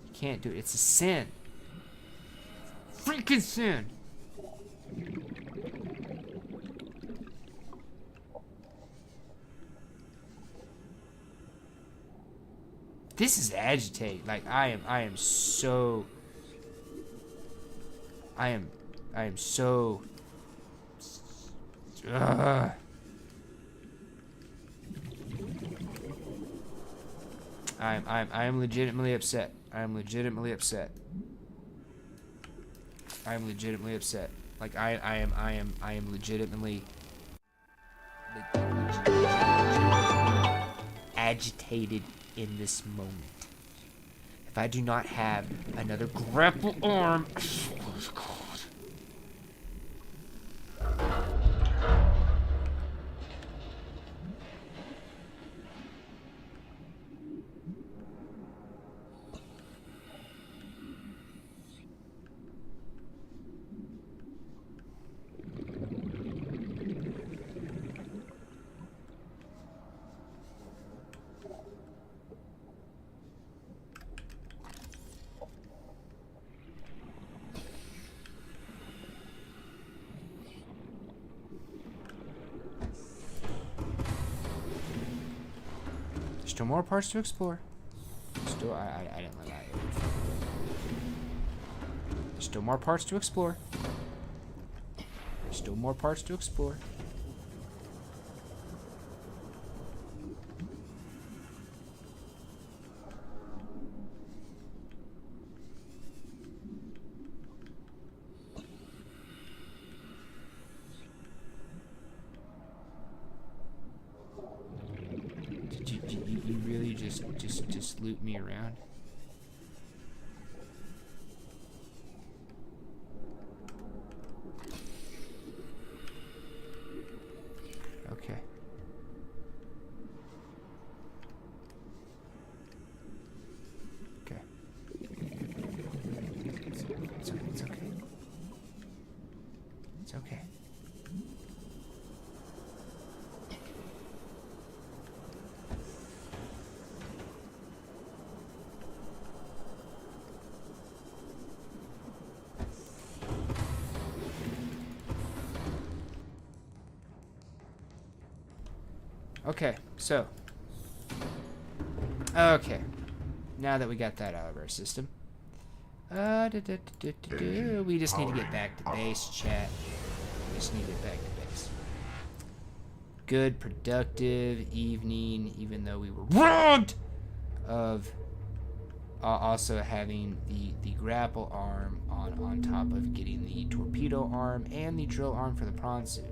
You can't do it. It's a sin. Freaking sin. This is agitating. Like, I am so I am legitimately upset. I am legitimately upset. Like, I am legitimately agitated in this moment. If I do not have another grapple arm, I swear to God. Still more parts to explore. Still, I didn't let that. There's still more parts to explore. There's still more parts to explore. Did you really just loot me around? Okay. Okay. It's okay. It's okay. It's okay. Okay, so. Okay. Now that we got that out of our system. We just need to get back to base, chat. We just need to get back to base. Good, productive evening, even though we were robbed of also having the grapple arm on top of getting the torpedo arm and the drill arm for the prawn suit.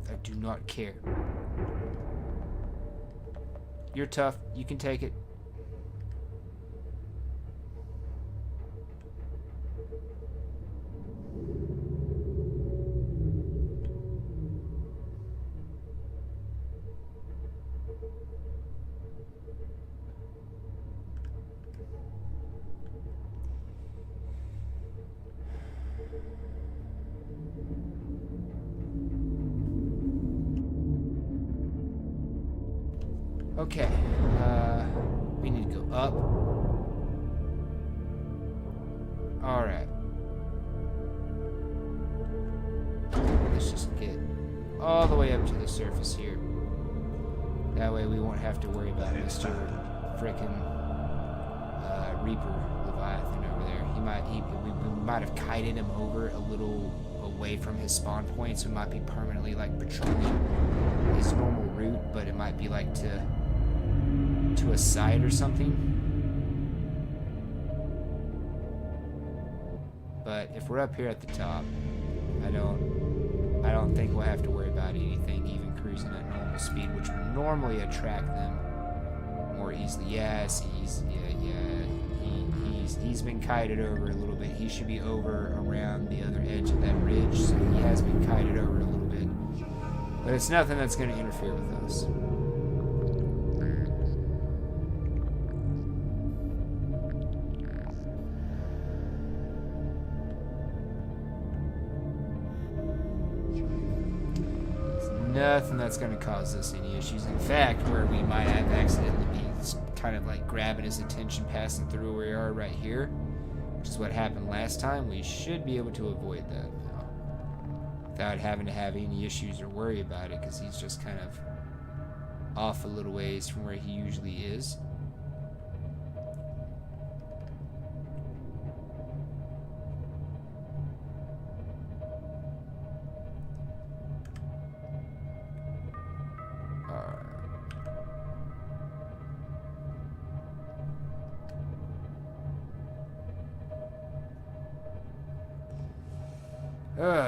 I do not care. You're tough. You can take it. Okay, we need to go up. Alright. Let's just get all the way up to the surface here. That way we won't have to worry about Mr. Frickin' Reaper Leviathan over there. We might have kited him over a little away from his spawn point, so we might be permanently like patrolling his normal route, but it might be like to a side or something. But if we're up here at the top, I don't think we'll have to worry about anything, even cruising at normal speed, which would normally attract them more easily. Yes, he's been kited over a little bit. He should be over around the other edge of that ridge, so he has been kited over a little bit. But it's nothing that's going to interfere with us. Nothing that's going to cause us any issues. In fact, where we might have accidentally be kind of like grabbing his attention passing through where we are right here, which is what happened last time, we should be able to avoid that now without having to have any issues or worry about it, because he's just kind of off a little ways from where he usually is.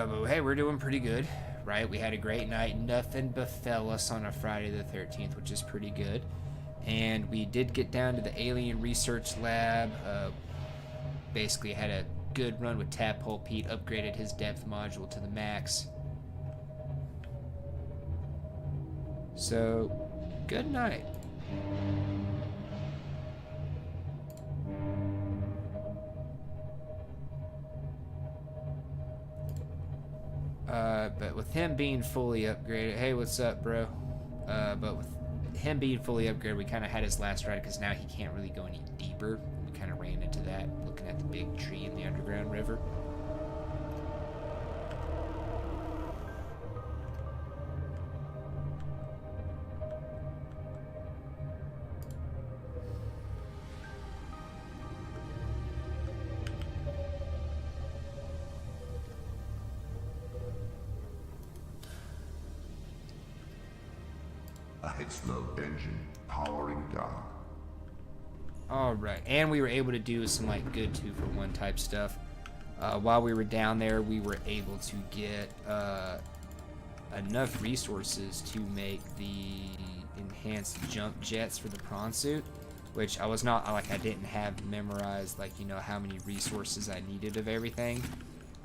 But hey, we're doing pretty good, right? We had a great night. Nothing befell us on a Friday the 13th, which is pretty good. And we did get down to the alien research lab. Basically had a good run with Tadpole Pete, upgraded his depth module to the max. So, good night. But with him being fully upgraded, hey, what's up, bro? But with him being fully upgraded, we kind of had his last ride because now he can't really go any deeper. We kind of ran into that, looking at the big tree in the underground river. A Hitzlow engine powering down. Alright, and we were able to do some like good 2-for-1 type stuff. While we were down there, we were able to get enough resources to make the enhanced jump jets for the prawn suit, which I was not, like, I didn't have memorized, like, you know, how many resources I needed of everything.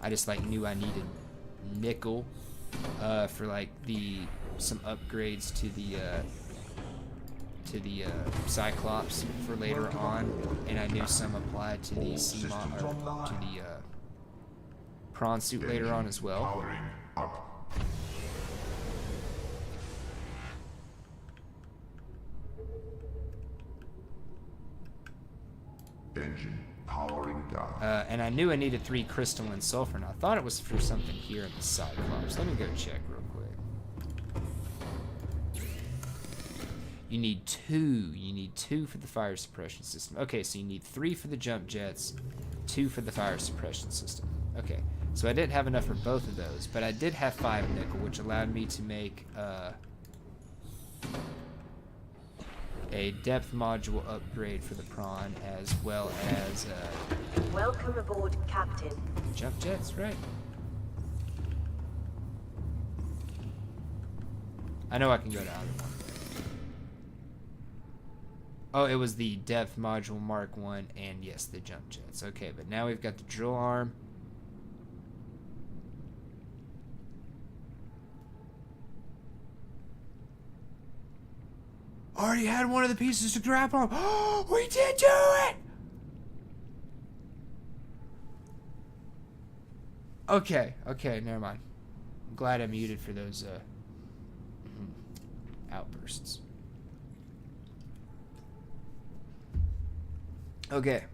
I just, like, knew I needed nickel for, like, some upgrades to the Cyclops for later on, and I knew some applied to the prawn suit later on as well. Powering up. Engine powering down. And I knew I needed 3 crystalline sulfur, and I thought it was for something here in the Cyclops. Let me go check real quick. You need 2. You need 2 for the fire suppression system. Okay, so you need 3 for the jump jets, 2 for the fire suppression system. Okay, so I didn't have enough for both of those, but I did have 5 nickel, which allowed me to make a depth module upgrade for the prawn, as well as Welcome aboard, Captain. jump jets, right? I know I can go to either one. Oh, it was the depth module Mark 1 and yes, the jump jets. Okay, but now we've got the drill arm. Already had one of the pieces to grapple on. Oh, we did do it! Okay, never mind. I'm glad I muted for those outbursts. Okay.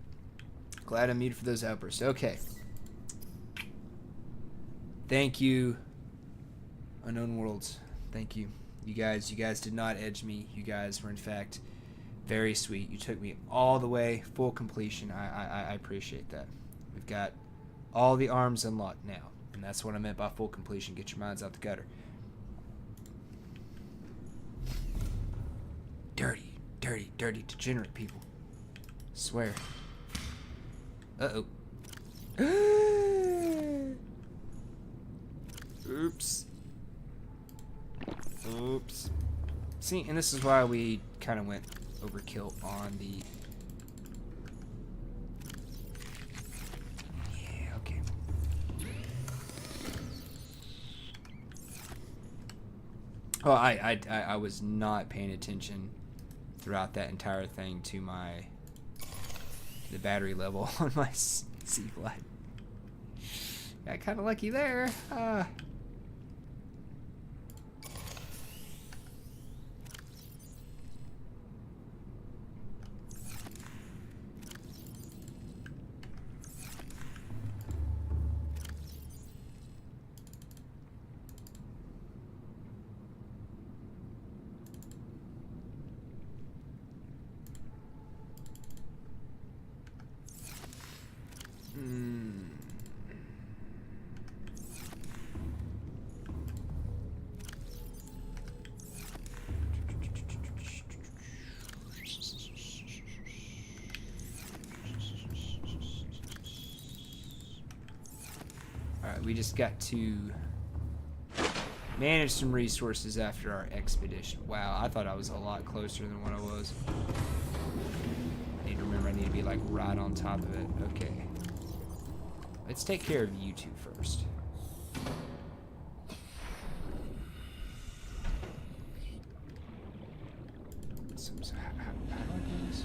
Glad I muted for those outbursts. Okay. Thank you, Unknown Worlds. Thank you. You guys did not edge me. You guys were, in fact, very sweet. You took me all the way, full completion. I appreciate that. We've got all the arms unlocked now. And that's what I meant by full completion. Get your minds out the gutter. Dirty, degenerate people. Swear. Uh-oh. Oops. See, and this is why we kind of went overkill on the... Yeah, okay. Oh, I was not paying attention throughout that entire thing to the battery level on my Seafly. Got kind of lucky there. Alright, we just got to manage some resources after our expedition. Wow, I thought I was a lot closer than what I was. I need to remember I need to be like right on top of it. Okay. Let's take care of you two first. So how do I do this?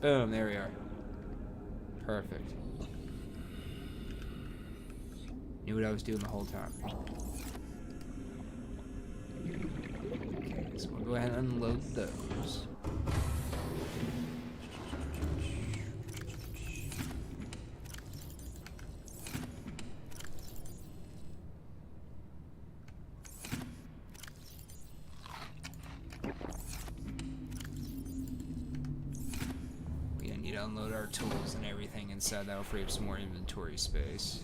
Boom, there we are. Perfect. Knew what I was doing the whole time. Okay, so we'll go ahead and unload those. Unload our tools and everything inside. That'll free up some more inventory space.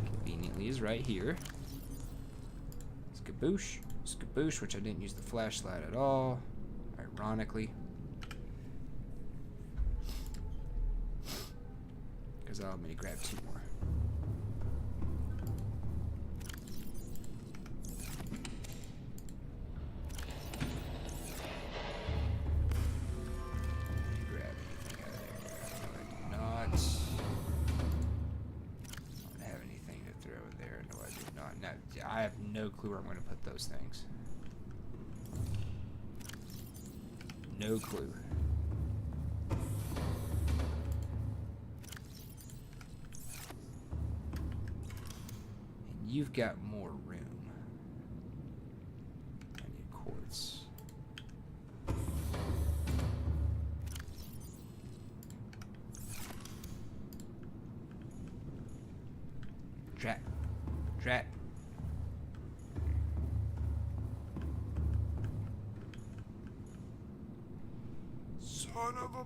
Conveniently is right here. Skaboosh. Skaboosh, which I didn't use the flashlight at all, ironically. Because I'll let me grab 2 more. Grab anything out of there. No, I do not. Don't have anything to throw there. No, I do not. Now, I have no clue where I'm going to put those things. No clue. And you've got more room. I need quartz. Drat. Drat. Son of a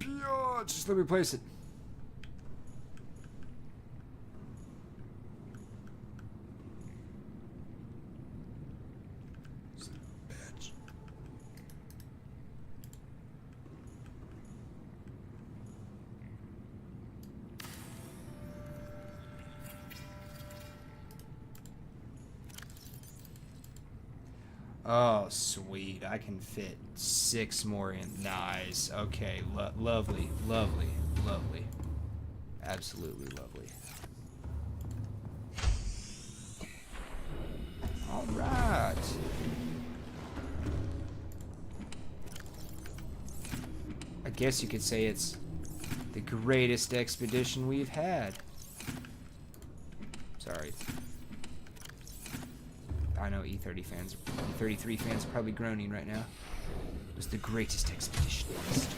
bitch! Just let me place it. Son of a bitch. Oh, sweet. I can fit 6 more in. Nice. Okay. Lovely. Lovely. Lovely. Absolutely lovely. All right. I guess you could say it's the greatest expedition we've had. Sorry. I know E33 fans are probably groaning right now. It was the greatest expedition in history.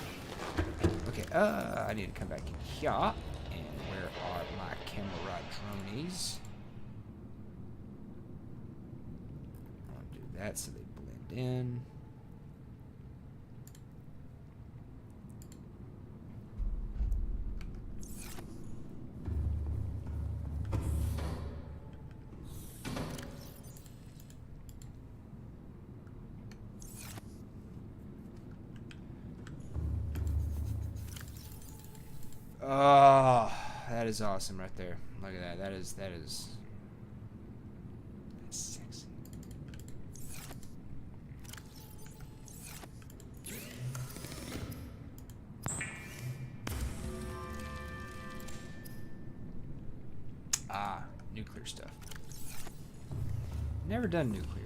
Okay, I need to come back in here. And where are my camera dronies? I'll do that so they blend in. Oh, that is awesome right there. Look at that. That is that's sexy. Ah, nuclear stuff. Never done nuclear.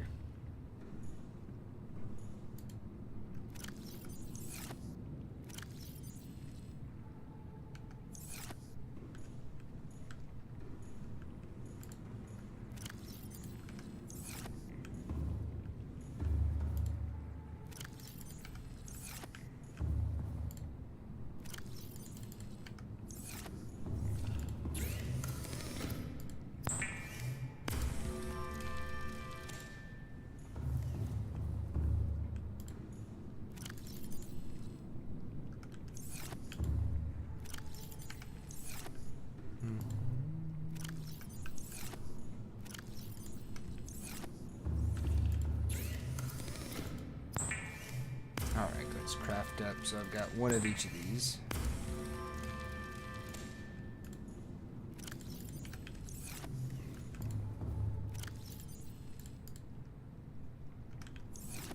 Alright, let's craft up. So I've got one of each of these.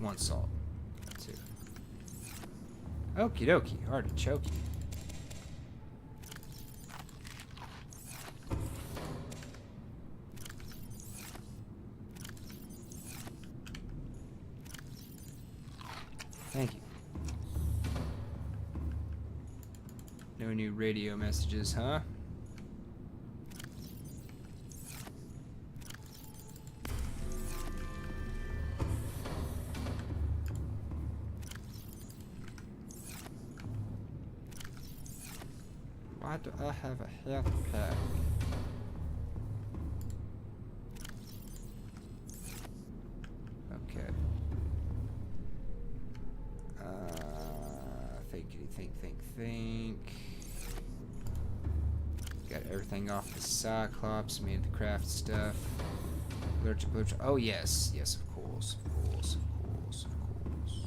One salt. Two. Okie dokie. Artichoke. Thank you. No new radio messages, huh? Why do I have a health pack? Okay. Think. Got everything off the Cyclops. Made the craft stuff. Lurch. Oh yes, yes, of course, of course, of course, of course.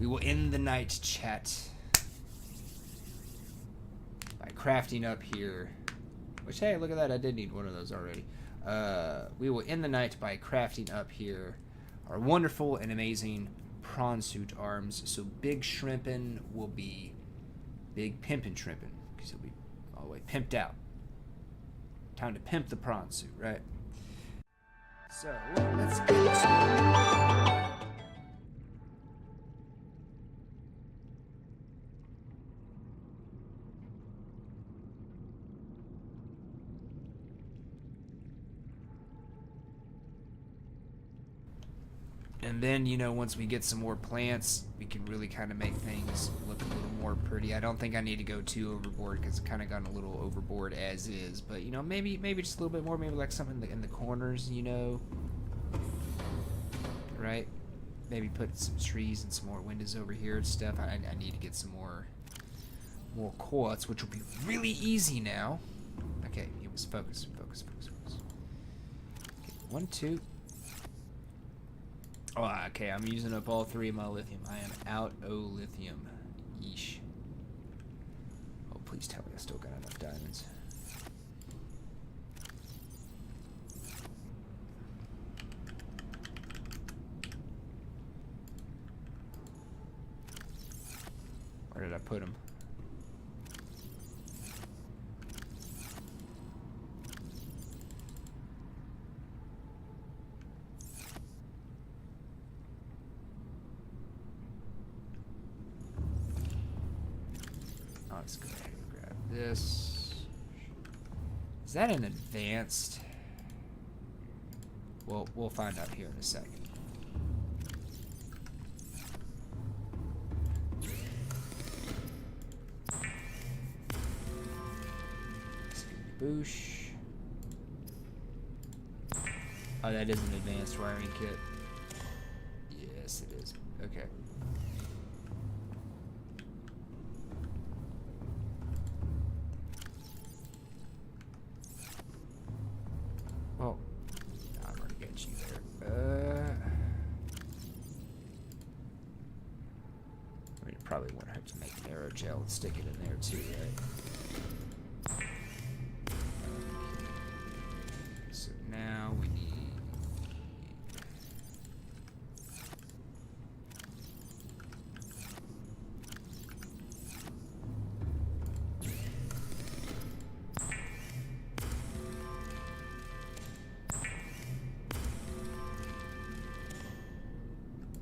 We will end the night, chat, by crafting up here. Which, hey, look at that! I did need one of those already. We will end the night by crafting up here our wonderful and amazing prawn suit arms. So big shrimpin' will be big pimpin' shrimpin', because he'll be all the way pimped out. Time to pimp the prawn suit, right? So let's get to And then, you know, once we get some more plants, we can really kind of make things look a little more pretty. I don't think I need to go too overboard because it's kind of gone a little overboard as is. But, you know, maybe just a little bit more. Maybe like something in the corners, you know. Right? Maybe put some trees and some more windows over here and stuff. I need to get some more quartz, which will be really easy now. Okay, it was focus. Okay, 1, 2. Oh, okay, I'm using up all 3 of my lithium. I am out of lithium. Yeesh. Oh, please tell me I still got enough diamonds. Where did I put them? Let's go ahead and grab this. Is that an advanced? Well, we'll find out here in a second. Boosh. Oh, that is an advanced wiring kit. Yes, it is. Okay. Oh, I'm gonna get you there. We probably won't have to make an aerogel and stick it in there too, right? So now we need.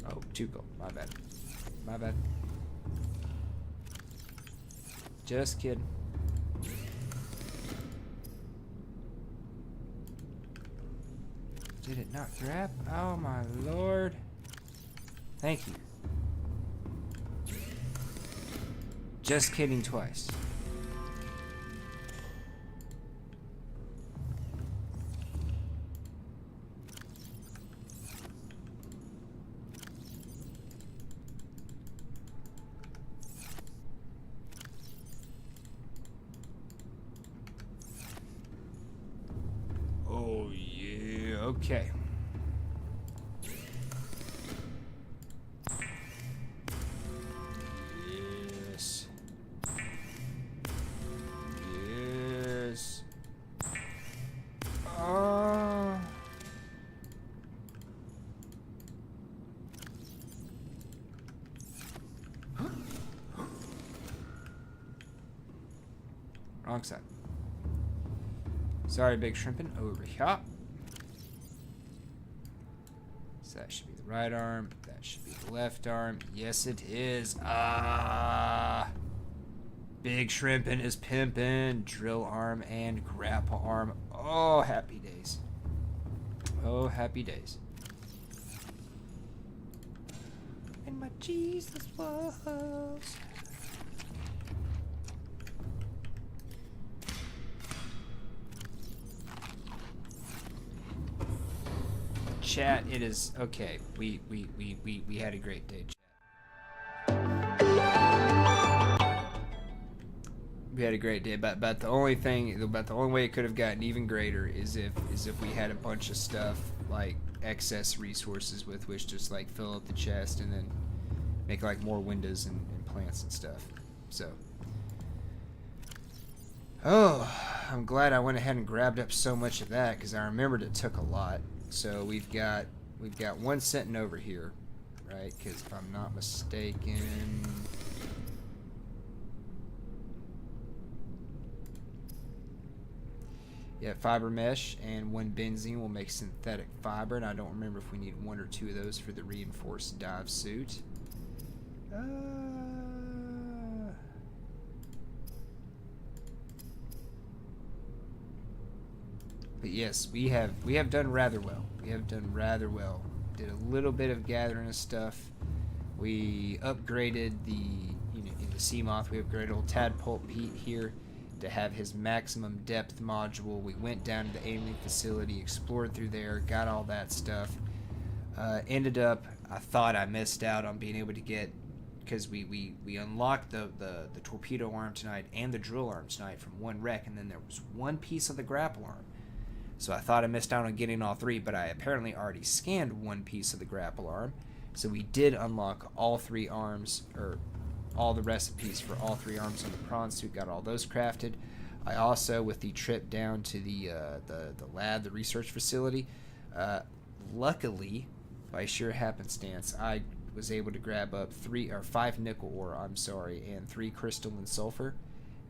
Oh, 2 gold. My bad. My bad. Just kidding. Did it not grab? Oh my lord. Thank you. Just kidding twice. Oh yeah, okay. Yes. Yes. Wrong side. Sorry, big shrimpin'. Over here. So that should be the right arm. That should be the left arm. Yes, it is. Big shrimpin' is pimpin'. Drill arm and grapple arm. Oh, happy days. Oh, happy days. And my Jesus was. Chat, it is okay. We had a great day, chat. We had a great day, but the only way it could have gotten even greater is if we had a bunch of stuff like excess resources with which just like fill up the chest and then make like more windows and plants and stuff. So, oh, I'm glad I went ahead and grabbed up so much of that because I remembered it took a lot. So we've got one sitting over here, right? Because if I'm not mistaken. Yeah, fiber mesh and one benzene will make synthetic fiber, and I don't remember if we need one or two of those for the reinforced dive suit. But yes, we have done rather well. We have done rather well. Did a little bit of gathering of stuff. We upgraded in the sea moth. We upgraded old Tadpole Pete here to have his maximum depth module. We went down to the alien facility, explored through there, got all that stuff. Ended up, I thought I missed out on being able to get, because we unlocked the torpedo arm tonight and the drill arm tonight from one wreck, and then there was one piece of the grapple arm. So I thought I missed out on getting all three, but I apparently already scanned one piece of the grapple arm. So we did unlock all three arms, or all the recipes for all three arms on the prawn suit, got all those crafted. I also, with the trip down to the lab, the research facility, luckily, by sheer happenstance, I was able to grab up 5 nickel ore, and 3 crystalline sulfur.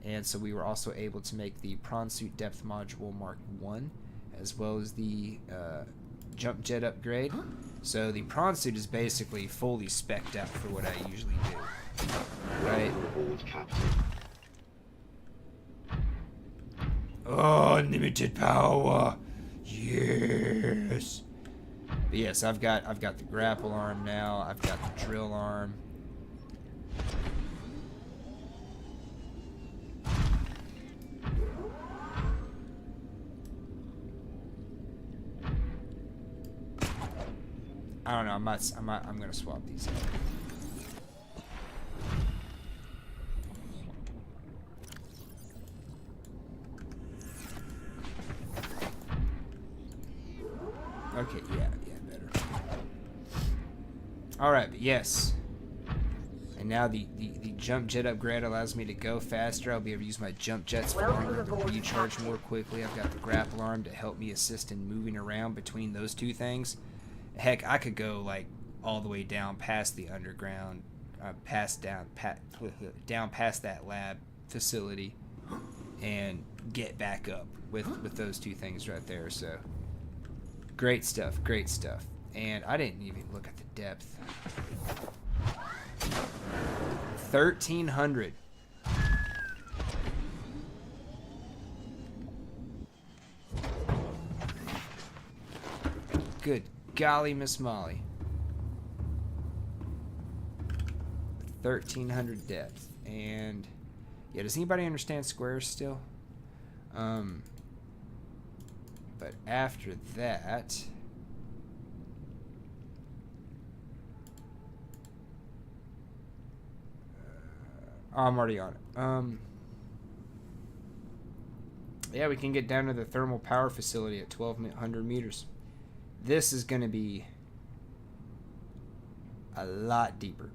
And so we were also able to make the prawn suit depth module Mark 1, as well as the jump jet upgrade. So the prawn suit is basically fully spec'd out for what I usually do. Right? Oh, unlimited power. Yes. But yes, I've got the grapple arm now. I've got the drill arm. I don't know. I'm gonna swap these out. Okay, yeah, better. Alright, but yes. And now the jump jet upgrade allows me to go faster. I'll be able to use my jump jets for longer to recharge more quickly. I've got the grapple arm to help me assist in moving around between those two things. Heck, I could go like all the way down past the underground, down past that lab facility, and get back up with those two things right there. So great stuff. And I didn't even look at the depth. 1,300. Good golly, Miss Molly. 1,300 depth. And yeah, does anybody understand squares still? But after that, I'm already on it. Yeah, we can get down to the thermal power facility at 1,200 meters. This is going to be a lot deeper.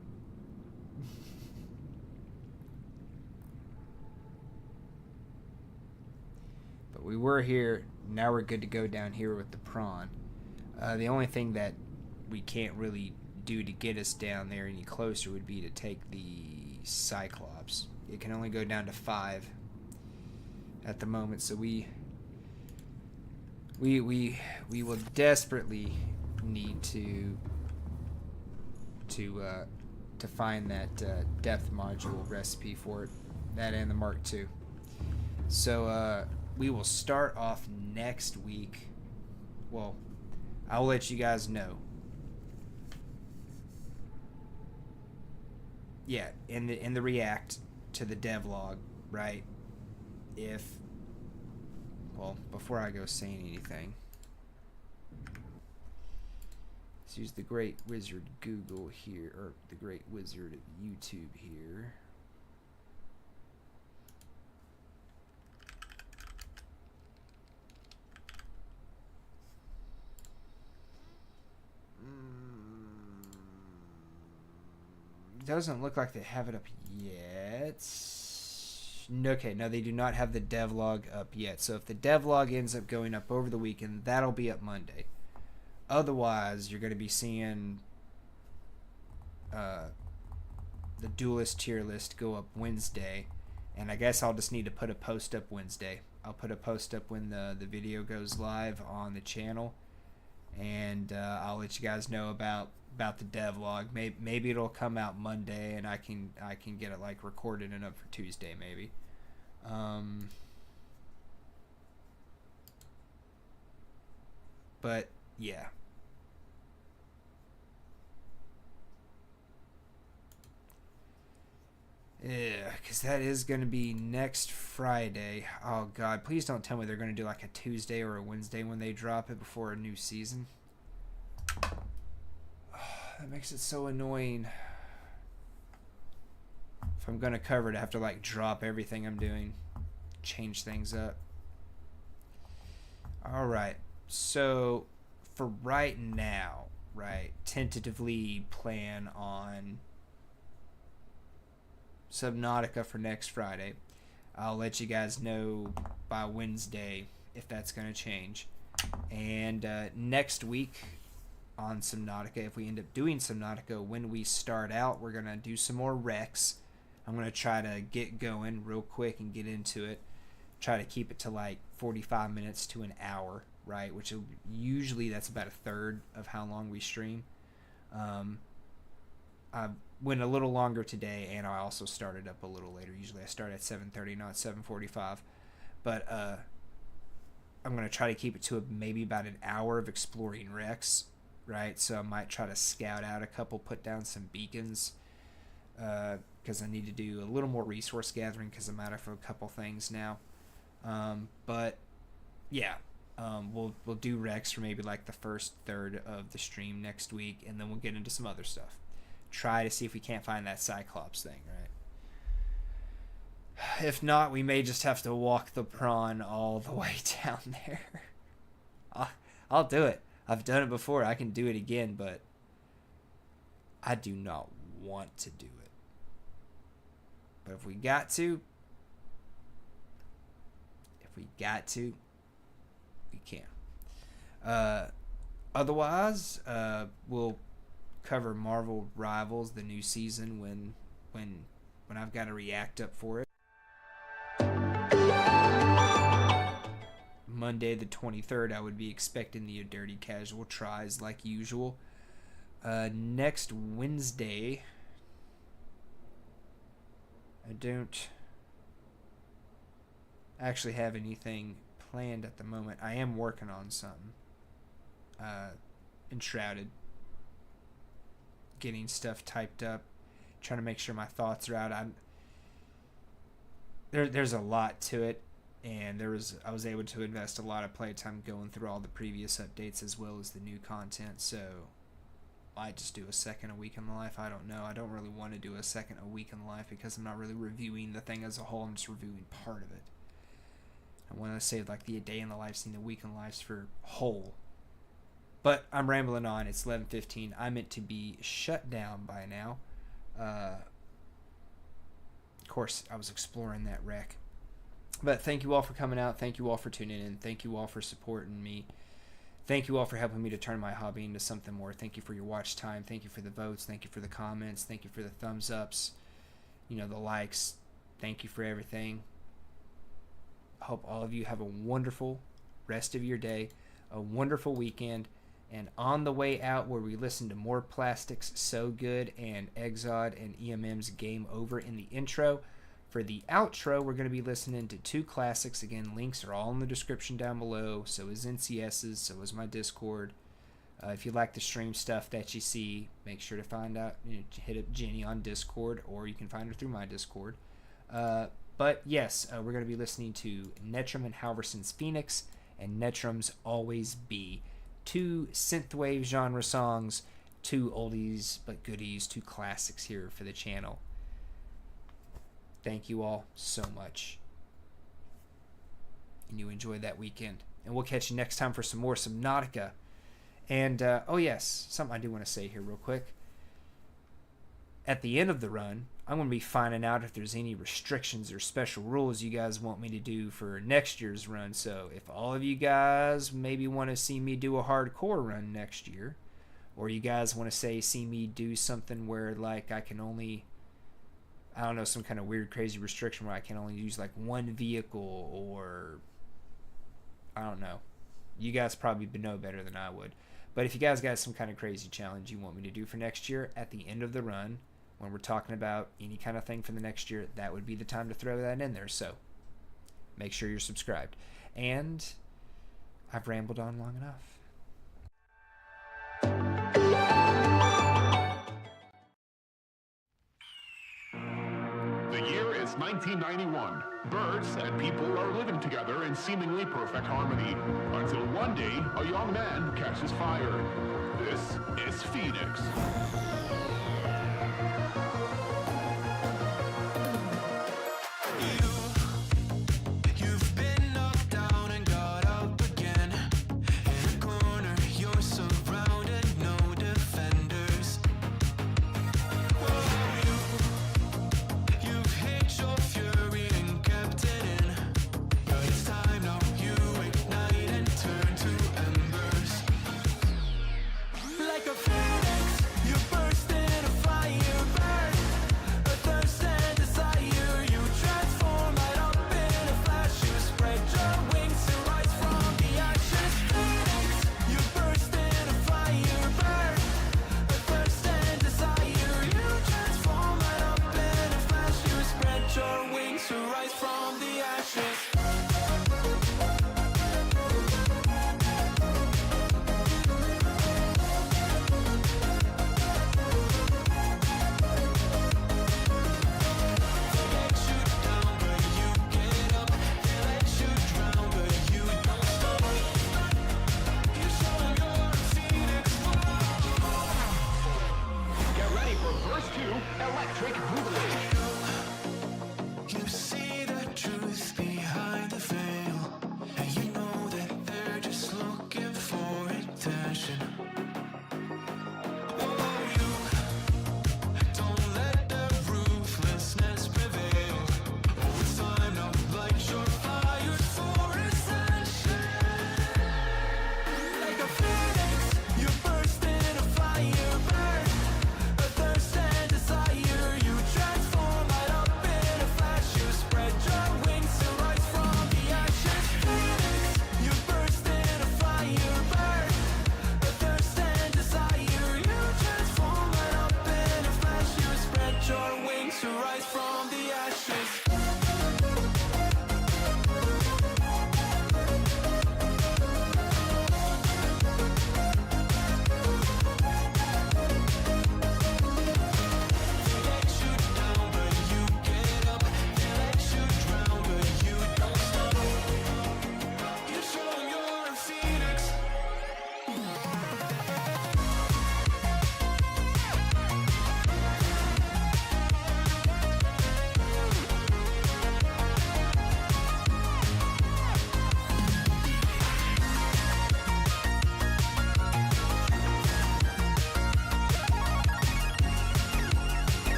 But we were here. Now we're good to go down here with the prawn. The only thing that we can't really do to get us down there any closer would be to take the Cyclops. It can only go down to 5 at the moment, so we will desperately need to find that depth module recipe for it, that and the Mark II. So we will start off next week. Well, I'll let you guys know. Yeah, in the react to the devlog, right? Before I go saying anything, let's use the great wizard Google here, or the great wizard YouTube here. doesn't look like they have it up yet. Okay, no, they do not have the devlog up yet. So if the devlog ends up going up over the weekend, that'll be up Monday. Otherwise, you're going to be seeing the duelist tier list go up Wednesday. And I guess I'll just need to put a post up Wednesday. I'll put a post up when the video goes live on the channel. And I'll let you guys know about the devlog. Maybe it'll come out Monday, and I can get it like recorded and up for Tuesday maybe. But yeah. Yeah, because that is going to be next Friday. Oh, God. Please don't tell me they're going to do like a Tuesday or a Wednesday when they drop it before a new season. Oh, that makes it so annoying. If I'm going to cover it, I have to like drop everything I'm doing. Change things up. Alright. So, for right now, right, tentatively plan on Subnautica for next Friday. I'll let you guys know by Wednesday if that's going to change. And next week on Subnautica, if we end up doing Subnautica, when we start out, we're going to do some more recs. I'm going to try to get going real quick and get into it. Try to keep it to like 45 minutes to an hour, right? Which usually that's about a third of how long we stream. I went a little longer today, and I also started up a little later. Usually I start at 7:30, not 7:45. But I'm going to try to keep it to maybe about an hour of exploring wrecks, right? So I might try to scout out a couple, put down some beacons, because I need to do a little more resource gathering because I'm out of a couple things now. But yeah, we'll do wrecks for maybe like the first third of the stream next week, and then we'll get into some other stuff. Try to see if we can't find that Cyclops thing, right? If not, we may just have to walk the prawn all the way down there. I'll do it. I've done it before. I can do it again, but I do not want to do it. But if we got to, we can. Otherwise, we'll cover Marvel Rivals, the new season, when I've got a react up for it. Monday the 23rd, I would be expecting the Dirty Casual tries like usual. Next Wednesday, I don't actually have anything planned at the moment. I am working on something. Enshrouded. Getting stuff typed up. Trying to make sure my thoughts are out. There's a lot to it. And I was able to invest a lot of playtime going through all the previous updates as well as the new content. So I might just do a second a week in the life. I don't know. I don't really want to do a second a week in the life because I'm not really reviewing the thing as a whole. I'm just reviewing part of it. I want to save like the a day in the life scene, the week in the lives for whole. But I'm rambling on. It's 11:15. I meant to be shut down by now. Of course, I was exploring that wreck. But thank you all for coming out. Thank you all for tuning in. Thank you all for supporting me. Thank you all for helping me to turn my hobby into something more. Thank you for your watch time. Thank you for the votes. Thank you for the comments. Thank you for the thumbs ups. The likes. Thank you for everything. I hope all of you have a wonderful rest of your day, a wonderful weekend, and on the way out where we listen to more Plastics So Good and Exod and EMM's Game Over in the intro. For the outro, we're going to be listening to two classics. Again, links are all in the description down below. So is NCS's, so is my Discord. If you like the stream stuff that you see, make sure to find out, hit up Jenny on Discord, or you can find her through my Discord. But yes, we're going to be listening to Netrum and Halvorsen's Phoenix and Netrum's Always Be. Two synthwave genre songs, two oldies but goodies, two classics here for the channel. Thank you all so much. And you enjoy that weekend. And we'll catch you next time for some more Subnautica. And, oh yes, something I do want to say here real quick. at the end of the run, I'm going to be finding out if there's any restrictions or special rules you guys want me to do for next year's run. So if all of you guys maybe want to see me do a hardcore run next year, or you guys want to see me do something where like I can only, I don't know, some kind of weird crazy restriction where I can only use like one vehicle, or I don't know. You guys probably know better than I would. But if you guys got some kind of crazy challenge you want me to do for next year, at the end of the run, when we're talking about any kind of thing for the next year, that would be the time to throw that in there. So make sure you're subscribed. And I've rambled on long enough. The year is 1991. Birds and people are living together in seemingly perfect harmony. Until one day, a young man catches fire. This is Phoenix. You've been knocked down and got up again. In a corner, you're surrounded, no defenders. You've hid your fury and kept it in. But it's time now, you ignite and turn to embers. Like a phoenix, you burst in a fire burn. A thirst and desire, you transform right up in a flash. You spread your wings to rise from the ashes. Phoenix, you burst in a fire burn. A thirst and desire, you transform right up in a flash. You spread your wings to rise from the ashes. Get ready for verse 2, Electric Boogaloo. You see the truth behind the veil, and you know that they're just looking for attention. Oh, you don't let the ruthlessness prevail. Oh, it's time now, light your fires for ascension. Like a phoenix, you burst in a fire burn. A thirst and desire, you transform right up in a flash. You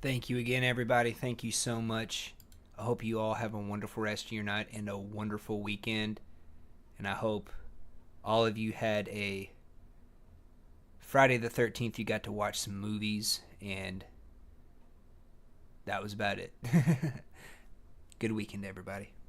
Thank you again, everybody. Thank you so much. I hope you all have a wonderful rest of your night and a wonderful weekend. And I hope all of you had a Friday the 13th. You got to watch some movies, and that was about it. Good weekend, everybody.